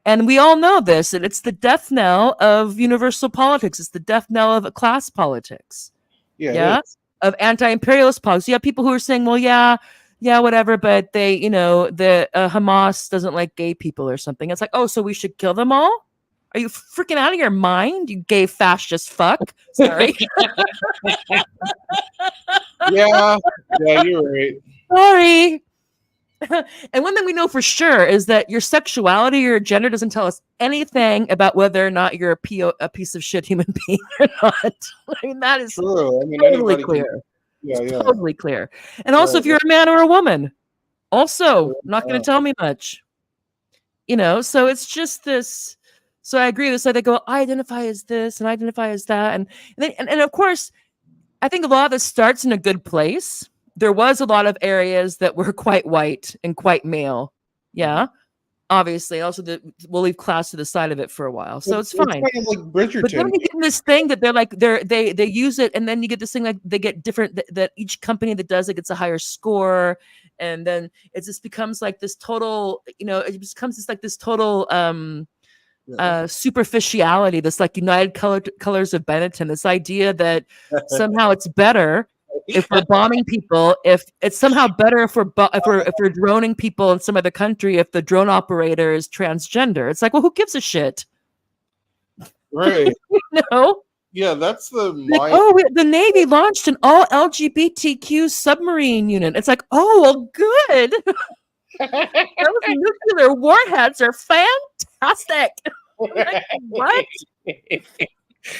And we all know this, and it's the death knell of universal politics. It's the death knell of class politics. Yeah. Of anti-imperialist politics. You have people who are saying, well, yeah, whatever, but they, the Hamas doesn't like gay people or something. It's like, oh, so we should kill them all? Are you freaking out of your mind, you gay fascist fuck? Sorry. yeah, you're right. Sorry. And one thing we know for sure is that your sexuality or your gender doesn't tell us anything about whether or not you're a piece of shit human being or not. I mean, that is true. I mean, totally clear. Totally clear. And also, if you're a man or a woman, also not going to tell me much. So it's just this. So I agree with this. Like they go, I identify as this and I identify as that. And of course, I think a lot of this starts in a good place. There was a lot of areas that were quite white and quite male. Yeah. Obviously. Also, we'll leave class to the side of it for a while. So it's fine. Kind of like Bridgerton. But then you get this thing that they're like, they use it. And then you get this thing like they get different, that each company that does it gets a higher score. And then it just becomes like this total, it becomes just like this total, superficiality, this like United Colors of Benetton, this idea that somehow it's better if we're bombing people, if it's somehow better if we're droning people in some other country, if the drone operator is transgender. It's like, well, who gives a shit? Right. Yeah, that's the the Navy launched an all LGBTQ submarine unit. It's like, oh, well, good. Those nuclear warheads are fantastic. Like, what?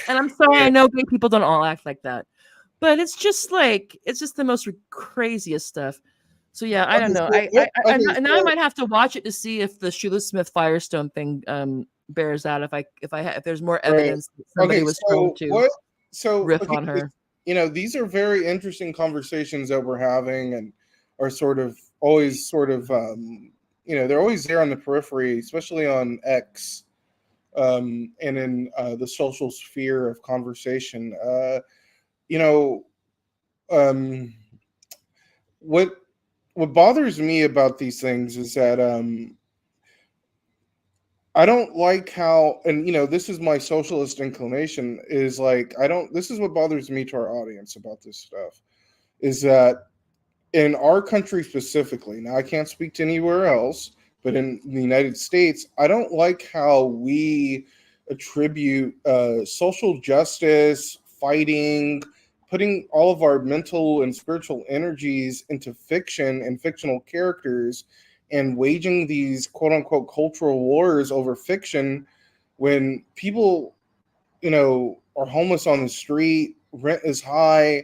And I'm sorry, I know gay people don't all act like that, but it's just the most craziest stuff. So yeah, I don't know. I might have to watch it to see if the Shulamith Firestone thing bears out. If there's more evidence that somebody was trying to riff on her. These are very interesting conversations that we're having, and are always they're always there on the periphery, especially on X, and in the social sphere of conversation. What bothers me about these things is that I don't like how, and this is my socialist inclination, is like, this is what bothers me to our audience about this stuff, is that in our country specifically, now I can't speak to anywhere else, but in the United States, I don't like how we attribute social justice, fighting, putting all of our mental and spiritual energies into fiction and fictional characters, and waging these quote unquote cultural wars over fiction when people, are homeless on the street, rent is high.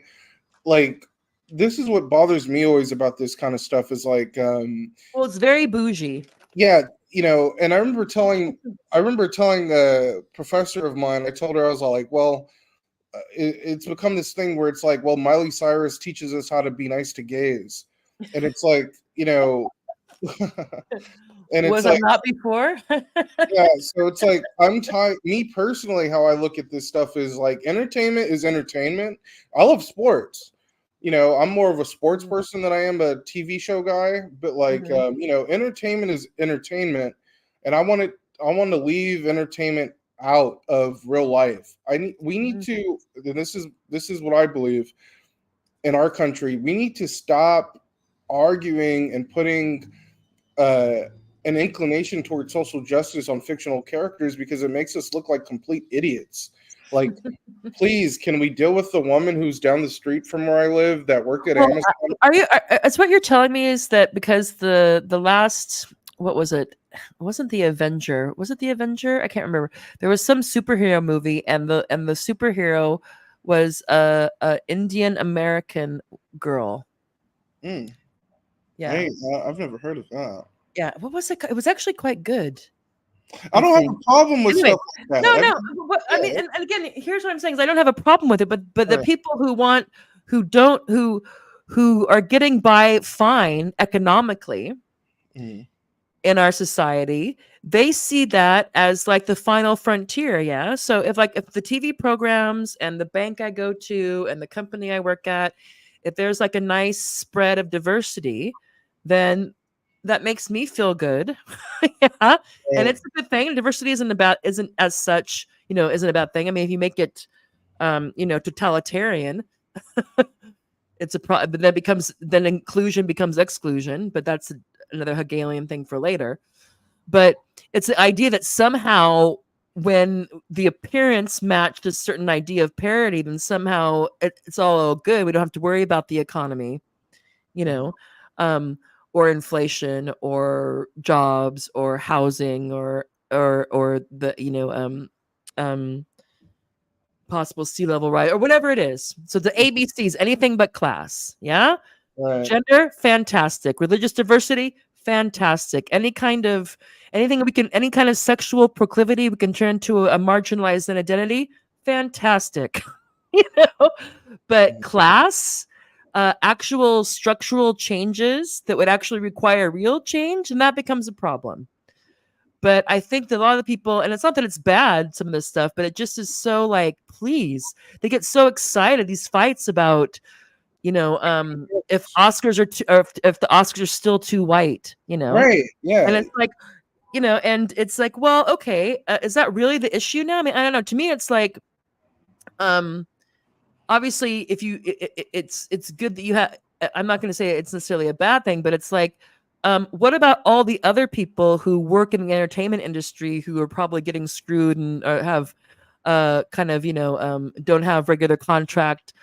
Like, this is what bothers me always about this kind of stuff, is like, well, it's very bougie. Yeah. And I remember telling a professor of mine, I told her, I was all like, well, it's become this thing where it's like, well, Miley Cyrus teaches us how to be nice to gays. And it's like, And Was it's like, it not before? yeah, so it's like me personally, how I look at this stuff is like entertainment is entertainment. I love sports. I'm more of a sports person than I am a TV show guy, but like entertainment is entertainment, and I want to leave entertainment out of real life. We need to, and this is what I believe in our country. We need to stop arguing and putting an inclination towards social justice on fictional characters because it makes us look like complete idiots. Like, please, can we deal with the woman who's down the street from where I live that worked at Amazon? It's what you're telling me is that because the last, what was it? It wasn't the Avenger. Was it the Avenger? I can't remember. There was some superhero movie, and the superhero was a Indian American girl. Yeah, I've never heard of that. Yeah, what was it? It was actually quite good. I don't have a problem with stuff like that. No. I mean, and again, here's what I'm saying: is I don't have a problem with it, but the people who are getting by fine economically in our society, they see that as like the final frontier. Yeah. So if the TV programs and the bank I go to and the company I work at, if there's like a nice spread of diversity, then that makes me feel good. Yeah. And it's a good thing. Diversity isn't a bad thing. I mean, if you make it totalitarian, it's a problem. But then inclusion becomes exclusion, but that's another Hegelian thing for later. But it's the idea that somehow when the appearance matched a certain idea of parity, then somehow it's all good. We don't have to worry about the economy, or inflation, or jobs, or housing, or the possible sea level rise, or whatever it is. So the ABCs, anything but class. Yeah. Right. Gender, fantastic. Religious diversity, fantastic. Any kind of sexual proclivity we can turn to a marginalized identity, fantastic. But class, actual structural changes that would actually require real change, and that becomes a problem. But I think that a lot of the people, and it's not that it's bad, some of this stuff, but it just is so like, please, they get so excited, these fights about, if Oscars are if the Oscars are still too white, Right. Yeah. And it's like, and it's like, well, okay, is that really the issue now? I mean, I don't know. To me, it's like, obviously, if you, it's good that you have. I'm not going to say it's necessarily a bad thing, but it's like, what about all the other people who work in the entertainment industry who are probably getting screwed and have, don't have regular contract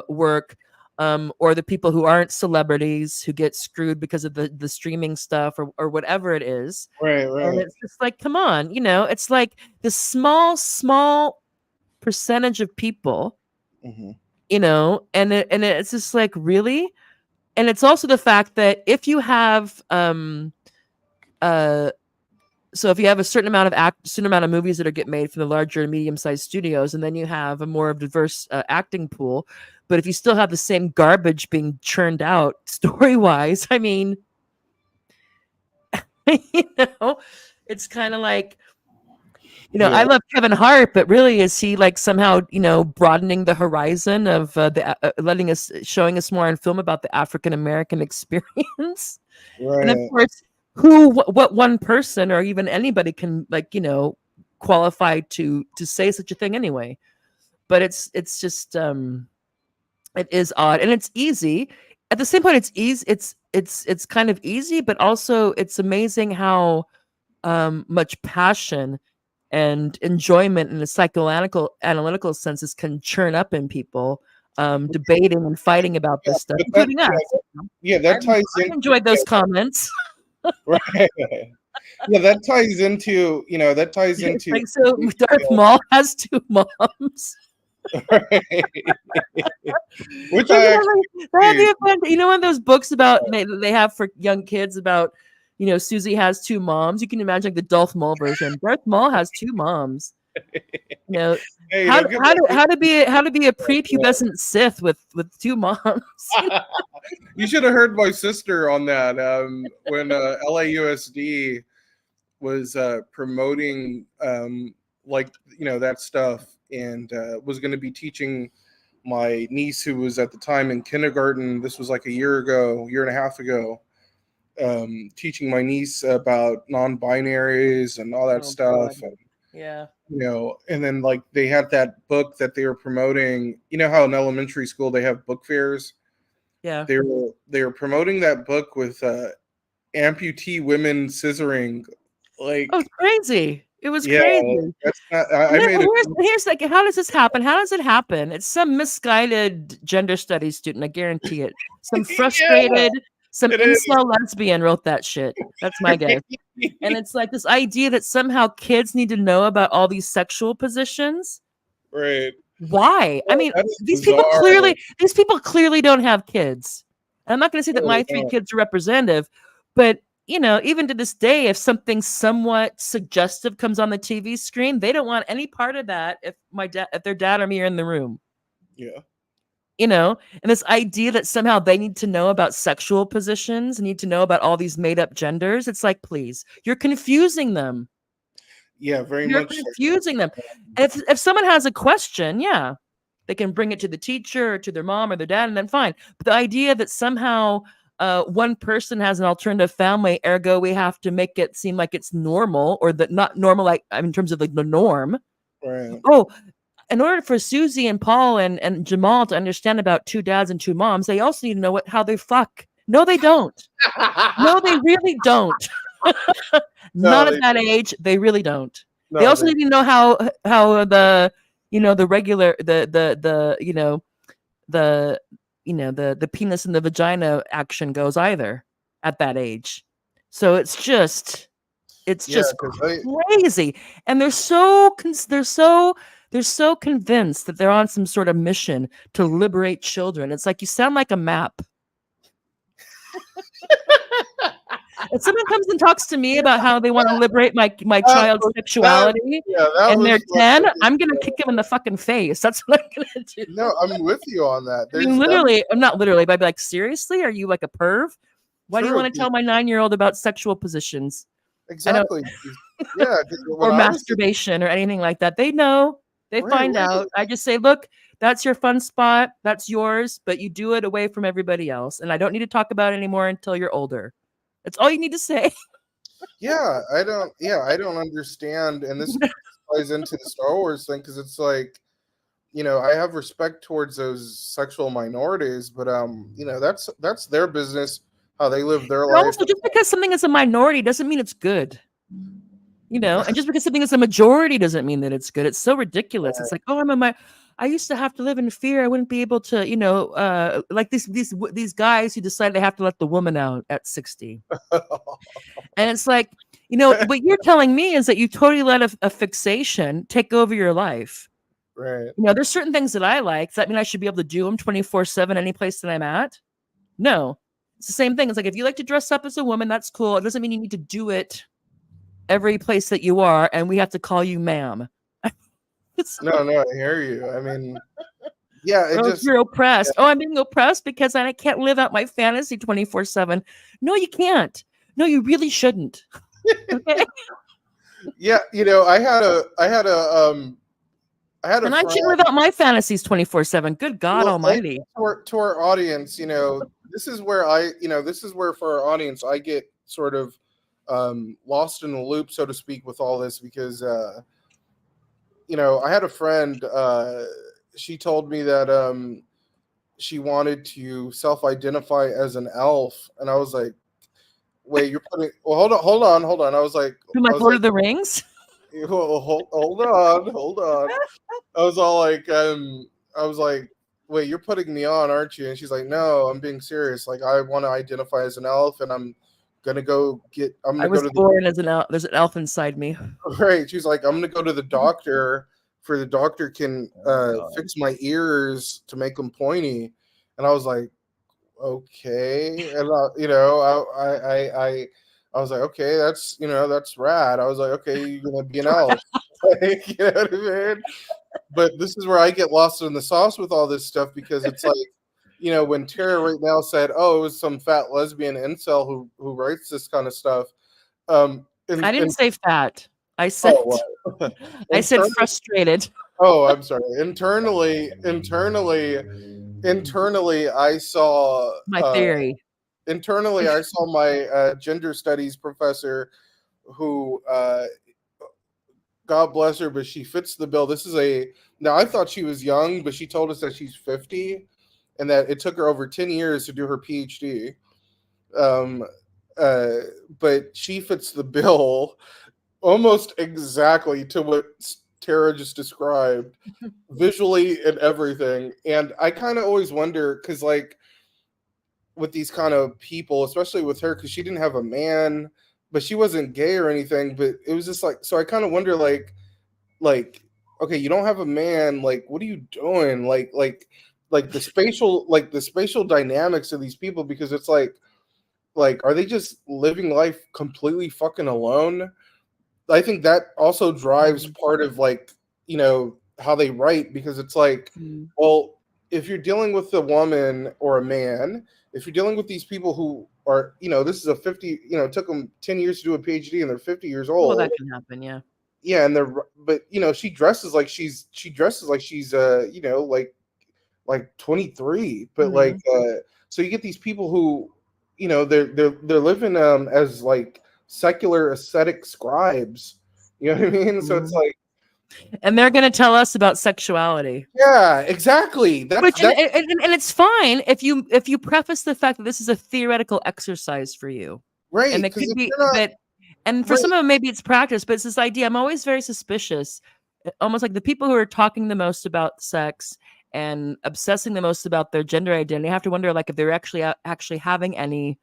work, or the people who aren't celebrities who get screwed because of the streaming stuff or whatever it is. Right. And it's just like, come on, it's like the small percentage of people. And it's just like, really? And it's also the fact that if you have so if you have a certain amount of movies that get made from the larger and medium-sized studios, and then you have a more diverse acting pool, but if you still have the same garbage being churned out story-wise, I mean, it's kind of like, I love Kevin Hart, but really, is he like somehow, broadening the horizon of showing us more on film about the African American experience? Right. And of course, what one person or even anybody can qualify to say such a thing anyway. But it's just it is odd, and it's easy. At the same point, it's easy. It's kind of easy, but also it's amazing how much passion and enjoyment in a psychoanalytical senses can churn up in people debating and fighting about this stuff, including us. Yeah, that ties in. I enjoyed those comments. Right. Yeah, that ties into. Like, so Darth Maul has two moms. Right. Which one of those books about they have for young kids about. Susie has two moms. You can imagine like the Darth Maul version. Darth Maul has two moms. You know, Hey, how don't get how to be a prepubescent Sith with 2 moms. You should have heard my sister on that when LAUSD was promoting like that stuff, and was going to be teaching my niece, who was at the time in kindergarten. This was like a year and a half ago. Teaching my niece about non-binaries and all that stuff. And, Yeah. And then like they had that book that they were promoting. You know how in elementary school they have book fairs? Yeah. They were promoting that book with amputee women scissoring. Like, oh, it's crazy. It was yeah, crazy. that's not. I made it. Here's like, how does this happen? How does it happen? It's some misguided gender studies student. I guarantee it. Some frustrated, some incel lesbian wrote that shit. That's my guess. And it's like this idea that somehow kids need to know about all these sexual positions. Right. Why? I mean, these people clearly don't have kids. And I'm not going to say that my 3 kids are representative, but even to this day, if something somewhat suggestive comes on the TV screen, they don't want any part of that if their dad or me are in the room. Yeah. And this idea that somehow they need to know about sexual positions, need to know about all these made up genders. It's like, please, you're confusing them. Yeah, very You're much. confusing them. If someone has a question, yeah, they can bring it to the teacher or to their mom or their dad, and then fine. But the idea that somehow one person has an alternative family, ergo we have to make it seem like it's normal, or that not normal, like in terms of like the norm. Right. Oh, in order for Susie and Paul and Jamal to understand about 2 dads and 2 moms, they also need to know how they fuck. No, they don't. No, they really don't. Not at that age. They really don't. No, they also need to know how the the regular the penis and the vagina action goes either at that age. So it's just crazy, and they're so convinced that they're on some sort of mission to liberate children. It's like, you sound like a map. If someone comes and talks to me about how they want to liberate my child's sexuality, and they're 10, I'm gonna kick him in the fucking face. That's what I'm gonna do. No, I'm with you on that. I mean, literally, I'm not literally, but I'd be like, seriously, are you like a perv? Why do you want to tell my 9-year-old about sexual positions? Exactly. Yeah. Or masturbation or anything like that. They know. They find out. I just say, look, that's your fun spot. That's yours, but you do it away from everybody else. And I don't need to talk about it anymore until you're older. That's all you need to say. I don't understand. And this ties into the Star Wars thing, because it's like, I have respect towards those sexual minorities, but that's their business, how they live their life. Also, just because something is a minority doesn't mean it's good. And just because something is a majority doesn't mean that it's good. It's so ridiculous. It's like, oh, I used to have to live in fear. I wouldn't be able to, like these guys who decide they have to let the woman out at 60. And it's like, what you're telling me is that you totally let a fixation take over your life. Right. There's certain things that I like. Does that mean I should be able to do them 24/7 any place that I'm at? No. It's the same thing. It's like, if you like to dress up as a woman, that's cool. It doesn't mean you need to do it every place that you are, and we have to call you ma'am. No, I hear you. I mean, yeah, you're oppressed. Yeah. Oh, I'm being oppressed because I can't live out my fantasy 24/7. No, you can't. No, you really shouldn't. Okay. Yeah, I had a and I shouldn't live out my fantasies 24/7. Good God Almighty. To our audience, this is where for our audience, I get sort of lost in the loop, so to speak, with all this, because I had a friend, she told me that she wanted to self-identify as an elf, and I was like, wait, you're putting, well, hold on. I was like, Lord of the Rings? Well, hold on. I was like, wait, you're putting me on, aren't you? And she's like, no, I'm being serious. Like, I want to identify as an elf, and I'm gonna go get. I was born as an elf. There's an elf inside me. Right. She's like, I'm gonna go to the doctor, for the doctor can fix my ears to make them pointy. And I was like, okay. And I was like, okay, that's that's rad. I was like, okay, you're gonna be an elf. Like, you know what I mean? But this is where I get lost in the sauce with all this stuff, because it's like, when Tara right now said, oh, it was some fat lesbian incel who writes this kind of stuff. I didn't say fat. I said I said frustrated. Oh, I'm sorry. Internally, I saw My theory. Internally, I saw my gender studies professor, who, God bless her, but she fits the bill. Now I thought she was young, but she told us that she's 50, and that it took her over 10 years to do her PhD. But she fits the bill almost exactly to what Tara just described, visually and everything. And I kind of always wonder, because like with these kind of people, especially with her, because she didn't have a man, but she wasn't gay or anything, but it was just like, so I kind of wonder, like, okay, you don't have a man, like, what are you doing? Like the spatial dynamics of these people, because it's like, are they just living life completely fucking alone? I think that also drives part of, like, how they write, because it's like, well, if you're dealing with a woman or a man, if you're dealing with these people who are, this is a 50, it took them 10 years to do a PhD and they're 50 years old. Well, that can happen, yeah. Yeah, and but she dresses like she's like 23, but like so you get these people who, they're living as like secular ascetic scribes. You know what I mean? So it's like, and they're going to tell us about sexuality. Yeah, exactly. And it's fine if you preface the fact that this is a theoretical exercise for you, right? And it could be, and for some of them maybe it's practice, but it's this idea. I'm always very suspicious, almost like the people who are talking the most about sex and obsessing the most about their gender identity. I have to wonder, like, if they're actually having any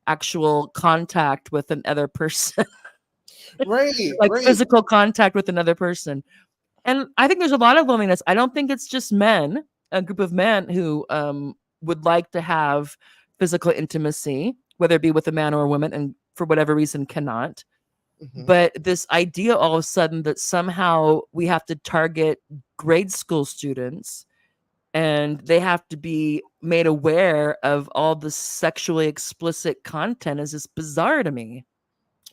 actual contact with another person. Right, like physical contact with another person. And I think there's a lot of loneliness. I don't think it's just men, a group of men who would like to have physical intimacy, whether it be with a man or a woman, and for whatever reason cannot. But this idea all of a sudden that somehow we have to target grade school students and they have to be made aware of all the sexually explicit content is just bizarre to me.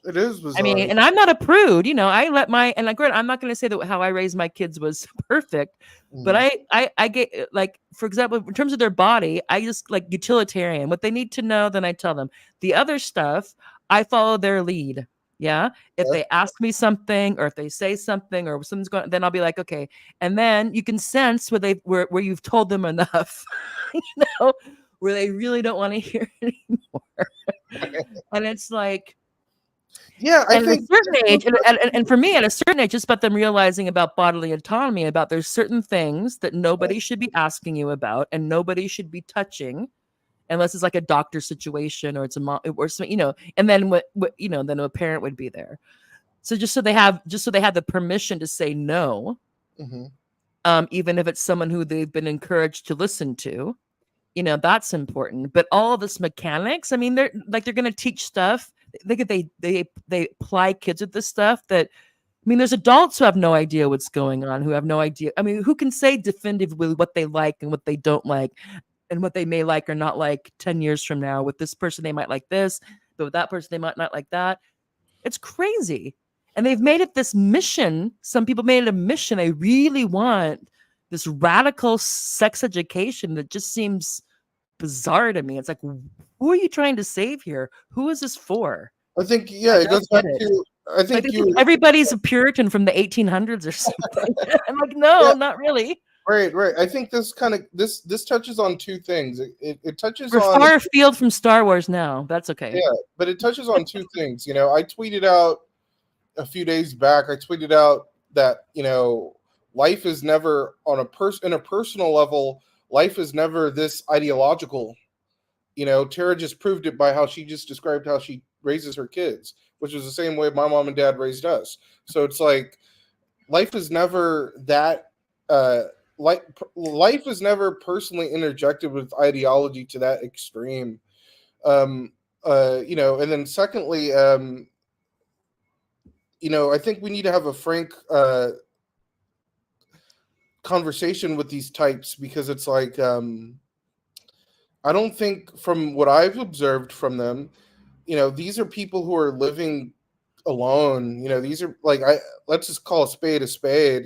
It is bizarre. I mean, and I'm not a prude, I let and like, I'm not going to say that how I raised my kids was perfect, but I get, like, for example, in terms of their body, I just like utilitarian. What they need to know, then I tell them. The other stuff, I follow their lead. Yeah. If they ask me something, or if they say something, or something's going, then I'll be like, okay. And then you can sense where you've told them enough, where they really don't want to hear anymore. And it's like, yeah, I think at a certain age, and for me, at a certain age, it's about them realizing about bodily autonomy, about there's certain things that nobody should be asking you about, and nobody should be touching, unless it's like a doctor situation or it's a mom or something, and then then a parent would be there. So just so they have the permission to say no, even if it's someone who they've been encouraged to listen to, that's important. But all of this mechanics, I mean, they're going to teach stuff. They apply kids with this stuff that, I mean, there's adults who have no idea what's going on, who have no idea. I mean, who can say definitively what they like and what they don't like, and what they may like or not like 10 years from now? With this person, they might like this, but with that person, they might not like that. It's crazy. And they've made it this mission. Some people made it a mission. They really want this radical sex education that just seems bizarre to me. It's like, who are you trying to save here? Who is this for? I think, it goes back to, I think everybody's a Puritan from the 1800s or something. I'm like, no, not really. Right. I think this touches on two things. It touches We're on, far afield from Star Wars now. That's okay. Yeah, but it touches on two things. I tweeted out a few days back. I tweeted out that life is never in a personal level. Life is never this ideological. Tara just proved it by how she just described how she raises her kids, which was the same way my mom and dad raised us. So it's like, life is never that. Life is never personally interjected with ideology to that extreme. and then secondly, I think we need to have a frank conversation with these types, because it's like, I don't think, from what I've observed from them, these are people who are living alone. These are like, let's just call a spade a spade.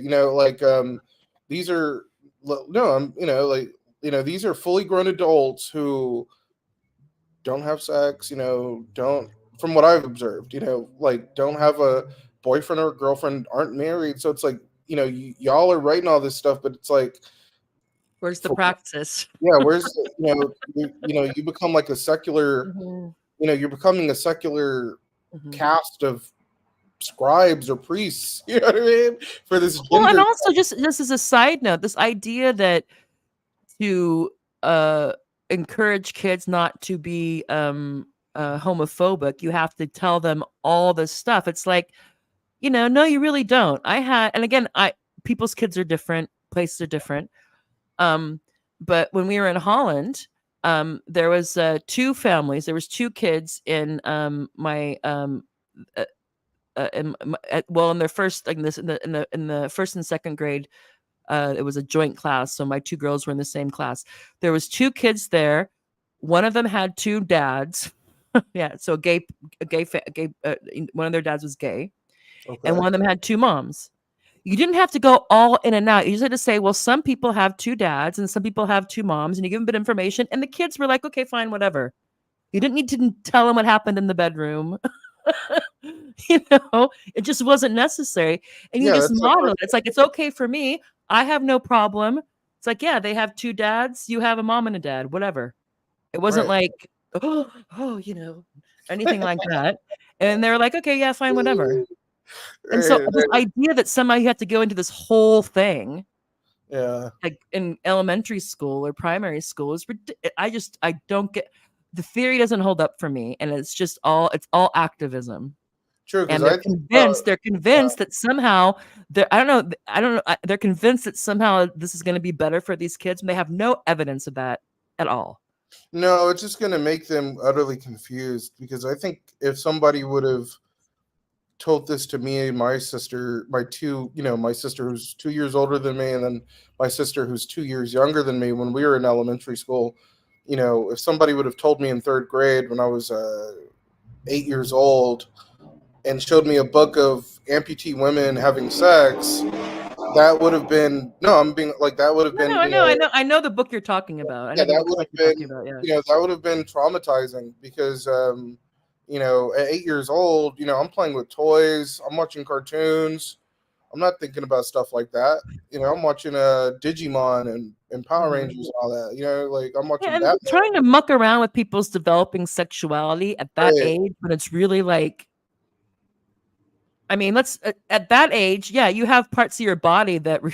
These are no, these are fully grown adults who don't have sex. Don't, from what I've observed, don't have a boyfriend or a girlfriend, aren't married. So it's like, y'all are writing all this stuff, but it's like, where's the practice? Yeah, where's you become like a secular, you're becoming a secular caste of scribes or priests, you know what I mean, for this gender. Well, and also just as a side note, this idea that to encourage kids not to be homophobic, you have to tell them all this stuff. It's like, no, you really don't. And again, people's kids are different, places are different. But when we were in Holland, there was two families. There was two kids in in their first, like in the first and second grade. It was a joint class, so my two girls were in the same class. There was two kids there. One of them had two dads. Yeah, so one of their dads was gay, and one of them had two moms. You didn't have to go all in and out. You just had to say, well, some people have two dads and some people have two moms, and you give them a bit of information, and the kids were like, okay, fine, whatever. You didn't need to tell them what happened in the bedroom. It just wasn't necessary. And you just model it. It's like, it's okay for me. I have no problem. It's like, yeah, they have two dads. You have a mom and a dad, whatever. It wasn't like, anything like that. And they were like, okay, yeah, fine, whatever. And so this idea that somehow you have to go into this whole thing, like in elementary school or primary school, is I don't get, the theory doesn't hold up for me, and it's all activism. True, and they're convinced that somehow I don't know. They're convinced that somehow this is going to be better for these kids, and they have no evidence of that at all. No, it's just going to make them utterly confused, because I think if somebody would have told this to me and my sister, my sister who's 2 years older than me, and then my sister who's 2 years younger than me, when we were in elementary school, if somebody would have told me in third grade when I was 8 years old and showed me a book of amputee women having sex, that would have been that would have been. I know the book you're talking about. That would have been that would have been traumatizing, because at 8 years old, I'm playing with toys, I'm watching cartoons, I'm not thinking about stuff like that. I'm watching Digimon and Power Rangers and all that. I'm watching that. Trying to muck around with people's developing sexuality at that age, when it's really like, I mean, at that age, yeah, you have parts of your body that are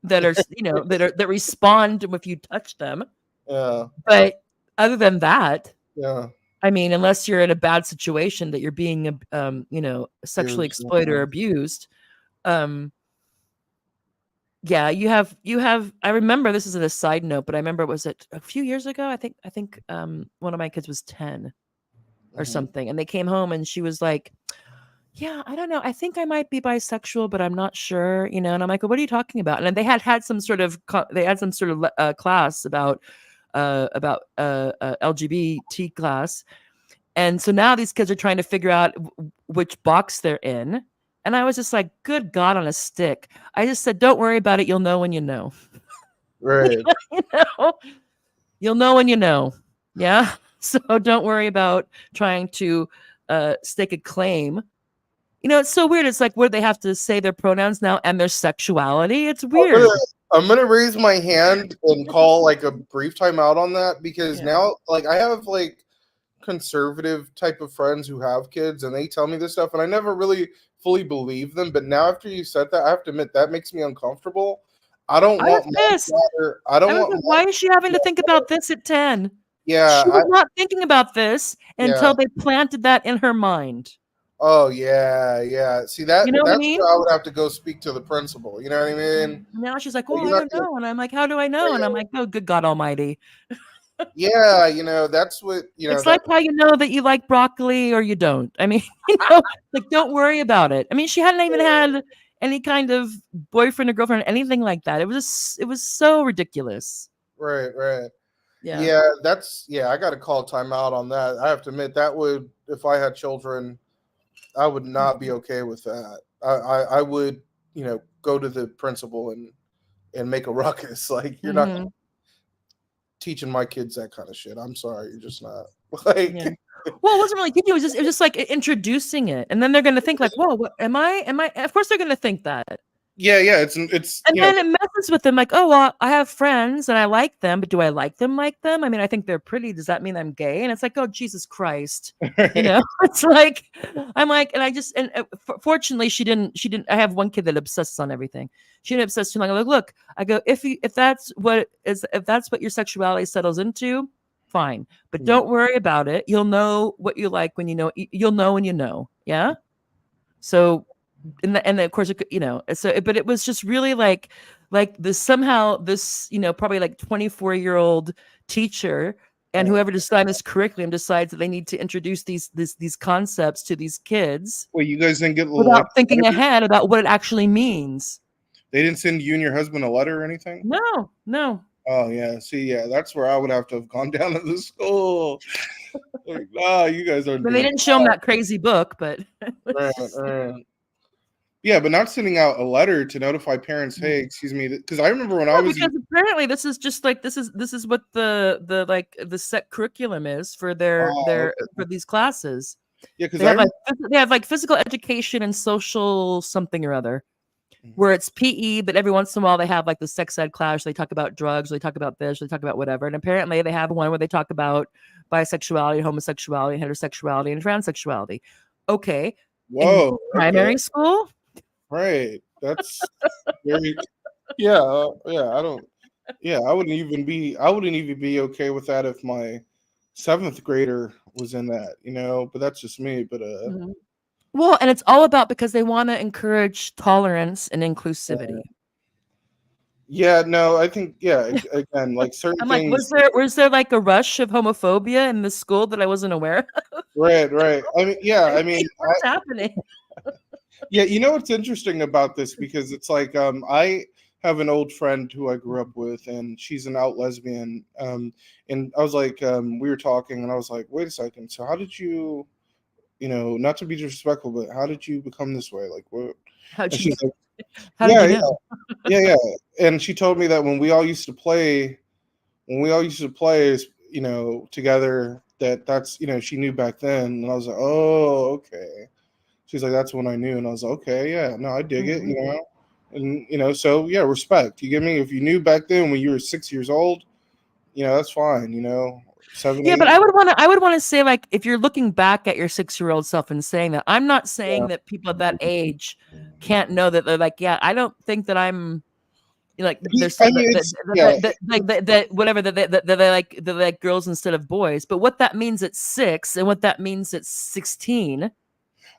that respond if you touch them. Yeah. But other than that, yeah. I mean, unless you're in a bad situation that you're being, sexually exploited or abused, yeah, you have. I remember, this is a side note, but I remember, was it a few years ago? I think one of my kids was 10 or something, and they came home and she was like, yeah, I don't know, I think I might be bisexual, but I'm not sure, and I'm like, well, what are you talking about? And then they had some sort of class about LGBT class, and so now these kids are trying to figure out which box they're in, and I was just like, good God on a stick. I just said, don't worry about it, you'll know when you know. Right. You'll know when you know. Yeah. So don't worry about trying to stake a claim. It's so weird. It's like, where they have to say their pronouns now and their sexuality. It's weird. I'm gonna raise my hand and call like a brief timeout on that, because now, like, I have like conservative type of friends who have kids, and they tell me this stuff, and I never really fully believe them. But now, after you said that, I have to admit that makes me uncomfortable. I don't want my daughter. Why is she having to think about this at 10? Yeah, she was not thinking about this until they planted that in her mind. Oh yeah. See, that's what I mean? where I would have to go speak to the principal. You know what I mean? Now she's like, "Oh, I don't know," and I'm like, "How do I know?" And I'm like, "Oh, good God Almighty." Yeah, that's what It's like how you know that you like broccoli or you don't. I mean, like don't worry about it. I mean, she hadn't even had any kind of boyfriend or girlfriend or anything like that. It was so ridiculous. Right. Yeah. Yeah, I got to call timeout on that. I have to admit that would, if I had children, I would not be okay with that. I would, go to the principal and make a ruckus. Like, you're not teaching my kids that kind of shit. I'm sorry, you're just not. Like, Yeah. Well, it wasn't really teaching. It was just like introducing it, and then they're gonna think like, "Whoa, what am I? Am I?" Of course, they're gonna think that. yeah, it's And then it messes with them like, oh, well, I have friends and I like them, but do I like them? I mean, I think they're pretty. Does that mean I'm gay? And it's like, oh, Jesus Christ. It's like, I'm like, and I just, and fortunately she didn't, I have one kid that obsesses on everything. She didn't obsess too long. I'm like, look, I go, if that's what your sexuality settles into, fine, but don't worry about it. You'll know what you like when you'll know when you know. Yeah. So, and of course, so, but it was just really like this somehow this, probably like 24-year-old teacher and whoever designed this curriculum decides that they need to introduce these concepts to these kids. Well, you guys didn't get without thinking ahead about what it actually means. They didn't send you and your husband a letter or anything? No. Oh yeah, see, that's where I would have to have gone down to the school. Like, you guys are. But they didn't show them that crazy book, but. Right. Yeah, but not sending out a letter to notify parents. Hey, excuse me, because I remember when I was. Because apparently this is just like this is what the set curriculum is for for these classes. Yeah, because they have like physical education and social something or other, where it's PE, but every once in a while they have like the sex ed class. They talk about drugs, they talk about this, they talk about whatever. And apparently they have one where they talk about bisexuality, homosexuality, heterosexuality, and transsexuality. Okay. Whoa. In primary school? Right. That's very yeah. I wouldn't even be okay with that if my 7th grader was in that, but that's just me. But well, and it's all about because they want to encourage tolerance and inclusivity. Yeah, no, I think again, like certain I'm like, things. was there like a rush of homophobia in the school that I wasn't aware of? Right. I mean, what's happening? Yeah, what's interesting about this, because it's like I have an old friend who I grew up with, and she's an out lesbian. And I was like, we were talking, and I was like, wait a second. So how did you, not to be disrespectful, but how did you become this way? Like, what? How did you know? Yeah. And she told me that when we all used to play, together, that's she knew back then. And I was like, oh, okay. She's like, that's when I knew. And I was like, okay, yeah, no, I dig it, And, so, yeah, respect. You get me? If you knew back then when you were 6 years old, that's fine, 7, Yeah, 8. but I would want to say, like, if you're looking back at your 6-year-old self and saying that, I'm not saying that people at that age can't know that they're like, yeah, I don't think that I'm, like, there's that whatever that they like girls instead of boys. But what that means at 6 and what that means at 16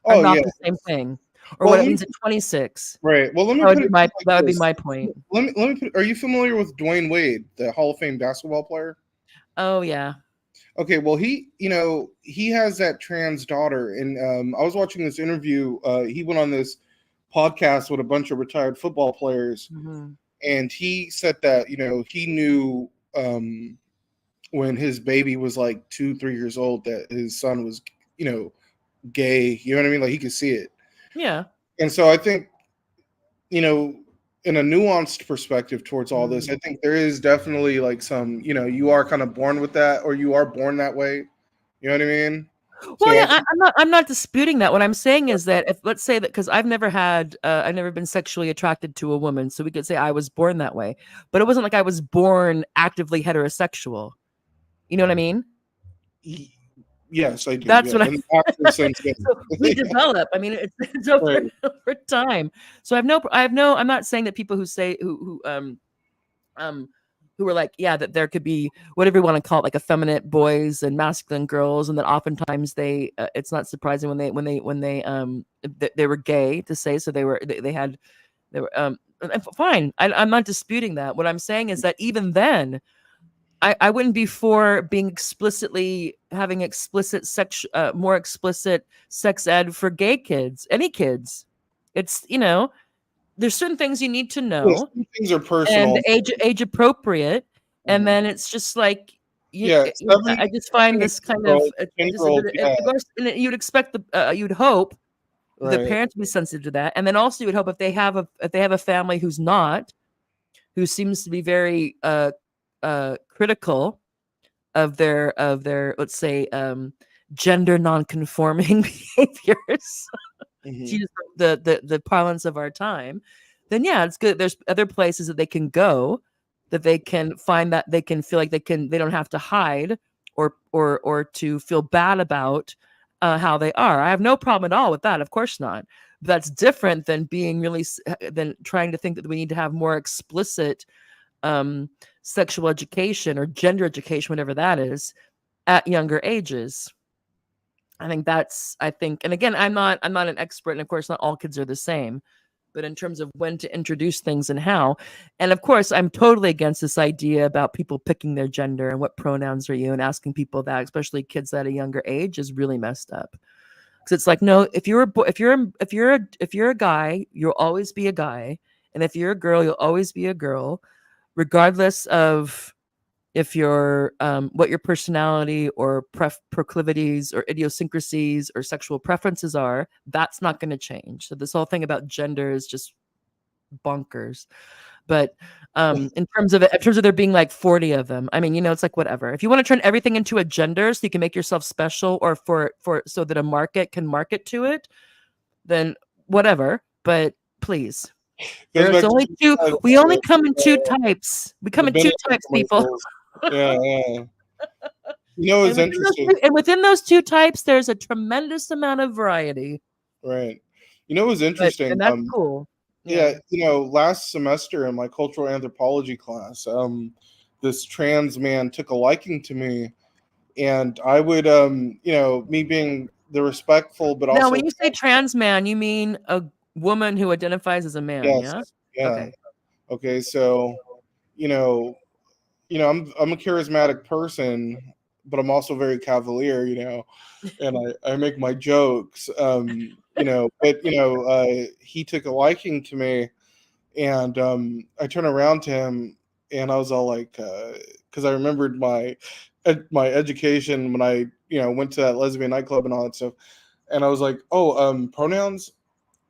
are not the same thing, or what it means at 26. Right. Well, that would be my point. Let me. Are you familiar with Dwayne Wade, the Hall of Fame basketball player? Oh yeah. Okay. Well, he has that trans daughter, and I was watching this interview. He went on this podcast with a bunch of retired football players, and he said that he knew when his baby was like 2-3 years old that his son was gay, you know what I mean? Like, he could see it. Yeah. And so I think, in a nuanced perspective towards all this, I think there is definitely like some, you are kind of born with that, or you are born that way. You know what I mean? Well, yeah, I'm not disputing that. What I'm saying is that if, let's say that, because I've never been sexually attracted to a woman, so we could say I was born that way, but it wasn't like I was born actively heterosexual. You know what I mean? Yes, I do. That's what so we develop. I mean, it's over time. So I'm not saying that people who say who are like, yeah, that there could be whatever you want to call it, like effeminate boys and masculine girls, and that oftentimes they it's not surprising when they were gay to say, so they were fine. I'm not disputing that. What I'm saying is that even then, I wouldn't be for being explicitly having explicit more explicit sex ed for gay kids, any kids. It's, there's certain things you need to Yes, know some things are and personal. age appropriate, and Mhm. then it's just like Yeah, I just find this kind of 10-year-old, yeah, and you'd expect you'd hope the right. parents would be sensitive to that, and then also you would hope if they have a family who's not, who seems to be very critical of their let's say gender non-conforming behaviors, to Mhm. use the parlance of our time, then yeah, it's good. There's other places that they can go, that they can find, that they can feel like they don't have to hide or to feel bad about how they are. I have no problem at all with that. Of course not. But that's different than being really than trying to think that we need to have more explicit um, sexual education or gender education, whatever that is, at younger ages. I think, and again, I'm not an expert, and of course, not all kids are the same. But in terms of when to introduce things and how, and of course, I'm totally against this idea about people picking their gender and what pronouns are you, and asking people that, especially kids at a younger age, is really messed up. Because it's like, no, if you're a guy, you'll always be a guy, and if you're a girl, you'll always be a girl, regardless of if your what your personality or proclivities or idiosyncrasies or sexual preferences are. That's not going to change. So this whole thing about gender is just bonkers. But in terms of there being like 40 of them, I mean, it's like whatever. If you want to turn everything into a gender so you can make yourself special, or for so that a market can market to it, then whatever. But please, Goes there's back to only two. We only come in two types. We come the in two benefit types, people. commercials. Yeah, yeah. You know, it's interesting, And within those two types, there's a tremendous amount of variety. right? You know, it's interesting. And that's cool. Yeah, Yeah. last semester in my cultural anthropology class, this trans man took a liking to me, and I would, me being the respectful, but Now, also when you say trans man, you mean a woman who identifies as a man, yes, yeah? yeah. Okay. Okay, so you know, I'm a charismatic person, but I'm also very cavalier, and I make my jokes, but he took a liking to me, and I turned around to him, and I was all like, because I remembered my education when I went to that lesbian nightclub and all that stuff, and I was like, oh, pronouns,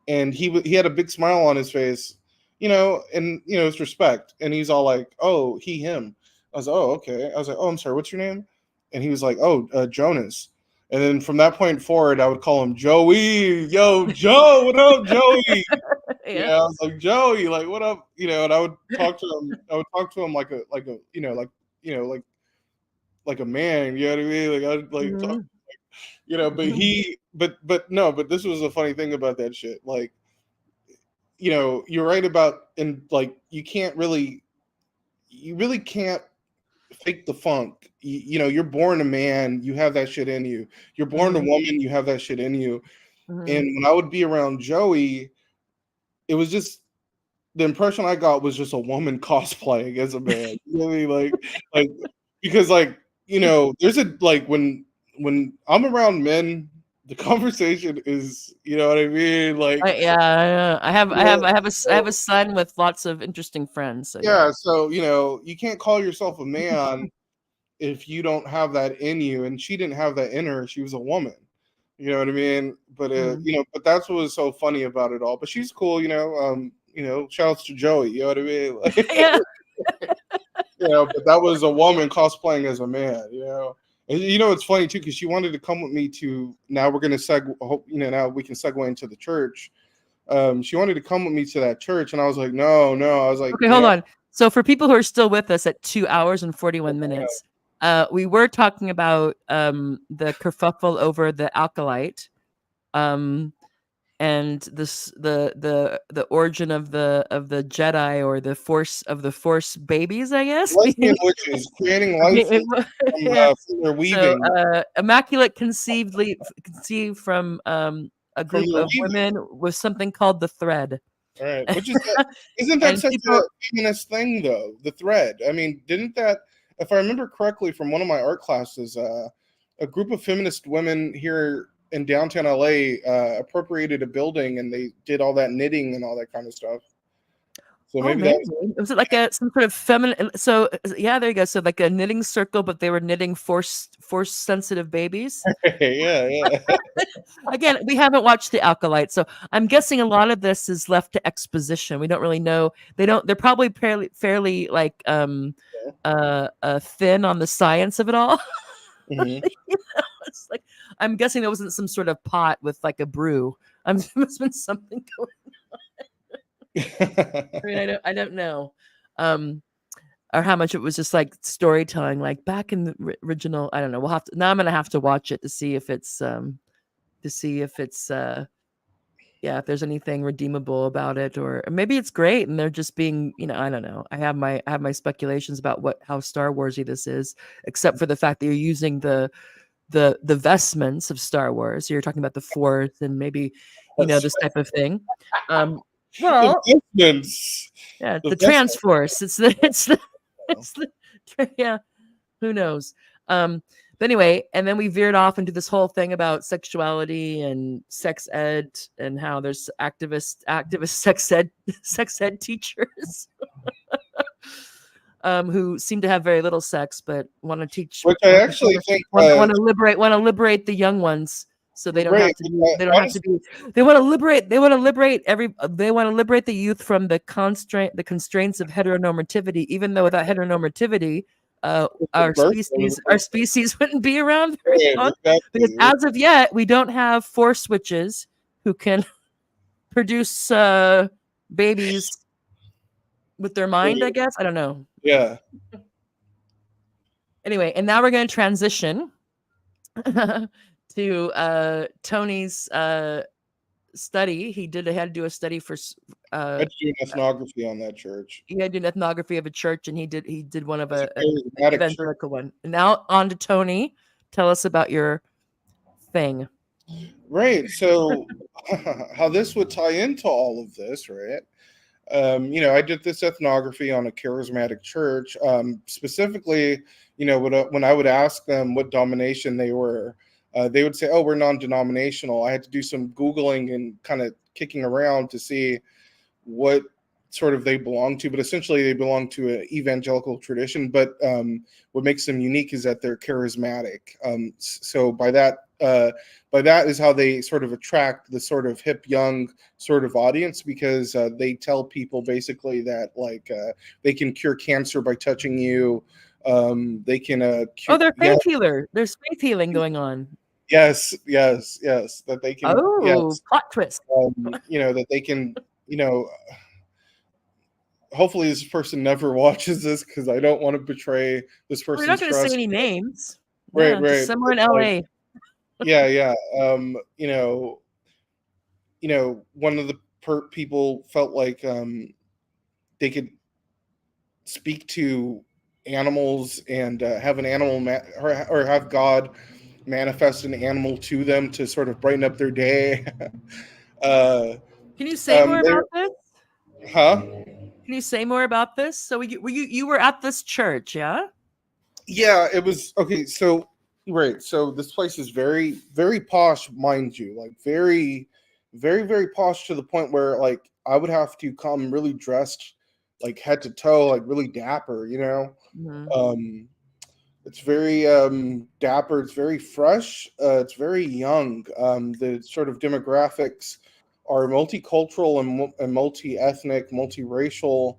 and he had a big smile on his face, and it's respect, and he's all like, oh, he, him. I was like, oh, okay. I was like, oh, I'm sorry, what's your name? And he was like, oh, Jonas. And then from that point forward, I would call him Joey. Yo, Joe, what up, Joey? Yeah. I was like, Joey, like, what up? And I would talk to him. I would talk to him like a like a man. You know what I mean? Like I'd like talk, but no, but this was a funny thing about that shit. Like, you're right about, and like you really can't fake the funk. You're born a man, you have that shit in you. You're born a woman, you have that shit in you. And when I would be around Joey, it was just, the impression I got was just a woman cosplaying as a man. Really, like because there's a, like, when I'm around men, the conversation is, you know what I mean? Like, Yeah. I have so, a son with lots of interesting friends. So yeah. yeah, so you can't call yourself a man if you don't have that in you, and she didn't have that in her. She was a woman. You know what I mean? But but that's what was so funny about it all. But she's cool, shout outs to Joey, you know what I mean? Like, Yeah. but that was a woman cosplaying as a man. And it's funny too, because she wanted to come with me to, now we're gonna now we can segue into the church. She wanted to come with me to that church, and I was like, no. I was like, Okay, hold on. So for people who are still with us at 2 hours and 41 minutes, we were talking about the kerfuffle over the alkalite, and the origin of the Jedi, or the force babies, I guess. lesbian witches creating life from their weaving. So immaculate conceived from a From group their of weaving. women with something called the thread. Right. Which is isn't that And such people, a feminist thing though? The thread. I mean, didn't that if I remember correctly from one of my art classes, a group of feminist women here in downtown LA appropriated a building, and they did all that knitting and all that kind of stuff. So maybe that's was it like some sort of feminine? So yeah, there you go. So like a knitting circle, but they were knitting force sensitive babies. yeah. Again, we haven't watched The Acolyte, so I'm guessing a lot of this is left to exposition. We don't really know. They're probably fairly like thin on the science of it all. Mhm. It's like I'm guessing there wasn't some sort of pot with like a brew. There must have been something going. I mean, I don't know, or how much it was just like storytelling, like back in the original. I don't know. I'm gonna have to watch it to see if it's if there's anything redeemable about it, or maybe it's great and they're just being, I don't know. I have my speculations about how Star Warsy this is, except for the fact that you're using the vestments of Star Wars. You're talking about the Force and maybe this type of thing. Well, yeah, the Transforce. It's the yeah. Who knows? But anyway, and then we veered off into this whole thing about sexuality and sex ed, and how there's activist sex ed teachers who seem to have very little sex, but want to teach. Which I actually think want to liberate the young ones. So they don't have to be. They don't have to be. They want to liberate. They want to liberate They want to liberate the youth from the constraints of heteronormativity. Even though without heteronormativity, our species wouldn't be around very long. Because as of yet, we don't have Force witches who can produce babies with their mind. I guess I don't know. Yeah. Anyway, and now we're going to transition to Tony's study. He had to do a study for I had to do an ethnography on that church. He had to do an ethnography of a church, and he did one of an evangelical one. And now on to Tony. Tell us about your thing. Right. So how this would tie into all of this, right? I did this ethnography on a charismatic church. Specifically, when I would ask them what denomination they were, they would say, "Oh, we're non-denominational." I had to do some Googling and kind of kicking around to see what sort of they belong to, but essentially they belong to an evangelical tradition. But what makes them unique is that they're charismatic. So by that is how they sort of attract the sort of hip young sort of audience, because they tell people basically that they can cure cancer by touching you. They can cure, they're faith healer. There's faith healing going on. Yes, that they can. Plot twist. That they can. Hopefully this person never watches this, because I don't want to betray this person's We're not going to say any names. Right. Somewhere in LA. Yeah. One of the people felt like they could speak to animals and have an animal or have God manifest an animal to them to sort of brighten up their day. Can you say more about this? Huh? Can you say more about this? So you were at this church, yeah? Yeah, it was okay. So right, so this place is very, very posh, mind you, like very, very, very posh, to the point where like I would have to come really dressed, like head to toe, like really dapper, Mm-hmm. It's very dapper. It's very fresh. It's very young. The sort of demographics are multicultural and multi-ethnic, multiracial,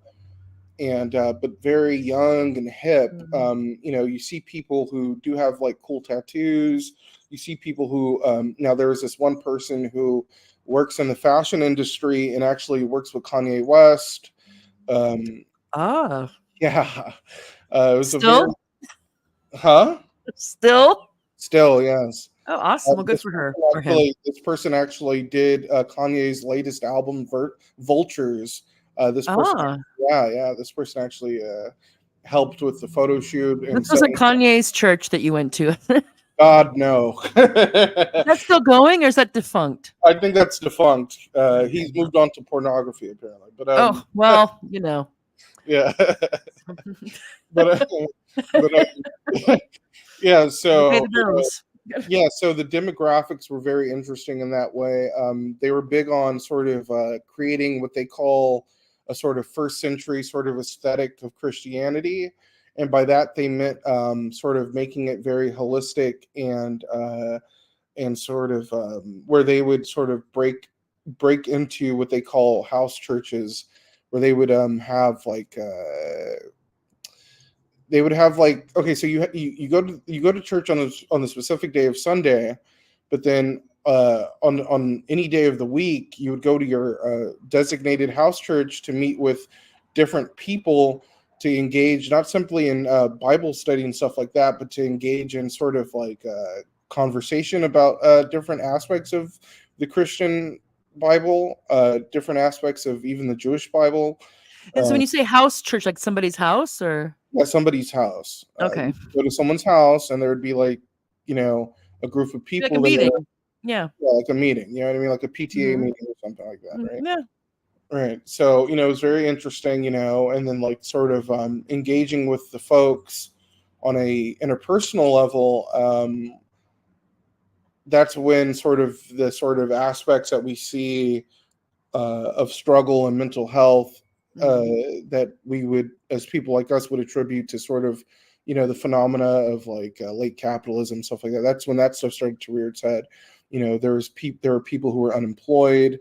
and but very young and hip. Mm-hmm. You see people who do have like cool tattoos. You see people who now there was this one person who works in the fashion industry and actually works with Kanye West. Yeah. It was Still? Still, yes. Oh, awesome. Well, good for her. This person actually did Kanye's latest album, Vultures. This person, this person actually helped with the photo shoot. And this wasn't Kanye's church that you went to. God, no. Is that still going, or is that defunct? I think that's defunct. He's moved on to pornography, apparently. But Yeah. But But yeah, so Pay the bills. yeah, so the demographics were very interesting in that way. They were big on sort of creating what they call a sort of first century sort of aesthetic of Christianity. And by that, they meant sort of making it very holistic and sort of where they would sort of break into what they call house churches, where they would have like okay, so you go to church on the specific day of Sunday, but then on any day of the week you would go to your designated house church to meet with different people to engage not simply in Bible study and stuff like that, but to engage in sort of like conversation about different aspects of the Christian Bible, different aspects of even the Jewish Bible. And so when you say house church, like somebody's house or? At somebody's house. Okay. You go to someone's house and there would be like, a group of people. Like a meeting. Yeah, like a meeting, you know what I mean? Like a PTA Mhm. meeting or something like that, right? Yeah. Right. So, it was very interesting, and then like sort of engaging with the folks on a interpersonal level. That's when sort of the aspects that we see of struggle and mental health that we would, as people like us, would attribute to sort of, the phenomena of like late capitalism, stuff like that. That's when that stuff started to rear its head. There were people who were unemployed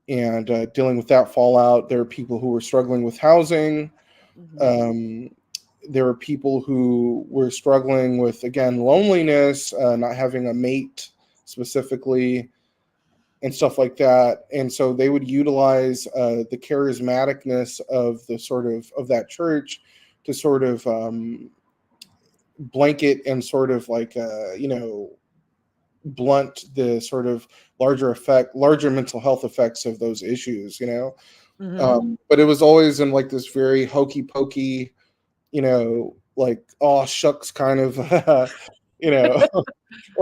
and dealing with that fallout. There are people who were struggling with housing. There were people who were struggling with, again, loneliness, not having a mate specifically, and stuff like that. And so they would utilize the charismaticness of the sort of that church to sort of blanket and sort of like blunt the sort of larger mental health effects of those issues. But it was always in like this very hokey pokey, like oh shucks kind of like Oh,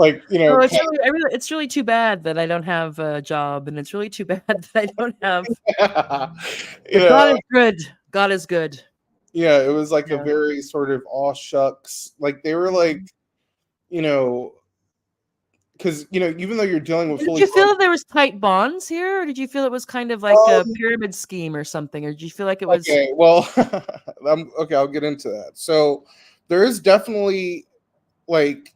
it's really too bad that I don't have a job, and it's really too bad that I don't have. God is good. God is good. Yeah, it was like a very sort of aw shucks. Like they were like, because even though you're dealing with did you feel there was tight bonds here, or did you feel it was kind of like a pyramid scheme or something, or did you feel like it was? Okay, well, I'll get into that. So there is definitely like,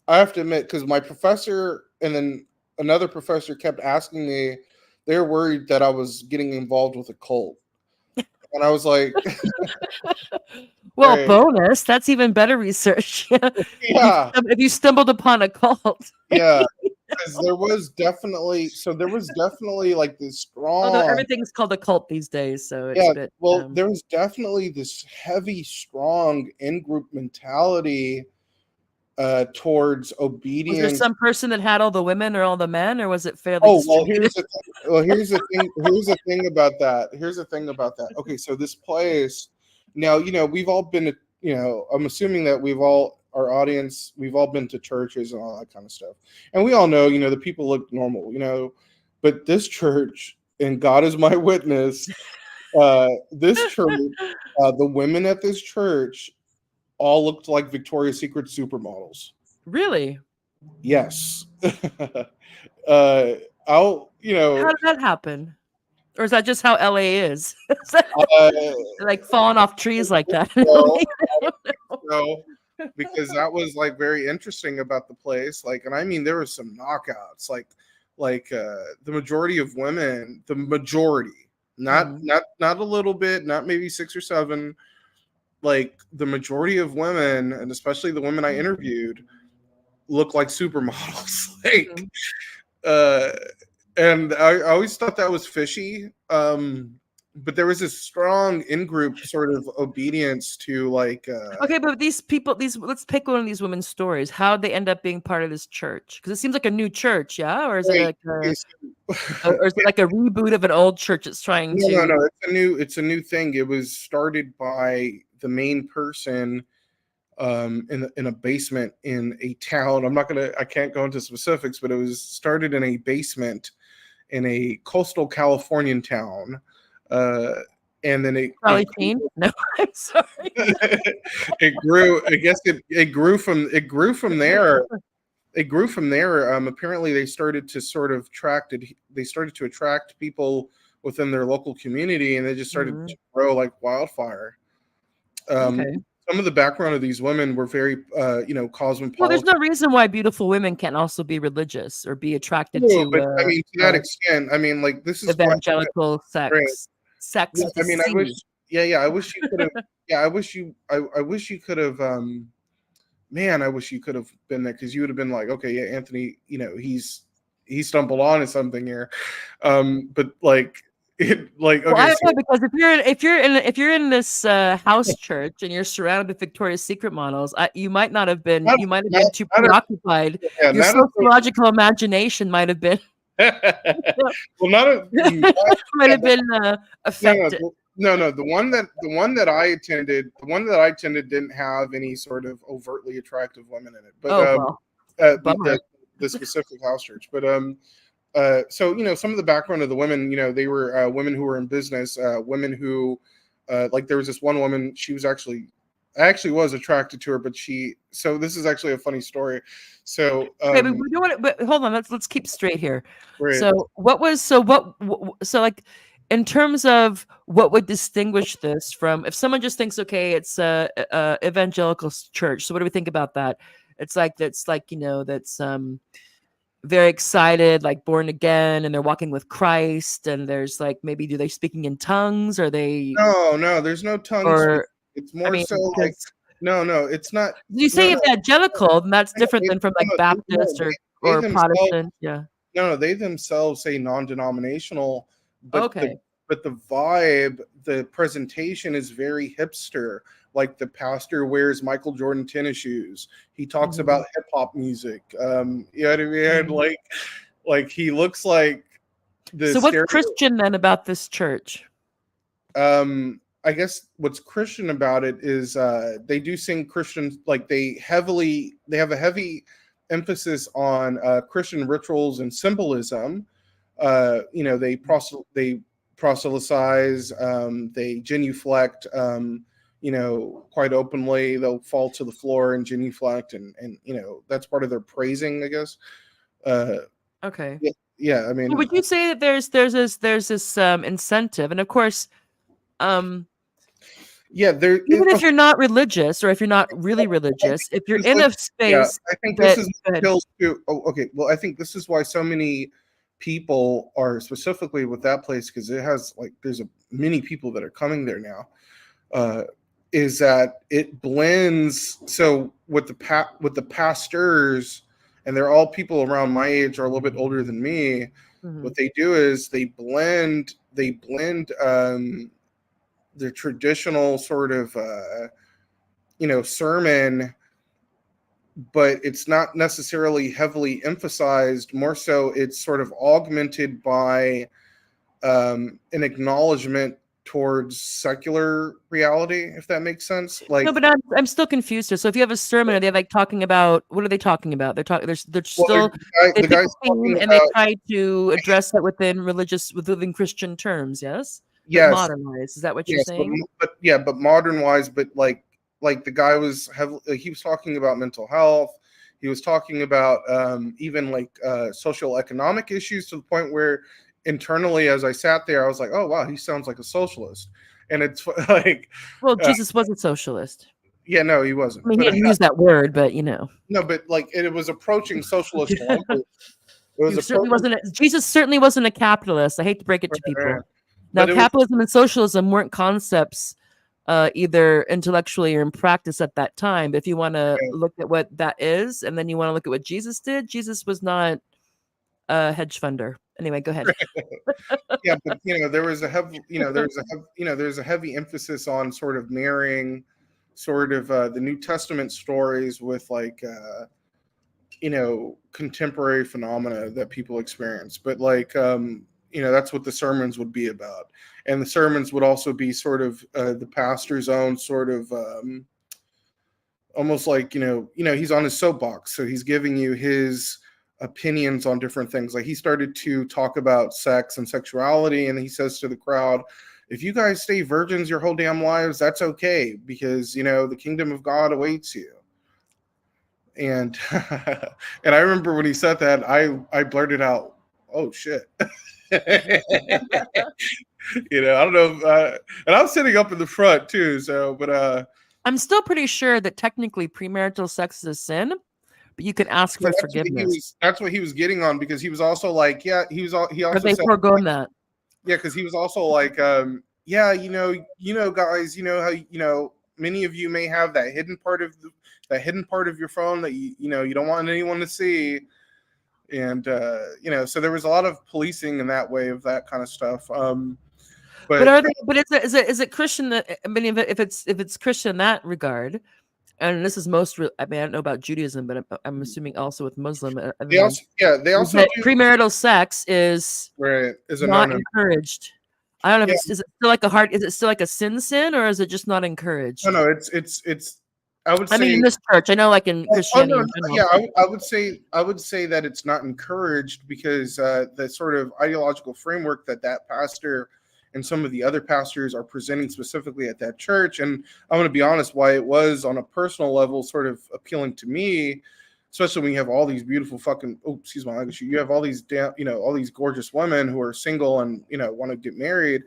I have to admit, because my professor and then another professor kept asking me, they were worried that I was getting involved with a cult. And I was like, well, hey. Bonus, that's even better research. Yeah. If you stumbled upon a cult. Yeah. Because there was definitely like this strong. Although everything's called a cult these days, so it's yeah. A bit, well, there was definitely this heavy, strong in-group mentality towards obedience. Was there some person that had all the women or all the men, or was it fairly? Oh well, here's the thing. Here's the thing about that. Okay, so this place. Now we've all been to. I'm assuming that our audience, we've all been to churches and all that kind of stuff, and we all know the people look normal, but this church, and God is my witness, this church, the women at this church all looked like Victoria's Secret supermodels. Really? Yes. How did that happen? Or is that just how LA is? Like falling off trees like that? No, because that was like very interesting about the place. Like, and I mean, there was some knockouts. Like the majority of women, not a little bit, not maybe 6 or 7. Like the majority of women, and especially the women I interviewed, look like supermodels. And I always thought that was fishy. But there was this strong in-group sort of obedience to like. Okay, but these people, let's pick one of these women's stories. How'd they end up being part of this church? Because it seems like a new church, yeah? Or is it like a reboot of an old church that's trying to? No. It's a new thing. It was started by the main person in a basement in a town. I can't go into specifics, but it was started in a basement in a coastal Californian town. and then it Charlie Sheen? No, I'm sorry. it grew. I guess it grew from there. It grew from there. Apparently, they started to sort of attract people within their local community, and they just started to grow like wildfire. Okay. Some of the background of these women were very, cosmopolitan. Well, there's no reason why beautiful women can't also be religious or be attracted to. But I mean, to that extent, I mean, like this is evangelical sex. Right. Sex. Yeah, I mean, I wish. Yeah. I wish you could have. Yeah, I wish you could have. Man, I wish you could have been there, because you would have been like, okay, yeah, Anthony, he stumbled onto something here, but like. Okay, well, I don't know, because if you're in this house church and you're surrounded with Victoria's Secret models, you might not have been. You might have been too preoccupied. Your sociological imagination might have been. Well, might have been affected. No. The one that I attended didn't have any sort of overtly attractive women in it. But the specific house church, but so some of the background of the women, they were women who were in business, women who like there was this one woman, I actually was attracted to her, but so this is actually a funny story. So okay, but we don't want to, but hold on, let's keep straight here. Right. So like in terms of what would distinguish this from, if someone just thinks, okay, it's a evangelical church, so what do we think about that? It's like that's very excited, like born again, and they're walking with Christ, and there's like, maybe do they speaking in tongues? Are they? No, there's no tongues. It's more like no, it's not. You say evangelical, then that's different than from like Baptist or Protestant. Yeah. No, they themselves say non-denominational, but okay. But the vibe, the presentation is very hipster. Like the pastor wears Michael Jordan tennis shoes. He talks about hip hop music. You know what I mean? Like he looks like the. So what's Christian then about this church? I guess what's Christian about it is they do sing Christian, like they have a heavy emphasis on Christian rituals and symbolism. They proselytize, they genuflect, quite openly. They'll fall to the floor and genuflect, and that's part of their praising, I guess. Okay. Yeah. I mean, would you say that there's this incentive, and of course, there. Even if you're not religious, or if you're not really religious, if you're in a space, I think this is appeals to. Oh, okay. Well, I think this is why so many people are specifically with that place, because it has there's many people that are coming there now. Is that it blends? So with the pastors, and they're all people around my age or a little bit older than me. Mm-hmm. What they do is they blend the traditional sort of sermon, but it's not necessarily heavily emphasized. More so, it's sort of augmented by an acknowledgement towards secular reality, if that makes sense. No, but I'm still confused here. So if you have a sermon, are they talking about, what are they talking about? They're talking. They're still the guy's talking and they try to address it within Christian terms. Yes. Yes. Modernized. Is that what you're saying? But modern wise, but like the guy was he was talking about mental health. He was talking about even social economic issues, to the point where internally, as I sat there, I was like, oh wow, he sounds like a socialist. And it's like, well, Jesus wasn't socialist. Yeah, no, he wasn't. I mean, he didn't use that word, but No, but it was approaching socialist. Jesus certainly wasn't a capitalist. I hate to break it to people. Now, capitalism and socialism weren't concepts either intellectually or in practice at that time. But if you want to look at what that is, and then you want to look at what Jesus did, Jesus was not a hedge funder. Anyway, go ahead. Yeah, but there was a heavy, there's a heavy emphasis on sort of marrying sort of the New Testament stories with contemporary phenomena that people experience. But that's what the sermons would be about. And the sermons would also be sort of the pastor's own sort of almost like, he's on his soapbox. So he's giving you his opinions on different things. Like he started to talk about sex and sexuality, and he says to the crowd, if you guys stay virgins your whole damn lives, that's okay, because the kingdom of God awaits you. And and I remember when he said that, I blurted out, "Oh shit." I don't know, and I was sitting up in the front too. So, but I'm still pretty sure that technically premarital sex is a sin, but you can ask for forgiveness. That's what he was getting on, because he was also like, yeah, he also they said, foregone that. Yeah, because he was also like, yeah, guys, how many of you may have that hidden part of your phone that you don't want anyone to see. And so there was a lot of policing in that way of that kind of stuff. But is it Christian that, I mean, if it's Christian in that regard, and this is I don't know about Judaism, but I'm assuming also with Muslim. They also premarital sex is not encouraged. I don't know. Is it still like is it still like a sin, or is it just not encouraged? No, it's. I mean, in this church, I know, like in Christianity. I would say that it's not encouraged, because the sort of ideological framework that pastor and some of the other pastors are presenting specifically at that church, and I'm going to be honest, why it was on a personal level sort of appealing to me, especially when you have all these beautiful you have all these all these gorgeous women who are single and want to get married.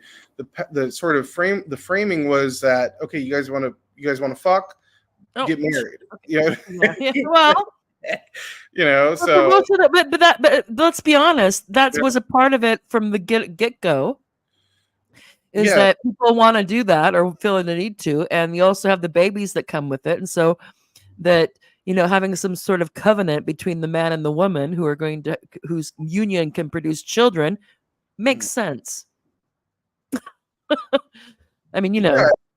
The sort of framing was that, okay, you guys want to fuck. Get married. Well, so but let's be honest, that was a part of it from the get-go, is that people want to do that or feel the need to, and you also have the babies that come with it, and so that having some sort of covenant between the man and the woman whose union can produce children makes sense. I mean,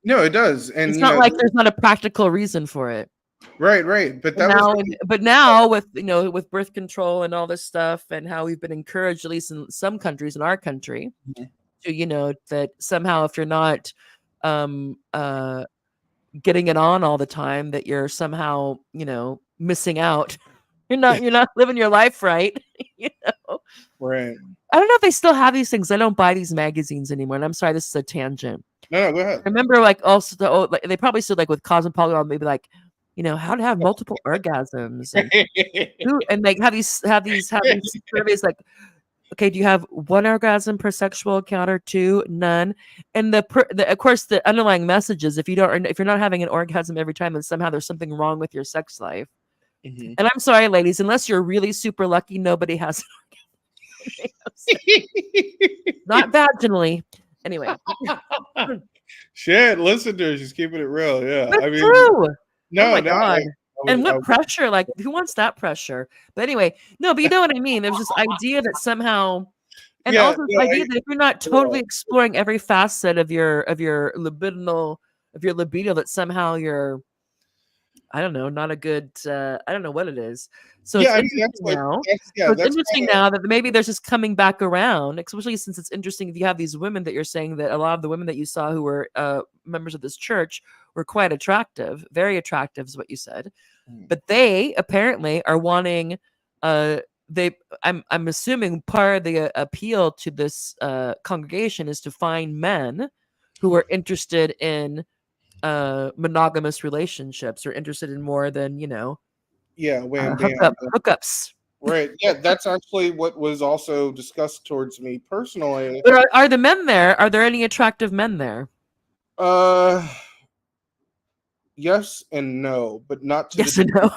no, it does, and it's not like there's not a practical reason for it. Right. But now with birth control and all this stuff, and how we've been encouraged, at least in some countries, in our country, to that somehow if you're not getting it on all the time, that you're somehow missing out. You're not living your life right. Right. I don't know if they still have these things. I don't buy these magazines anymore, and I'm sorry, this is a tangent. No, go ahead. I remember, like, also they probably still, like, with Cosmopolitan, maybe like, how to have multiple orgasms, and like have these surveys like, okay, do you have one orgasm per sexual encounter? 2, none, and of course the underlying message is if you're not having an orgasm every time, then somehow there's something wrong with your sex life. Mm-hmm. And I'm sorry, ladies, unless you're really super lucky, nobody has an orgasm. Not vaginally. Anyway. Shit, listen to her. She's keeping it real. Yeah. That's true. No, oh my God. And what pressure? Like, who wants that pressure? But anyway, no, but you know what I mean? There's this idea that somehow, and also this idea that if you're not totally exploring every facet of your libido, that somehow you're, I don't know, not a good, I don't know what it is. So it's interesting now that maybe there's just coming back around, especially since it's interesting if you have these women that you're saying that a lot of the women that you saw who were members of this church were quite attractive, very attractive is what you said. But they apparently are wanting, I'm assuming part of the appeal to this congregation is to find men who are interested in monogamous relationships, or interested in more than hookups. Right. Yeah, that's actually what was also discussed towards me personally. But are the men there? Are there any attractive men there? Yes and no, but not to yes and no.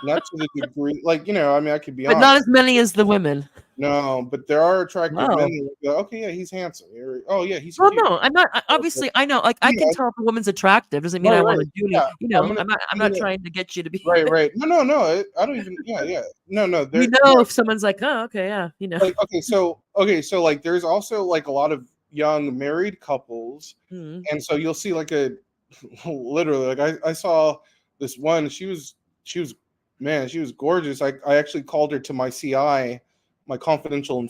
Not to the degree, like, I mean, I could be but honest. Not as many as the women. No, but there are attractive men who go, okay, yeah, he's handsome. Oh, yeah, he's well, cute. No, I'm not. Obviously, I know. Like, I can tell if a woman's attractive. Doesn't mean I want to do it. I'm not trying to get you to be right. No. I don't even. Yeah. No. If someone's like, oh, okay, yeah, Like, so like, there's also like a lot of young married couples, and so you'll see like literally, like I saw this one. She was gorgeous. I actually called her to my CI. My confidential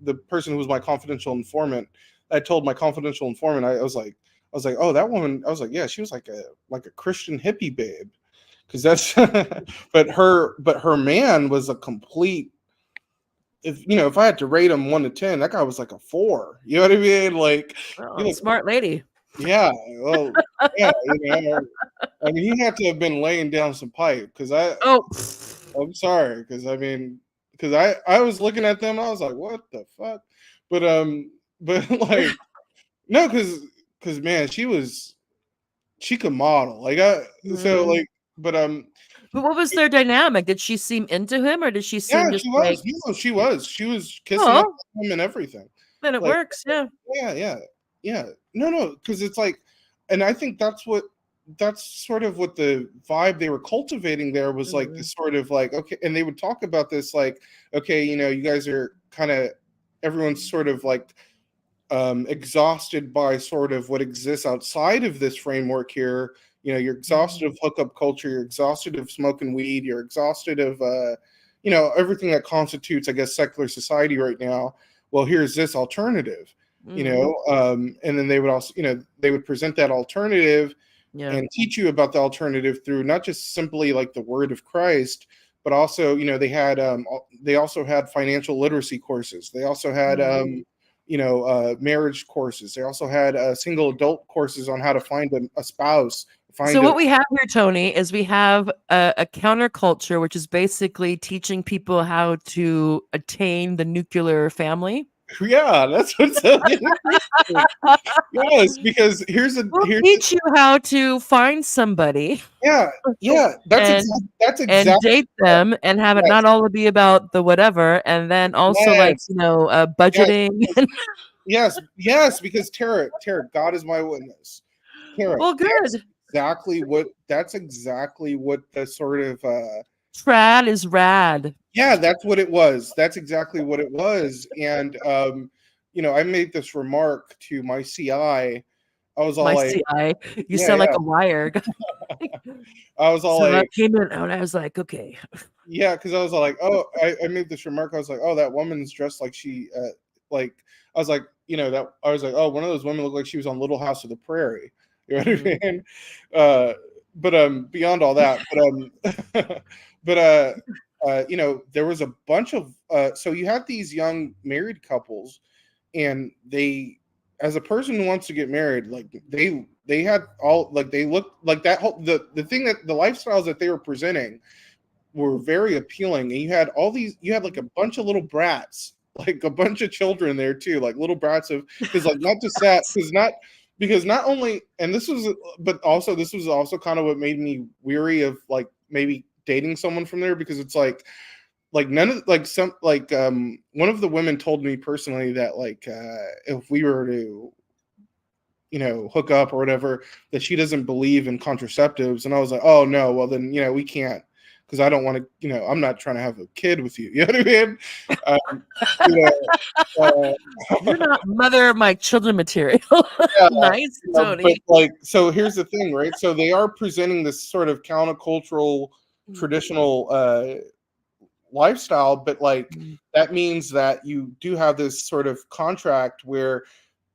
the person who was my confidential informant. I told my confidential informant, I was like, oh, that woman. I was like, yeah, she was like a Christian hippie babe, because that's. but her man was a complete if I had to rate him 1 to 10, that guy was like a 4. You know what I mean? Like, smart lady. Yeah, well, yeah, I mean, he had to have been laying down some pipe because I'm sorry, because I was looking at them, I was like, what the fuck? But like, no, because man, she could model, like so like, but what was their dynamic? Did she seem into him, or did she seem just like? She was kissing up with him and everything. Then it works, yeah. No, because it's like, and I think that's sort of what the vibe they were cultivating there was, like this sort of like, okay, and they would talk about this like, okay, you guys are kind of, everyone's sort of like exhausted by sort of what exists outside of this framework here. You're exhausted of hookup culture, you're exhausted of smoking weed, you're exhausted of everything that constitutes, I guess, secular society right now. Well, here's this alternative. And then they would also, they would present that alternative and teach you about the alternative through not just simply like the word of Christ, but also, they also had financial literacy courses. They also had, marriage courses. They also had single adult courses on how to find a spouse. So what we have here, Tony, is we have a counterculture, which is basically teaching people how to attain the nuclear family. Yeah, that's what's yes, because we'll teach you how to find somebody. Yeah, that's exactly and date them and have it not all be about the whatever, and then also budgeting. Yes, because Tara, God is my witness. Tara, well, good. That's exactly what the sort of trad is rad. Yeah, that's what it was. That's exactly what it was. And I made this remark to my CI. I was all CI. You sound like a wire. I was all so I came in and I was like, okay. Yeah, because I was like, oh, I made this remark. I was like, oh, that woman's dressed like she like, I was like, that I was like, oh, one of those women looked like she was on Little House of the Prairie. You know what I mean? But beyond all that, there was a bunch of so you have these young married couples, and they, as a person who wants to get married, like they had all, like, they looked like that whole the thing that the lifestyles that they were presenting were very appealing. And you had like a bunch of little brats, like a bunch of children there too, like little brats of, because like not just that, because not only, and this was also kind of what made me weary of like maybe dating someone from there, because it's like none of like some like one of the women told me personally that like if we were to hook up or whatever, that she doesn't believe in contraceptives. And I was like, oh no, well then we can't, because I don't want to, I'm not trying to have a kid with you. You know what I mean? You're not mother of my children material. Nice, Tony. But like, so here's the thing, right? So they are presenting this sort of countercultural, traditional lifestyle, but like that means that you do have this sort of contract where,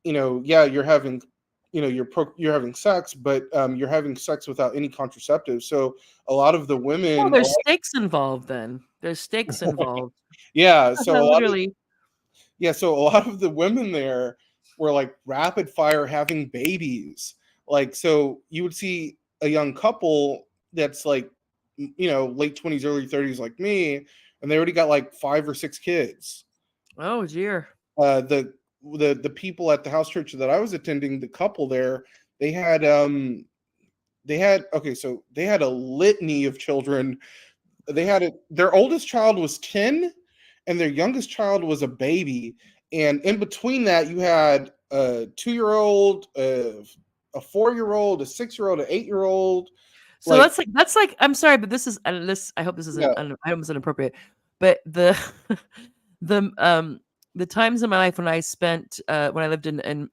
you're having, you're having sex, but you're having sex without any contraceptives. So a lot of the women, well, there's stakes involved. Then there's stakes involved. Yeah, so literally. So a lot of the women there were like rapid fire having babies. Like, so you would see a young couple that's like, late 20s, early 30s, like me, and they already got like 5 or 6 kids. Oh dear. The people at the house church that I was attending, the couple there, they had a litany of children. Their oldest child was 10, and their youngest child was a baby. And in between that, you had a 2-year-old, a 4-year-old, a 6-year-old, an 8-year-old. So that's like I'm sorry, but this is I hope this isn't I hope it's inappropriate. But the times in my life when I spent when I lived in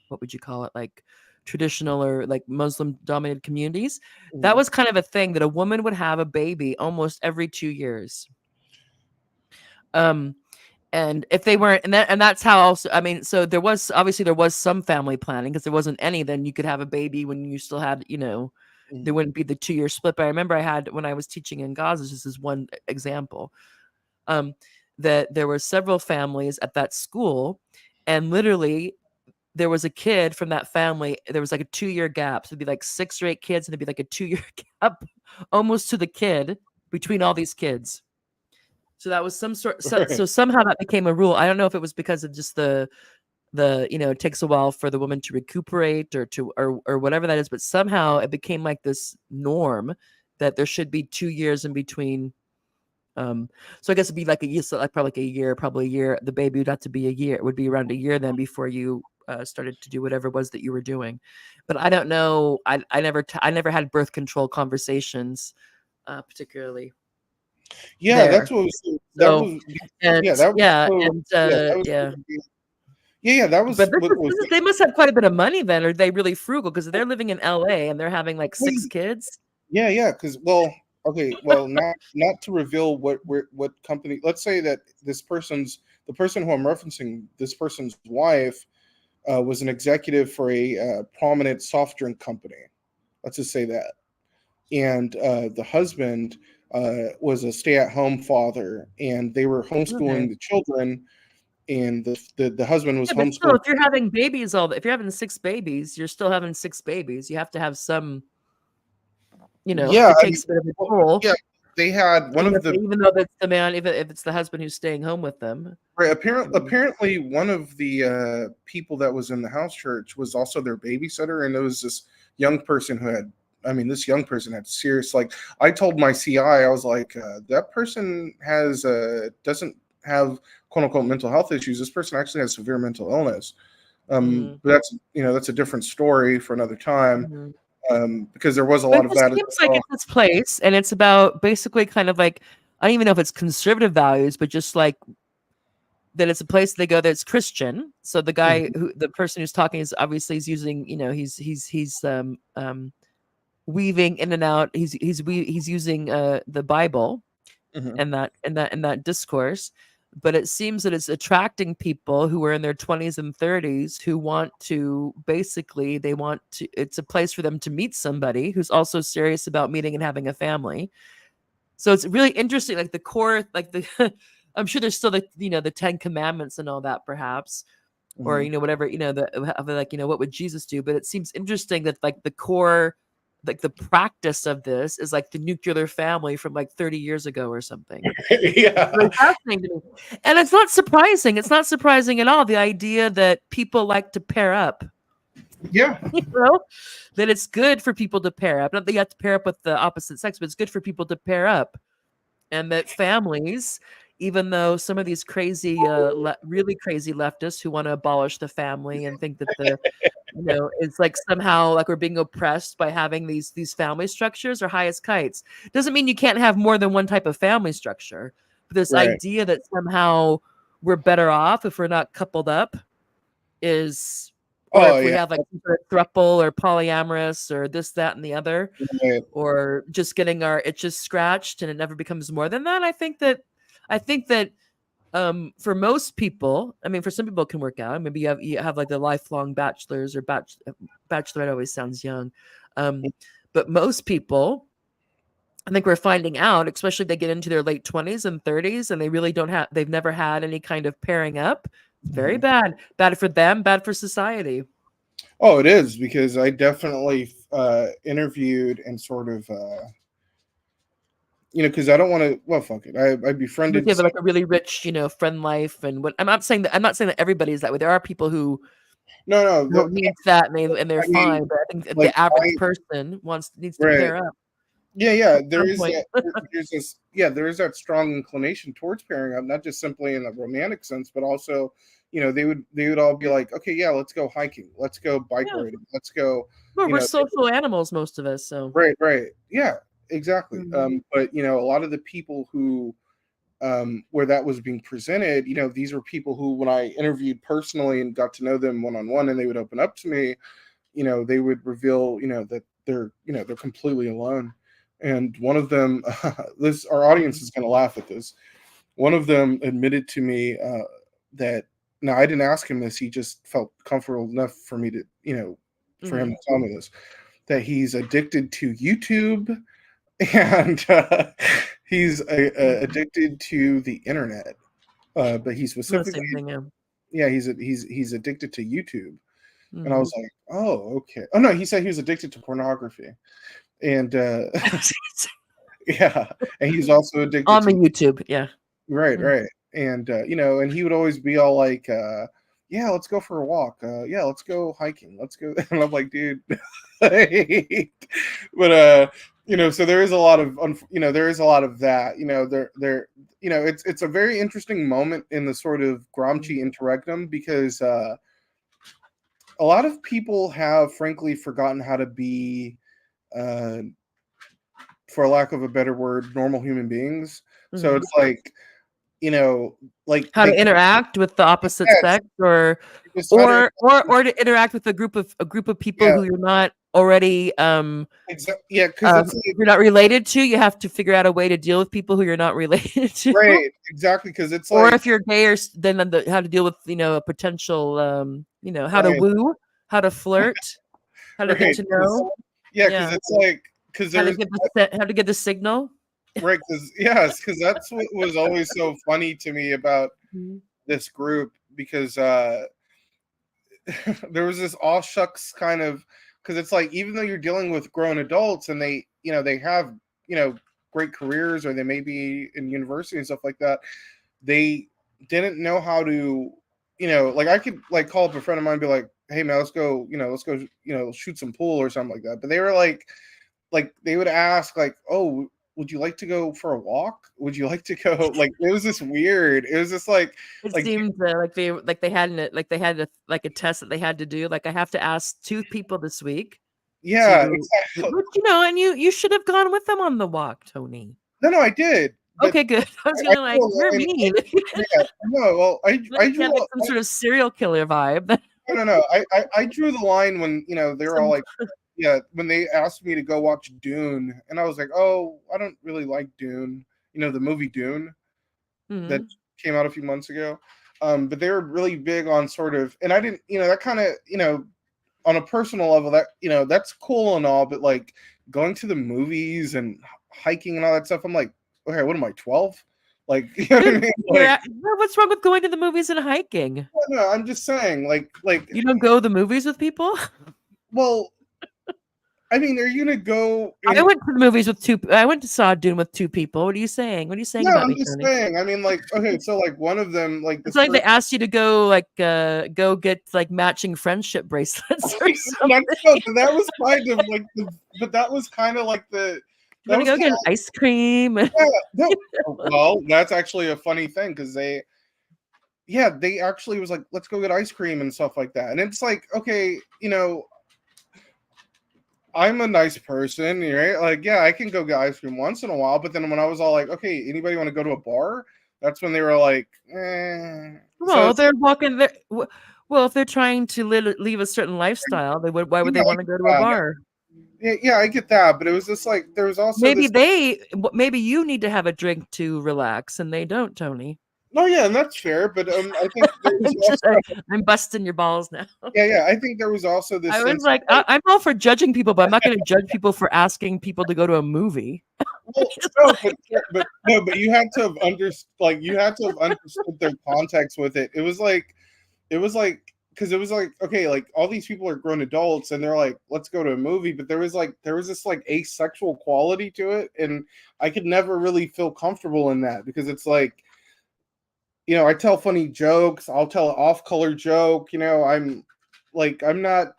what would you call it, like traditional or like Muslim dominated communities, that was kind of a thing that a woman would have a baby almost every 2 years. And if they weren't, and that's how also, I mean, so there was some family planning, because there wasn't any, then you could have a baby when you still had, there wouldn't be the 2-year split. But I remember when I was teaching in Gaza, this is one example. that there were several families at that school, and literally there was a kid from that family. There was like a 2-year gap. So it'd be like 6 or 8 kids, and it'd be like a 2-year gap almost to the kid between all these kids. So that was some sort. So somehow that became a rule. I don't know if it was because of just the it takes a while for the woman to recuperate or whatever that is, but somehow it became like this norm that there should be 2 years in between. So I guess it'd be like a year, so like probably a year. The baby would have to be a year. It would be around a year then before you started to do whatever it was that you were doing. But I don't know. I never had birth control conversations, particularly. Yeah, there. that's what was. That So, was. and Yeah, that was. yeah, so- and that was- yeah. Yeah, that was. But what was they must have quite a bit of money then. Or are they really frugal? Because they're living in LA and they're having like 6 kids. Yeah. Because not to reveal what company. Let's say that the person who I'm referencing, this person's wife, was an executive for a prominent soft drink company. Let's just say that, and the husband was a stay-at-home father, and they were homeschooling the children. And the husband was But still, homeschooling. if you're having babies, if you're having 6 babies, you're still having 6 babies. You have to have some, Yeah, it takes a bit of a toll. Yeah, they had one of the even though it's the man, if it's the husband who's staying home with them. right, apparently one of the people that was in the house church was also their babysitter, and there was this young person who had. I mean, this young person had serious. Like, I told my CI, I was like, that person doesn't have quote unquote mental health issues. This person actually has severe mental illness. But that's a different story for another time. Because there was a lot of that. It seems like it's this place, and it's about basically kind of like, I don't even know if it's conservative values, but just like that it's a place they go that's Christian. So the guy the person who's talking is obviously using, he's weaving in and out. He's using the Bible and that discourse. But it seems that it's attracting people who are in their 20s and 30s who want to it's a place for them to meet somebody who's also serious about meeting and having a family. So it's really interesting, like the core, like I'm sure there's still the 10 commandments and all that perhaps, or, whatever, what would Jesus do? But it seems interesting that like the core, like the practice of this is like the nuclear family from like 30 years ago or something. Yeah. Really fascinating to me. And it's not surprising. It's not surprising at all. The idea that people like to pair up. Yeah. That it's good for people to pair up. Not that you have to pair up with the opposite sex, but it's good for people to pair up. And that families, even though some of these crazy, really crazy leftists who want to abolish the family and think that it's like somehow like we're being oppressed by having these family structures are high as kites. Doesn't mean you can't have more than one type of family structure. But this idea that somehow we're better off if we're not coupled up is, or if we have like a throuple or polyamorous or this, that, and the other, or just getting our itches scratched and it never becomes more than that. I think that for most people, I mean, for some people it can work out. Maybe you have like the lifelong bachelors or bachelorette always sounds young. But most people, I think we're finding out, especially if they get into their late 20s and 30s and they really they've never had any kind of pairing up. Very bad for them, bad for society. Oh, it is, because I definitely interviewed and sort of, because I don't want to. Well, fuck it. I befriended. You have like a really rich, friend life, and what I'm not saying that everybody is that way. There are people who don't need that, and they're fine. But I think like the average person needs to pair up. Yeah. There is that strong inclination towards pairing up, not just simply in a romantic sense, but also, they would all be like, okay, yeah, let's go hiking, let's go bike riding, let's go. Well, we're social animals, most of us. So right, yeah, exactly. But a lot of the people who, where that was being presented, these were people who, when I interviewed personally and got to know them one-on-one, and they would open up to me, they would reveal, that they're completely alone. And one of them, our audience is going to laugh at this. One of them admitted to me that, now I didn't ask him this, he just felt comfortable enough for me to, for him to tell me this, that he's addicted to YouTube and he's addicted to the internet. But he The specifically, same thing, yeah. yeah, he's addicted to YouTube. And I Mhm. was like, oh, okay. Oh no, he said he was addicted to pornography. And yeah, and he's also addicted On the to YouTube, yeah. right, Mm. right. And you know, and he would always be all like, yeah, let's go for a walk. Yeah, let's go hiking. Let's go. And I'm like, dude. But you know, so there is a lot of you know, there is a lot of that. You know, there you know, it's a very interesting moment in the sort of Gramsci interregnum because a lot of people have frankly forgotten how to be for lack of a better word, normal human beings. So Mhm. it's like, you know, like How to they interact with the opposite yes, sex, or just how to to interact with a group of people yeah, who you're not already yeah, because it's like, you're not related to. You have to figure out a way to deal with people who you're not related to. right, exactly, because it's Or like if you're gay, or then how to deal with a potential how to right, woo, how to flirt, how to get right, to know. yeah, because Yeah, it's like because how to there's give how to give the signal. right, because yes, because that's what was always so funny to me about Mhm. this group because there was this all shucks kind of because it's like even though you're dealing with grown adults and they you know they have you know great careers or they may be in university and stuff like that, they didn't know how to you know like I could like call up a friend of mine and be like, hey man, let's go you know shoot some pool or something like that, but they were like they would ask like, oh, would you like to go for a walk, would you like to go, like it was just weird, it was just It like seemed they had a test that they had to do. Like, I have to ask 2 people this week yeah, to, exactly. but and you should have gone with them on the walk, Tony. No, I did, but Okay, good. I was I gonna drew like, a you're line. mean. Yeah, no, well, Like, I you drew have like some sort of serial killer vibe. no. I drew the line when you know they were all Some like, yeah, when they asked me to go watch Dune, and I was like, oh, I don't really like Dune. You know, the movie Dune that Mhm. came out a few months ago. But they were really big on sort of, and I didn't, you know, that kind of, you know, on a personal level, that you know, that's cool and all, but like going to the movies and hiking and all that stuff, I'm like, okay, what am I, 12? Like, you know what I Dude, mean? Like, what's wrong with going to the movies and hiking? no, I'm just saying, like, You don't go to the movies with people? well, I mean, are you gonna go I in? went to the movies with 2 I went to saw Dune with 2 people. What are you saying? What are you saying No, about I'm me, just Tony? saying. I mean, like, okay, so like one of them, like It's this like they person, asked you to go, like, go get, like, matching friendship bracelets or something. that's no, but that was kind of like the, but that was kind of like the, You that wanna was go kind get of ice cream? yeah, no, well, that's actually a funny thing because yeah, they actually was like, let's go get ice cream and stuff like that, and it's like, okay, you know, I'm a nice person, right? Like, yeah, I can go get ice cream once in a while, but then when I was all like, okay, anybody want to go to a bar? That's when they were like, eh. So Well, they're walking there. Well, if they're trying to leave a certain lifestyle, why would yeah, they I wanna get go to a that. bar? Yeah, I get that, but it was just like there was also Maybe this. maybe you need to have a drink to relax, and they don't, Tony. No, yeah, and that's fair, but I think there was also I'm busting your balls now. yeah, I think there was also this I was sense like, of, like, I'm all for judging people, but I'm not gonna judge people for asking people to go to a movie. well, Just no, like but no, but you had to have you had to have understood their context with it. It was like because it was like okay, like all these people are grown adults and they're like, let's go to a movie, but there was this like asexual quality to it, and I could never really feel comfortable in that because it's like, you know, I tell funny jokes, I'll tell an off-color joke, you know, I'm not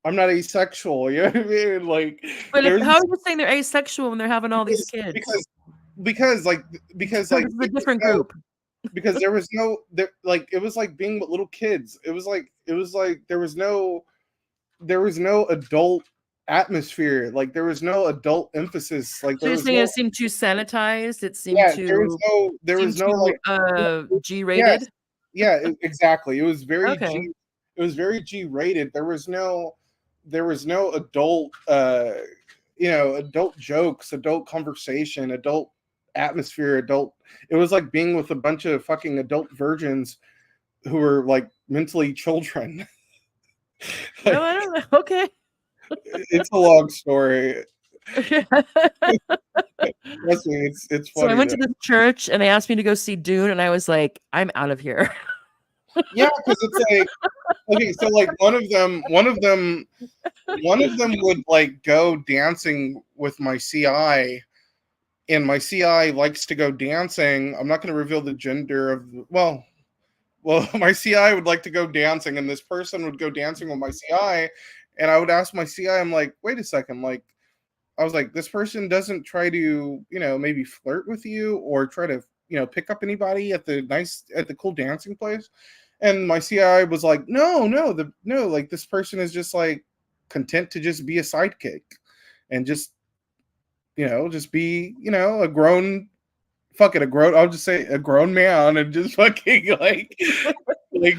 asexual, you know what I mean? Like But there's how are you saying they're asexual when they're having all these because kids? because because like because So like this is a different group. because there was no there like it was like being with little kids. It was like there was no adult atmosphere. Like there was no adult emphasis. Like So there you're was saying no it seemed too sanitized? It seemed yeah, there seemed was no too like yes, G-rated? yeah, exactly. Okay. It was very G rated. There was no adult you know, adult jokes, adult conversation, adult atmosphere, adult it was like being with a bunch of fucking adult virgins who were like mentally children. No, I don't know. Okay. It's a long story. Trust me, it's So I funny. went to this church and they asked me to go see Dune, and I was like, I'm out of here. Yeah, because it's like, okay, so like one of them would like go dancing with my CI, and my CI likes to go dancing. I'm not going to reveal the gender of well, my CI would like to go dancing, and this person would go dancing with my CI, and I would ask my CI, I'm like, wait a second, like, I was like, this person doesn't try to, maybe flirt with you or try to, pick up anybody at the cool dancing place. And my CI was like, no, like this person is just like content to just be a sidekick and just, just be, a grown, I'll just say a grown man and just fucking like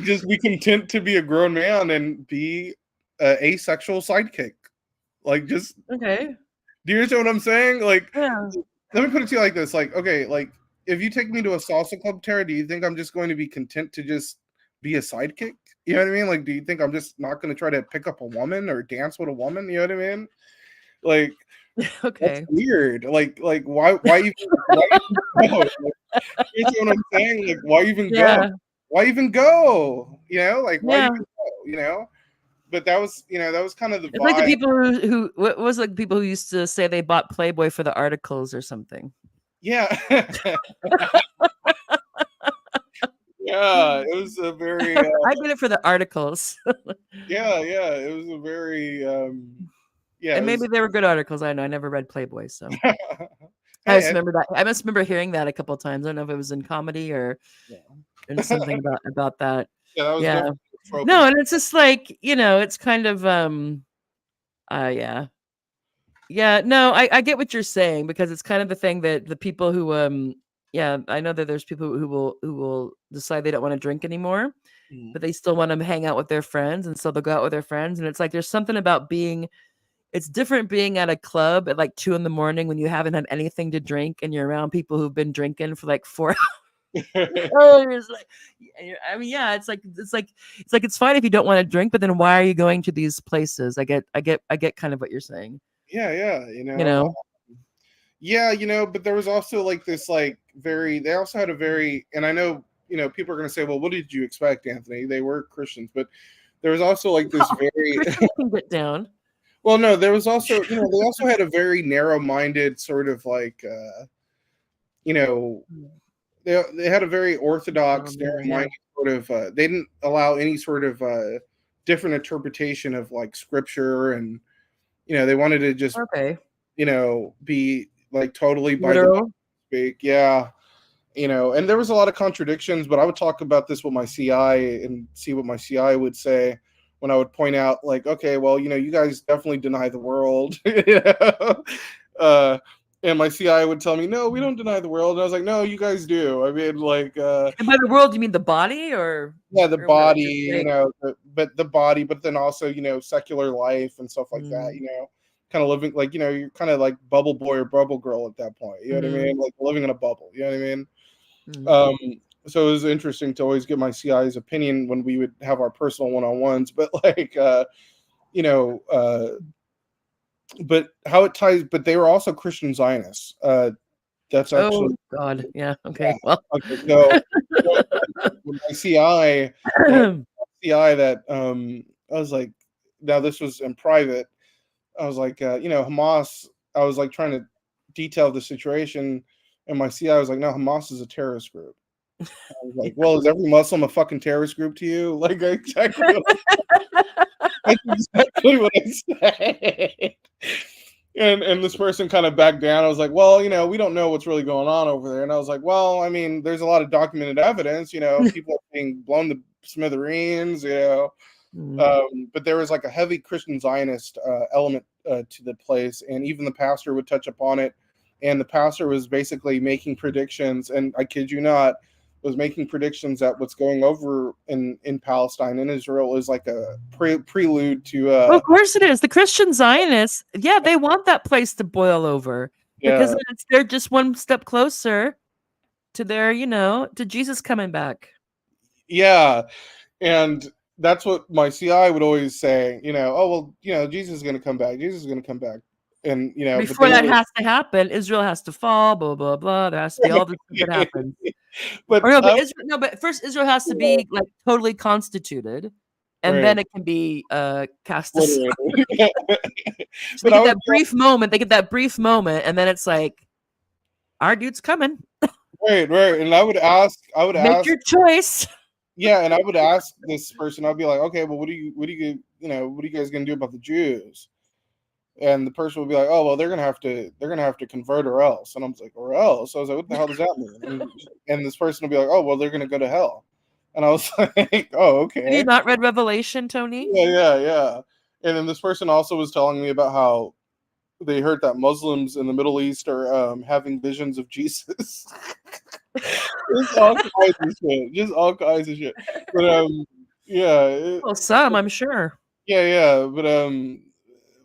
just be content to be a grown man and be a asexual sidekick. Like just Okay. do you understand what I'm saying? Like, Yeah. let me put it to you like this. Like, okay, like if you take me to a salsa club, Tara, do you think I'm just going to be content to just be a sidekick? You know what I mean? Like, do you think I'm just not going to try to pick up a woman or dance with a woman? You know what I mean? Like, Okay. that's weird. Like why even go? Like, you know what I'm saying? Like, why even go? Why even go? Like why even go? But that was, that was kind of the vibe. It's like the people who what was like people who used to say they bought Playboy for the articles or something. Yeah. Yeah, it was a very. I did it for the articles. Yeah, it was a very. Yeah, and maybe they were good articles. I know. I never read Playboy, so Hey, I just remember that. I must remember hearing that a couple of times. I don't know if it was in comedy or in something about that. Yeah, that was definitely a trope. No, and it's just like it's kind of yeah. No, I get what you're saying because it's kind of the thing that the people who I know that there's people who will decide they don't want to drink anymore, but they still want to hang out with their friends, and so they'll go out with their friends, and it's like there's something about it's different being at a club at like 2 a.m. when you haven't had anything to drink and you're around people who've been drinking for like 4 hours. It's fine if you don't want to drink, but then why are you going to these places? I get kind of what you're saying. Yeah, Yeah, but there was also like this like they also had a very, and I know, people are going to say, well, what did you expect, Anthony? They were Christians, but there was also like this very Christians can get down. Well, no, there was also, they also had a very narrow-minded sort of like, they had a very Orthodox, narrow-minded sort of, they didn't allow any sort of different interpretation of like scripture, and, they wanted to just, be like totally by the Bible speak. Yeah. And there was a lot of contradictions, but I would talk about this with my CI and see what my CI would say when I would point out, like, okay, well, you guys definitely deny the world. And my CI would tell me, no, we don't deny the world. And I was like, no, you guys do. I mean, like, and by the world, you mean the body, or the body, but the body, but then also, secular life and stuff like that, kind of living like, you're kind of like bubble boy or bubble girl at that point. You know what I mean? Like living in a bubble. You know what I mean? So it was interesting to always get my CI's opinion when we would have our personal one-on-ones, but like, but how it ties, but they were also Christian Zionists. That's actually, God. Yeah. Okay. Well, okay, so with my CI that, I was like, now this was in private. I was like, Hamas, I was like trying to detail the situation, and my CI was like, no, Hamas is a terrorist group. I was like, well, is every Muslim a fucking terrorist group to you? Like, exactly that's exactly what I said. And this person kind of backed down. I was like, well, we don't know what's really going on over there. And I was like, well, I mean, there's a lot of documented evidence, people are being blown to smithereens, but there was like a heavy Christian Zionist element to the place, and even the pastor would touch upon it. And the pastor was basically making predictions, and I kid you not, was making predictions that what's going over in Palestine and Israel is like a prelude to. Of course it is. The Christian Zionists, they want that place to boil over because they're just one step closer to their, to Jesus coming back. Yeah, and that's what my CI would always say. Oh well, Jesus is going to come back. Jesus is going to come back. And but before they that were, has to happen, Israel has to fall, blah blah blah. There has to be all this stuff that happens. but Or no, but Israel, no, but first Israel has to be like totally constituted, and then right. it can be cast aside. Literally. So But they I get would that brief moment. They get that brief moment, and then it's like, our dude's coming. right, and I would Make ask, your choice. yeah, and I would ask this person, I'd be like, okay, well, what are you what are you guys gonna do about the Jews? And the person would be like, oh, well, they're gonna have to convert or else. And I'm like, or else? I was like, what the hell does that mean? And this person would be like, oh, well, they're gonna go to hell. And I was like, oh, Have you okay. not read Revelation, Tony? Yeah. And then this person also was telling me about how they heard that Muslims in the Middle East are having visions of Jesus. Just all kinds of shit. Just all kinds of shit. But yeah. Well, some, I'm sure. Yeah.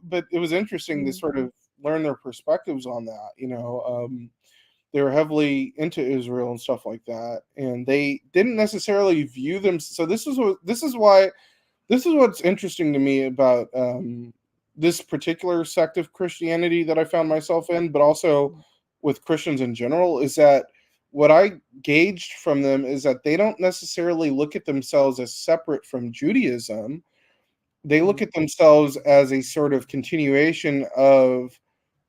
But it was interesting to sort of learn their perspectives on that. They were heavily into Israel and stuff like that, and they didn't necessarily view them. So this is what's interesting to me about this particular sect of Christianity that I found myself in, but also with Christians in general, is that what I gauged from them is that they don't necessarily look at themselves as separate from Judaism. They look at themselves as a sort of continuation of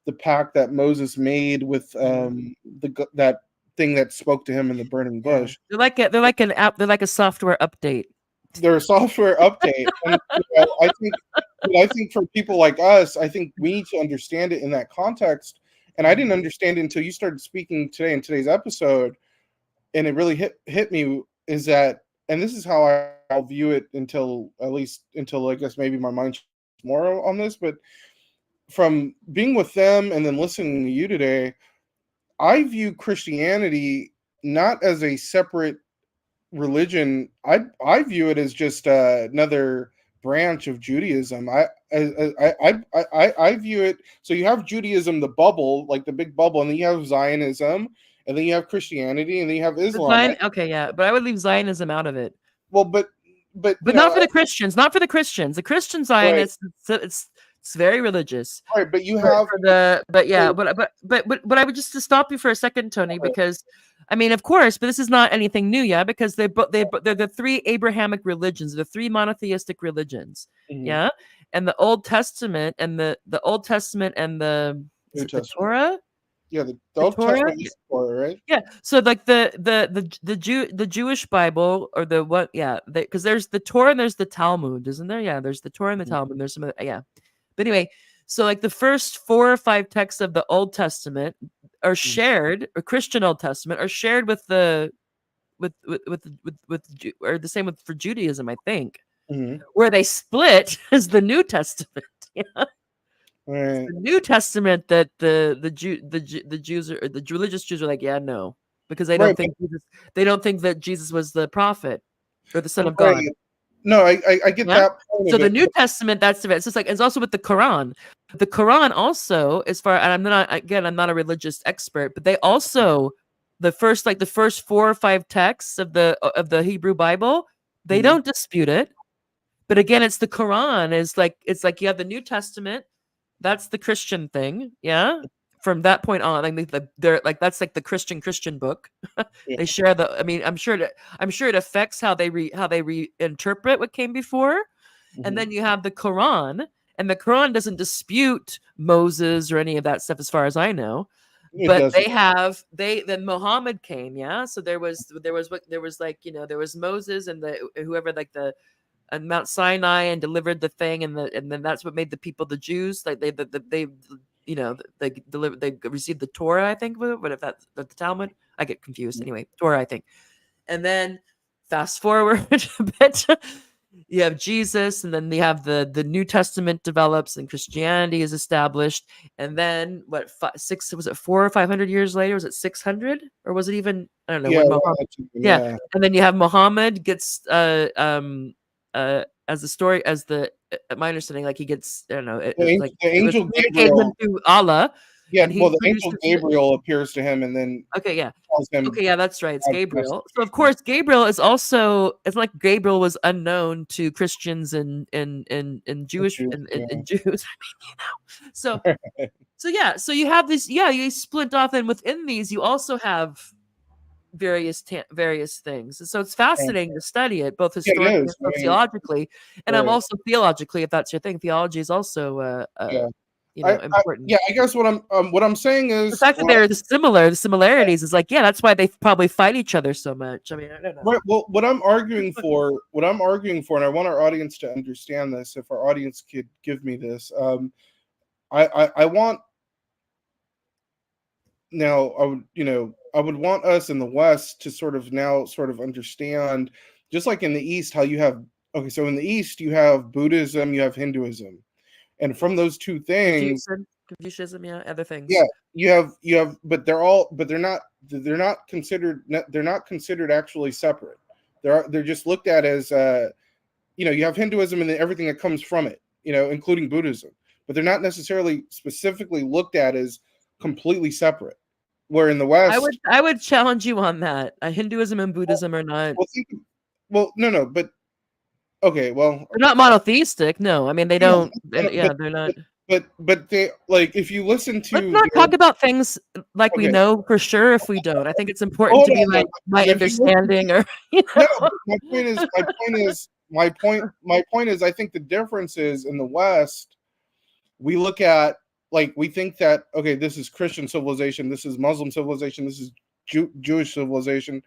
the pact that Moses made with that thing that spoke to him in the burning bush. They're like an app. They're like a software update. They're a software update, and I think for people like us, I think we need to understand it in that context. And I didn't understand it until you started speaking today in today's episode, and it really hit me. Is that, and this is how I'll view it until I guess maybe my mind changes more on this, but from being with them and then listening to you today, I view Christianity not as a separate religion. I view it as just another branch of Judaism. I view it. So you have Judaism, the bubble, like the big bubble, and then you have Zionism, and then you have Christianity, and then you have Islam. Okay, yeah, but I would leave Zionism out of it. Well, but not for the Christians. Not for the Christians. The Christian Zionists, right. It's very religious. Right, but you have but I would just to stop you for a second, Tony, because I mean, of course, but this is not anything new, yeah, because they're the three Abrahamic religions, the three monotheistic religions, yeah, and the Old Testament and the Old Testament and the Torah. Yeah, the Old Testament is the Torah, right? Yeah, so like the Jewish Bible or the what? Yeah, because there's the Torah and there's the Talmud, isn't there? Yeah, there's the Torah and the Talmud. There's some yeah, but anyway, so like the first 4 or 5 texts of the Old Testament are shared, or Christian Old Testament are shared with or the same with for Judaism, I think. Where they split is the New Testament. Yeah. Right. The New Testament that the Jews are, the religious Jews are like, yeah, no, because they don't think they don't think that Jesus was the prophet or the Son of God. No, I get that. So the New Testament, that's the it's just like it's also with the Quran. The Quran also, as far, and I'm not a religious expert, but they also the first 4 or 5 texts of the Hebrew Bible, they don't dispute it. But again, it's the Quran it's like you have the New Testament. That's the Christian thing, yeah. From that point on, they're like that's like the Christian book. They share the. I mean, I'm sure it affects how they reinterpret what came before, and then you have the Quran, and the Quran doesn't dispute Moses or any of that stuff, as far as I know. But then Muhammad came, yeah. So there was Moses and whoever and Mount Sinai and delivered the thing, and then that's what made the people the Jews. Like they received the Torah, I think. But if that's the Talmud, I get confused. Anyway, Torah, I think. And then fast forward a bit, you have Jesus, and then you have the New Testament develops, and Christianity is established. And then was it 400 or 500 years later? Was it 600 or was it even? I don't know. Yeah. And then you have Muhammad gets as my understanding, like he gets, I don't know, the angel Gabriel to Allah, Yeah, and he well, the angel produces Gabriel appears to him and then okay, yeah. tells him. Okay, yeah, that's right. It's God's message. Gabriel. So of course, Gabriel is also. It's like Gabriel was unknown to Christians and Jewish Jews, and Jews. I mean, so yeah. So you have this. Yeah, you split off, and within these, you also have various things. And so it's fascinating to study it both Yeah, it historically and is. I mean, sociologically, and I'm right. also theologically, if that's your thing. Theology is also Yeah. important. I guess what I'm saying The is fact that they're the similarities is like, yeah, that's why they probably fight each other so much. I mean, I don't know. right. Well, what I'm arguing for, and I want our audience to understand this. If our audience could give me this, I want now. I would want us in the West to sort of understand, just like in the East, how you have. Okay, so in the East you have Buddhism, you have Hinduism, and from those two things, Confucianism, yeah, other things. yeah, you have, but they're not considered actually separate. They're just looked at as you have Hinduism and then everything that comes from it, including Buddhism, but they're not necessarily specifically looked at as completely separate. Where in the West, I would challenge you on that. Hinduism and Buddhism are not. No, but okay, well, they're not monotheistic. No, I mean they don't. Yeah, they're not. But they, like, if you listen to, let's not talk about things like we know for sure. If we don't, I think it's important to be like my understanding, or No, my point is, I think the difference is in the West, we look at, like, we think that, okay, this is Christian civilization, this is Muslim civilization, this is Jewish civilization.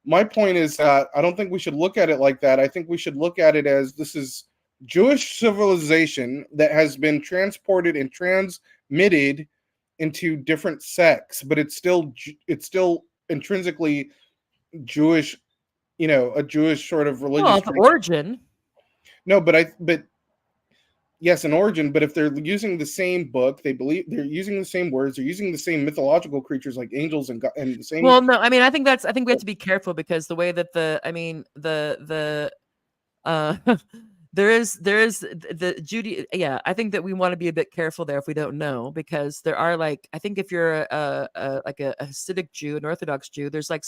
My point is that I don't think we should look at it like that. I think we should look at it as this is Jewish civilization that has been transported and transmitted into different sects, but it's still intrinsically Jewish, a Jewish sort of religious origin. No, but yes, an origin. But if they're using the same book, they believe they're using the same words, they're using the same mythological creatures like angels and the same. Well, no, I mean, I think we have to be careful because the way that there is the Judy. Yeah, I think that we want to be a bit careful there if we don't know, because there are, like, I think if you're like a Hasidic Jew, an Orthodox Jew, there's like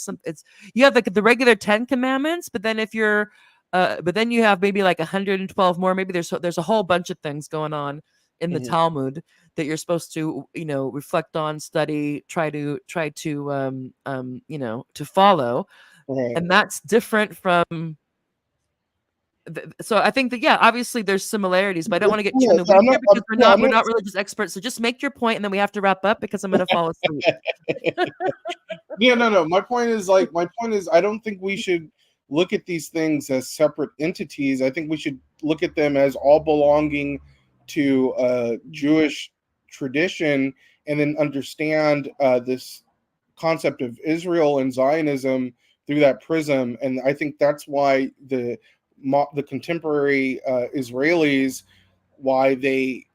you have like the regular 10 commandments, but then if you're but then you have maybe like 112 more. Maybe there's a whole bunch of things going on in the Talmud that you're supposed to reflect on, study, try to to follow, and that's different from. So I think that, yeah, obviously there's similarities, but I don't want to get too in the weeds here because we're not religious experts. So just make your point, and then we have to wrap up because I'm going to fall asleep. Yeah, no. My point is, I don't think we should look at these things as separate entities. I think we should look at them as all belonging to Jewish tradition, and then understand this concept of Israel and Zionism through that prism. And I think that's why the contemporary Israelis, why they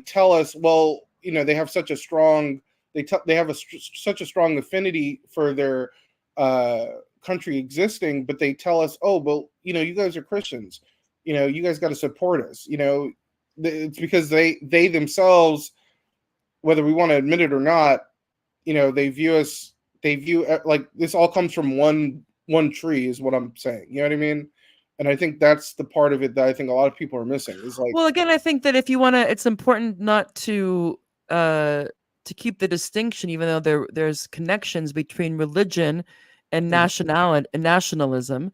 tell us, well, they have such a strong such a strong affinity for their country existing, but they tell us, oh, well, you guys are Christians, you guys got to support us. It's because they themselves, whether we want to admit it or not, they view like this all comes from one tree, is what I'm saying. You know what I mean? And I think that's the part of it that I think a lot of people are missing. Is like, well, again, I think that if you want to, it's important not to keep the distinction, even though there's connections between religion and nationalism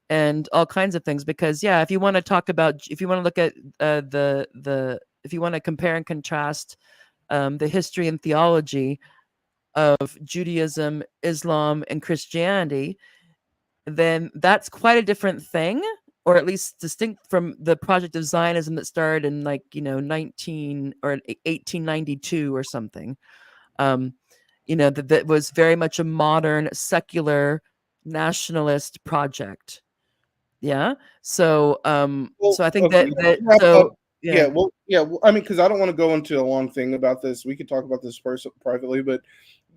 and all kinds of things. Because, yeah, if you want to talk about, if you want to look at if you want to compare and contrast the history and theology of Judaism, Islam, and Christianity, then that's quite a different thing, or at least distinct from the project of Zionism that started in 1892 or something. That was very much a modern, secular, nationalist project. Yeah. So, so I think okay, yeah. Well, I mean, because I don't want to go into a long thing about this. We could talk about this privately, but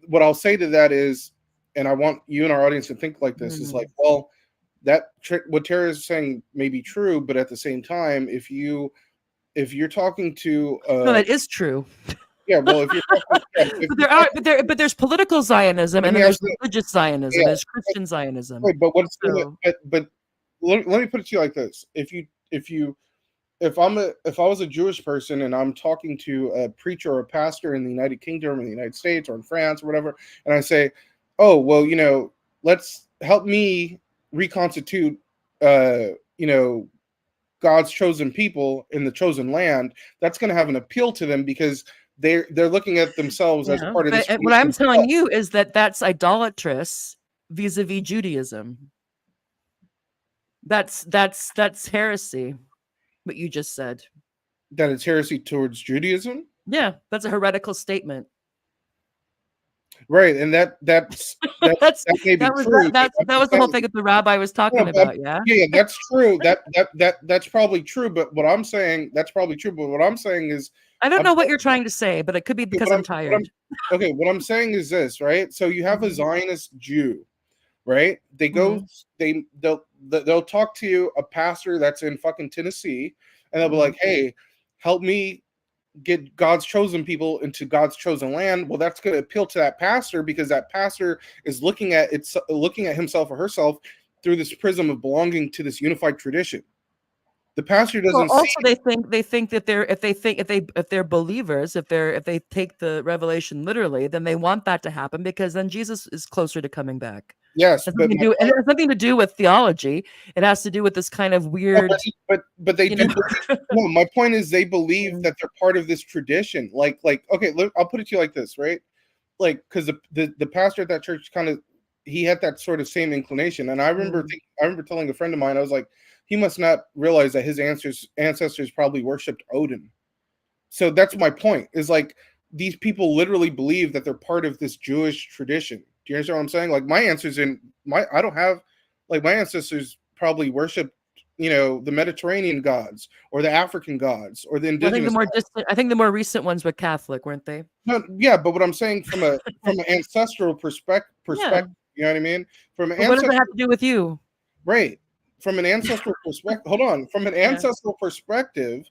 what I'll say to that is, and I want you and our audience to think like this, is like, well, what Tara is saying may be true, but at the same time, if you're talking to no, that is true. Yeah, well, if you're talking, but there's political Zionism, let and me then there's ask you, religious Zionism, yeah, there's Christian Zionism. wait, but what's So, but let me put it to you like this: if I was a Jewish person and I'm talking to a preacher or a pastor in the United Kingdom or in the United States or in France or whatever, and I say, oh, well, let's help me reconstitute, God's chosen people in the chosen land, that's going to have an appeal to them because they're looking at themselves as part of this. But what I'm telling you is that that's idolatrous vis-a-vis Judaism. That's heresy. What you just said. That it's heresy towards Judaism. Yeah, that's a heretical statement. Right, and that may be true. That was the whole thing that the rabbi was talking about. Yeah, that's true. That's probably true. But what I'm saying, that's probably true. But what I'm saying is, I don't know what you're trying to say, but it could be because I'm tired. What I'm saying is this, right? So you have a Zionist Jew, right? They go, they'll talk to you, a pastor that's in fucking Tennessee, and they'll be like, "Hey, help me get God's chosen people into God's chosen land." Well, that's going to appeal to that pastor because that pastor is looking at himself or herself through this prism of belonging to this unified tradition. The pastor doesn't. Also, they think that if they're believers, if they take the revelation literally, then they want that to happen because then Jesus is closer to coming back. Yes, it has nothing to do with theology. It has to do with this kind of weird. But they do. No, my point is they believe that they're part of this tradition. Like okay, I'll put it to you like this, right? Like because the pastor at that church he had that sort of same inclination, and I remember telling a friend of mine, I was like, he must not realize that his ancestors probably worshipped Odin. So that's my point. Is like these people literally believe that they're part of this Jewish tradition. Do you understand what I'm saying? Like my ancestors probably worshiped, the Mediterranean gods or the African gods or the indigenous. I think the more recent ones were Catholic, weren't they? No, yeah, but what I'm saying from an ancestral perspective, you know what I mean? What does that have to do with you? Right. From an ancestral perspective, hold on. From an ancestral perspective,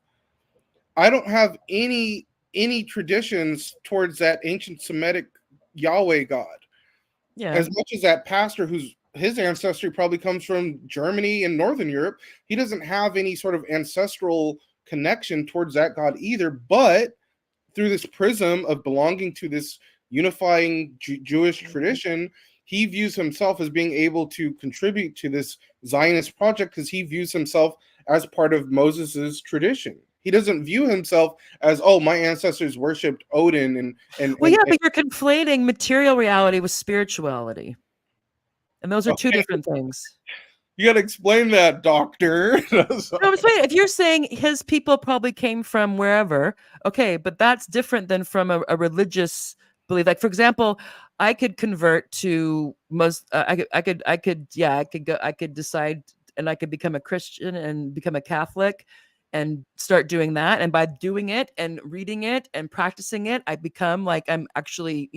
I don't have any traditions towards that ancient Semitic Yahweh God. Yeah. As much as that pastor his ancestry probably comes from Germany and Northern Europe, he doesn't have any sort of ancestral connection towards that God either. But through this prism of belonging to this unifying Jewish tradition, he views himself as being able to contribute to this Zionist project because he views himself as part of Moses's tradition. He doesn't view himself as, oh, my ancestors worshipped Odin but you're conflating material reality with spirituality, and those are two different things. You got to explain that, doctor. No, I'm saying if you're saying his people probably came from wherever, okay, but that's different than from a religious belief. Like, for example, I could convert to I could decide, and I could become a Christian and become a Catholic and start doing that. And by doing it and reading it and practicing it, I become like I'm actually,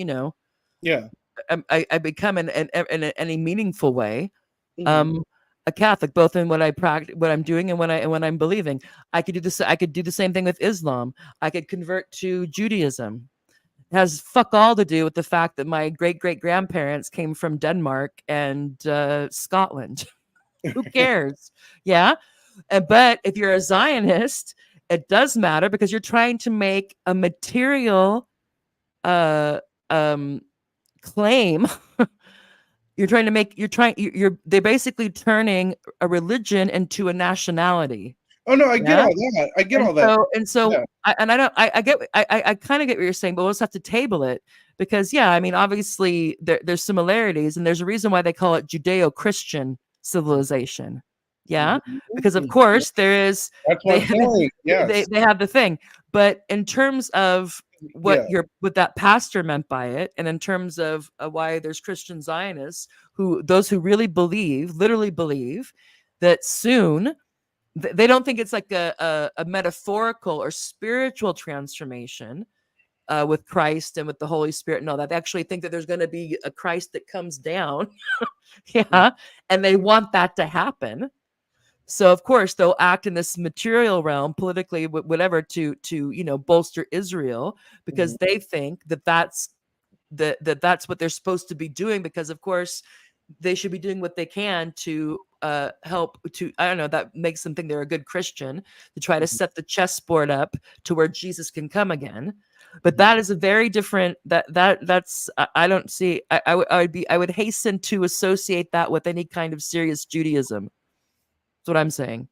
I become in any meaningful way, a Catholic, both in what I practice, what I'm doing, and when I'm believing. I could do this. I could do the same thing with Islam. I could convert to Judaism. It has fuck all to do with the fact that my great grandparents came from Denmark and Scotland. Who cares? Yeah. But if you're a Zionist, it does matter because you're trying to make a material claim. They're basically turning a religion into a nationality. Oh no, I get all that. I get all that. I kind of get what you're saying, but we'll just have to table it because obviously there's similarities, and there's a reason why they call it Judeo-Christian civilization. Yeah, because of course there is. That's what I'm saying. Yes. They have the thing, but in terms of what that pastor meant by it, and in terms of why there's Christian Zionists those who really literally believe that soon. They don't think it's like a metaphorical or spiritual transformation with Christ and with the Holy Spirit and all that. They actually think that there's going to be a Christ that comes down. And they want that to happen. So of course they'll act in this material realm, politically, whatever, to bolster Israel, because they think that that's what they're supposed to be doing, because of course they should be doing what they can to help to, I don't know, that makes them think they're a good Christian, to try to set the chessboard up to where Jesus can come again. But that is a very different, that's I don't see, I would hasten to associate that with any kind of serious Judaism. That's what I'm saying.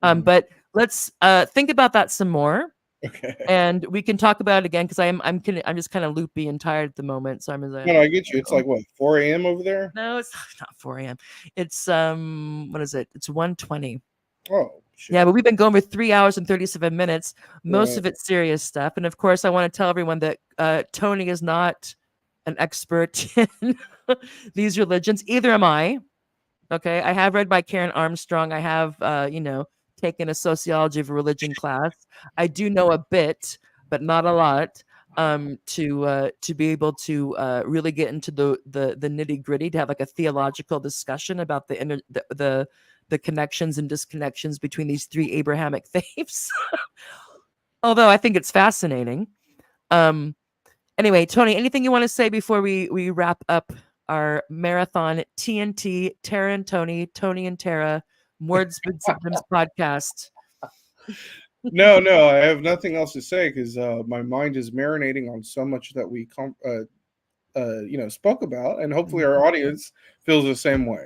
But let's think about that some more. Okay. And we can talk about it again, because I'm just kind of loopy and tired at the moment. So I'm No, I get you. It's like what, 4 a.m. over there? No, it's not 4 a.m. It's what is it? It's 1:20. Oh, shit. Yeah, but we've been going for 3 hours and 37 minutes. Most Right. of it's serious stuff. And of course, I want to tell everyone that Tony is not an expert in these religions. Either am I. Okay, I have read by Karen Armstrong. I have, taken a sociology of religion class. I do know a bit, but not a lot, to be able to really get into the nitty gritty, to have like a theological discussion about the connections and disconnections between these three Abrahamic faiths. Although I think it's fascinating. Anyway, Tony, anything you want to say before we wrap up our marathon TNT, Tara and Tony and Tara, Words with Symptoms podcast? No, I have nothing else to say, because my mind is marinating on so much that we spoke about, and hopefully our audience feels the same way.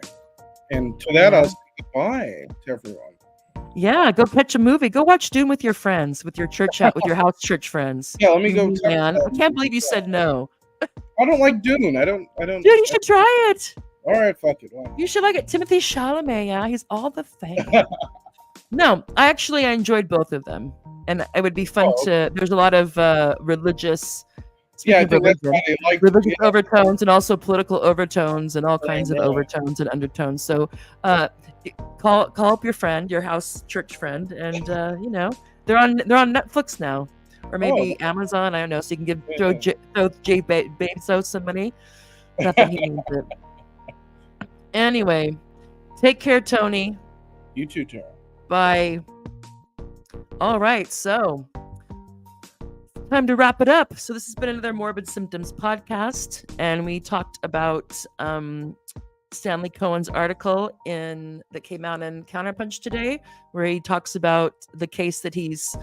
And to that, I'll say goodbye to everyone. Yeah, go catch a movie. Go watch Dune with your friends, with your with your house church friends. Yeah, let me go. Man, I can't believe you said no. I don't like Dune. I don't. Dude, you should try it. All right, fuck it. Wow. You should like it. Timothée Chalamet, yeah, he's all the thing. No, I enjoyed both of them, and it would be fun to. There's a lot of religious. Yeah, I think that's why they like religious overtones, and also political overtones, and all kinds of overtones and undertones. So, call up your friend, your house church friend, and they're on Netflix now, or maybe Amazon. I don't know. So you can throw Jay Bezos some money. Nothing he needs it. Anyway, take care, Tony. You too, Tara. Bye. All right, so time to wrap it up. So this has been another Morbid Symptoms podcast, and we talked about Stanley Cohen's article that came out in Counterpunch today, where he talks about the case that he's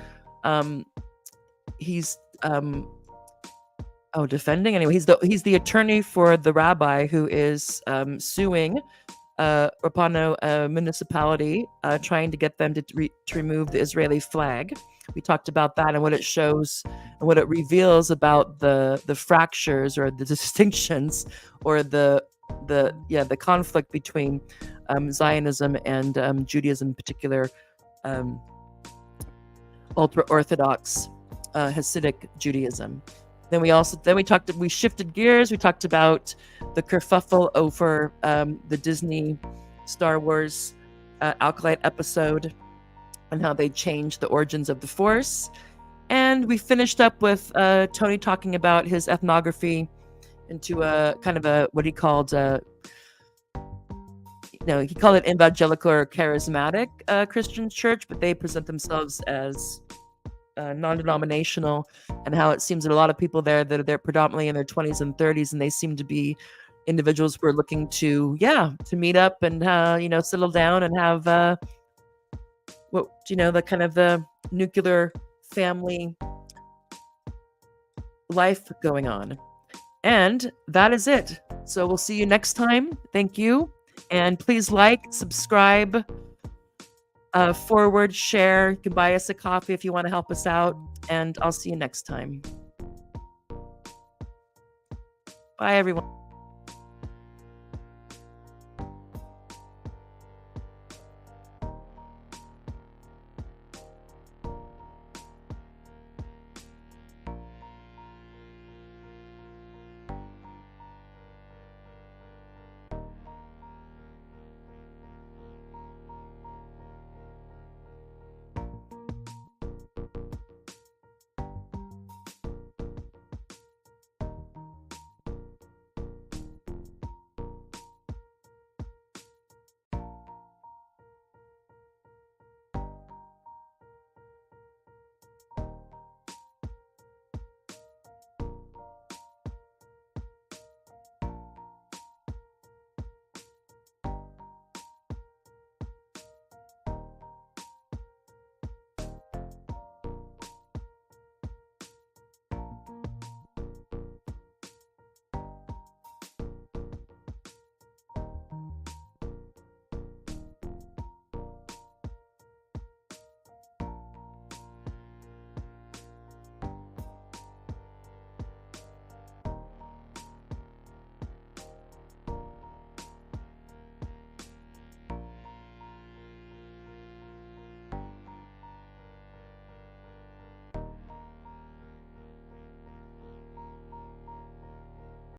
defending. Anyway, he's the attorney for the rabbi who is suing Rapano municipality, trying to get them to remove the Israeli flag. We talked about that and what it shows and what it reveals about the fractures or the distinctions or the conflict between Zionism and Judaism, in particular ultra-Orthodox Hasidic Judaism. Then we shifted gears. We talked about the kerfuffle over the Disney Star Wars Acolyte episode and how they changed the origins of the Force. And we finished up with Tony talking about his ethnography into a kind of a, what he called, he called it evangelical or charismatic Christian church, but they present themselves as non-denominational, and how it seems that a lot of people there that they're predominantly in their 20s and 30s, and they seem to be individuals who are looking to meet up and settle down and have the kind of the nuclear family life going on. And that is it. So we'll see you next time. Thank you, and please like, subscribe, forward, share. You can buy us a coffee if you want to help us out, and I'll see you next time. Bye, everyone.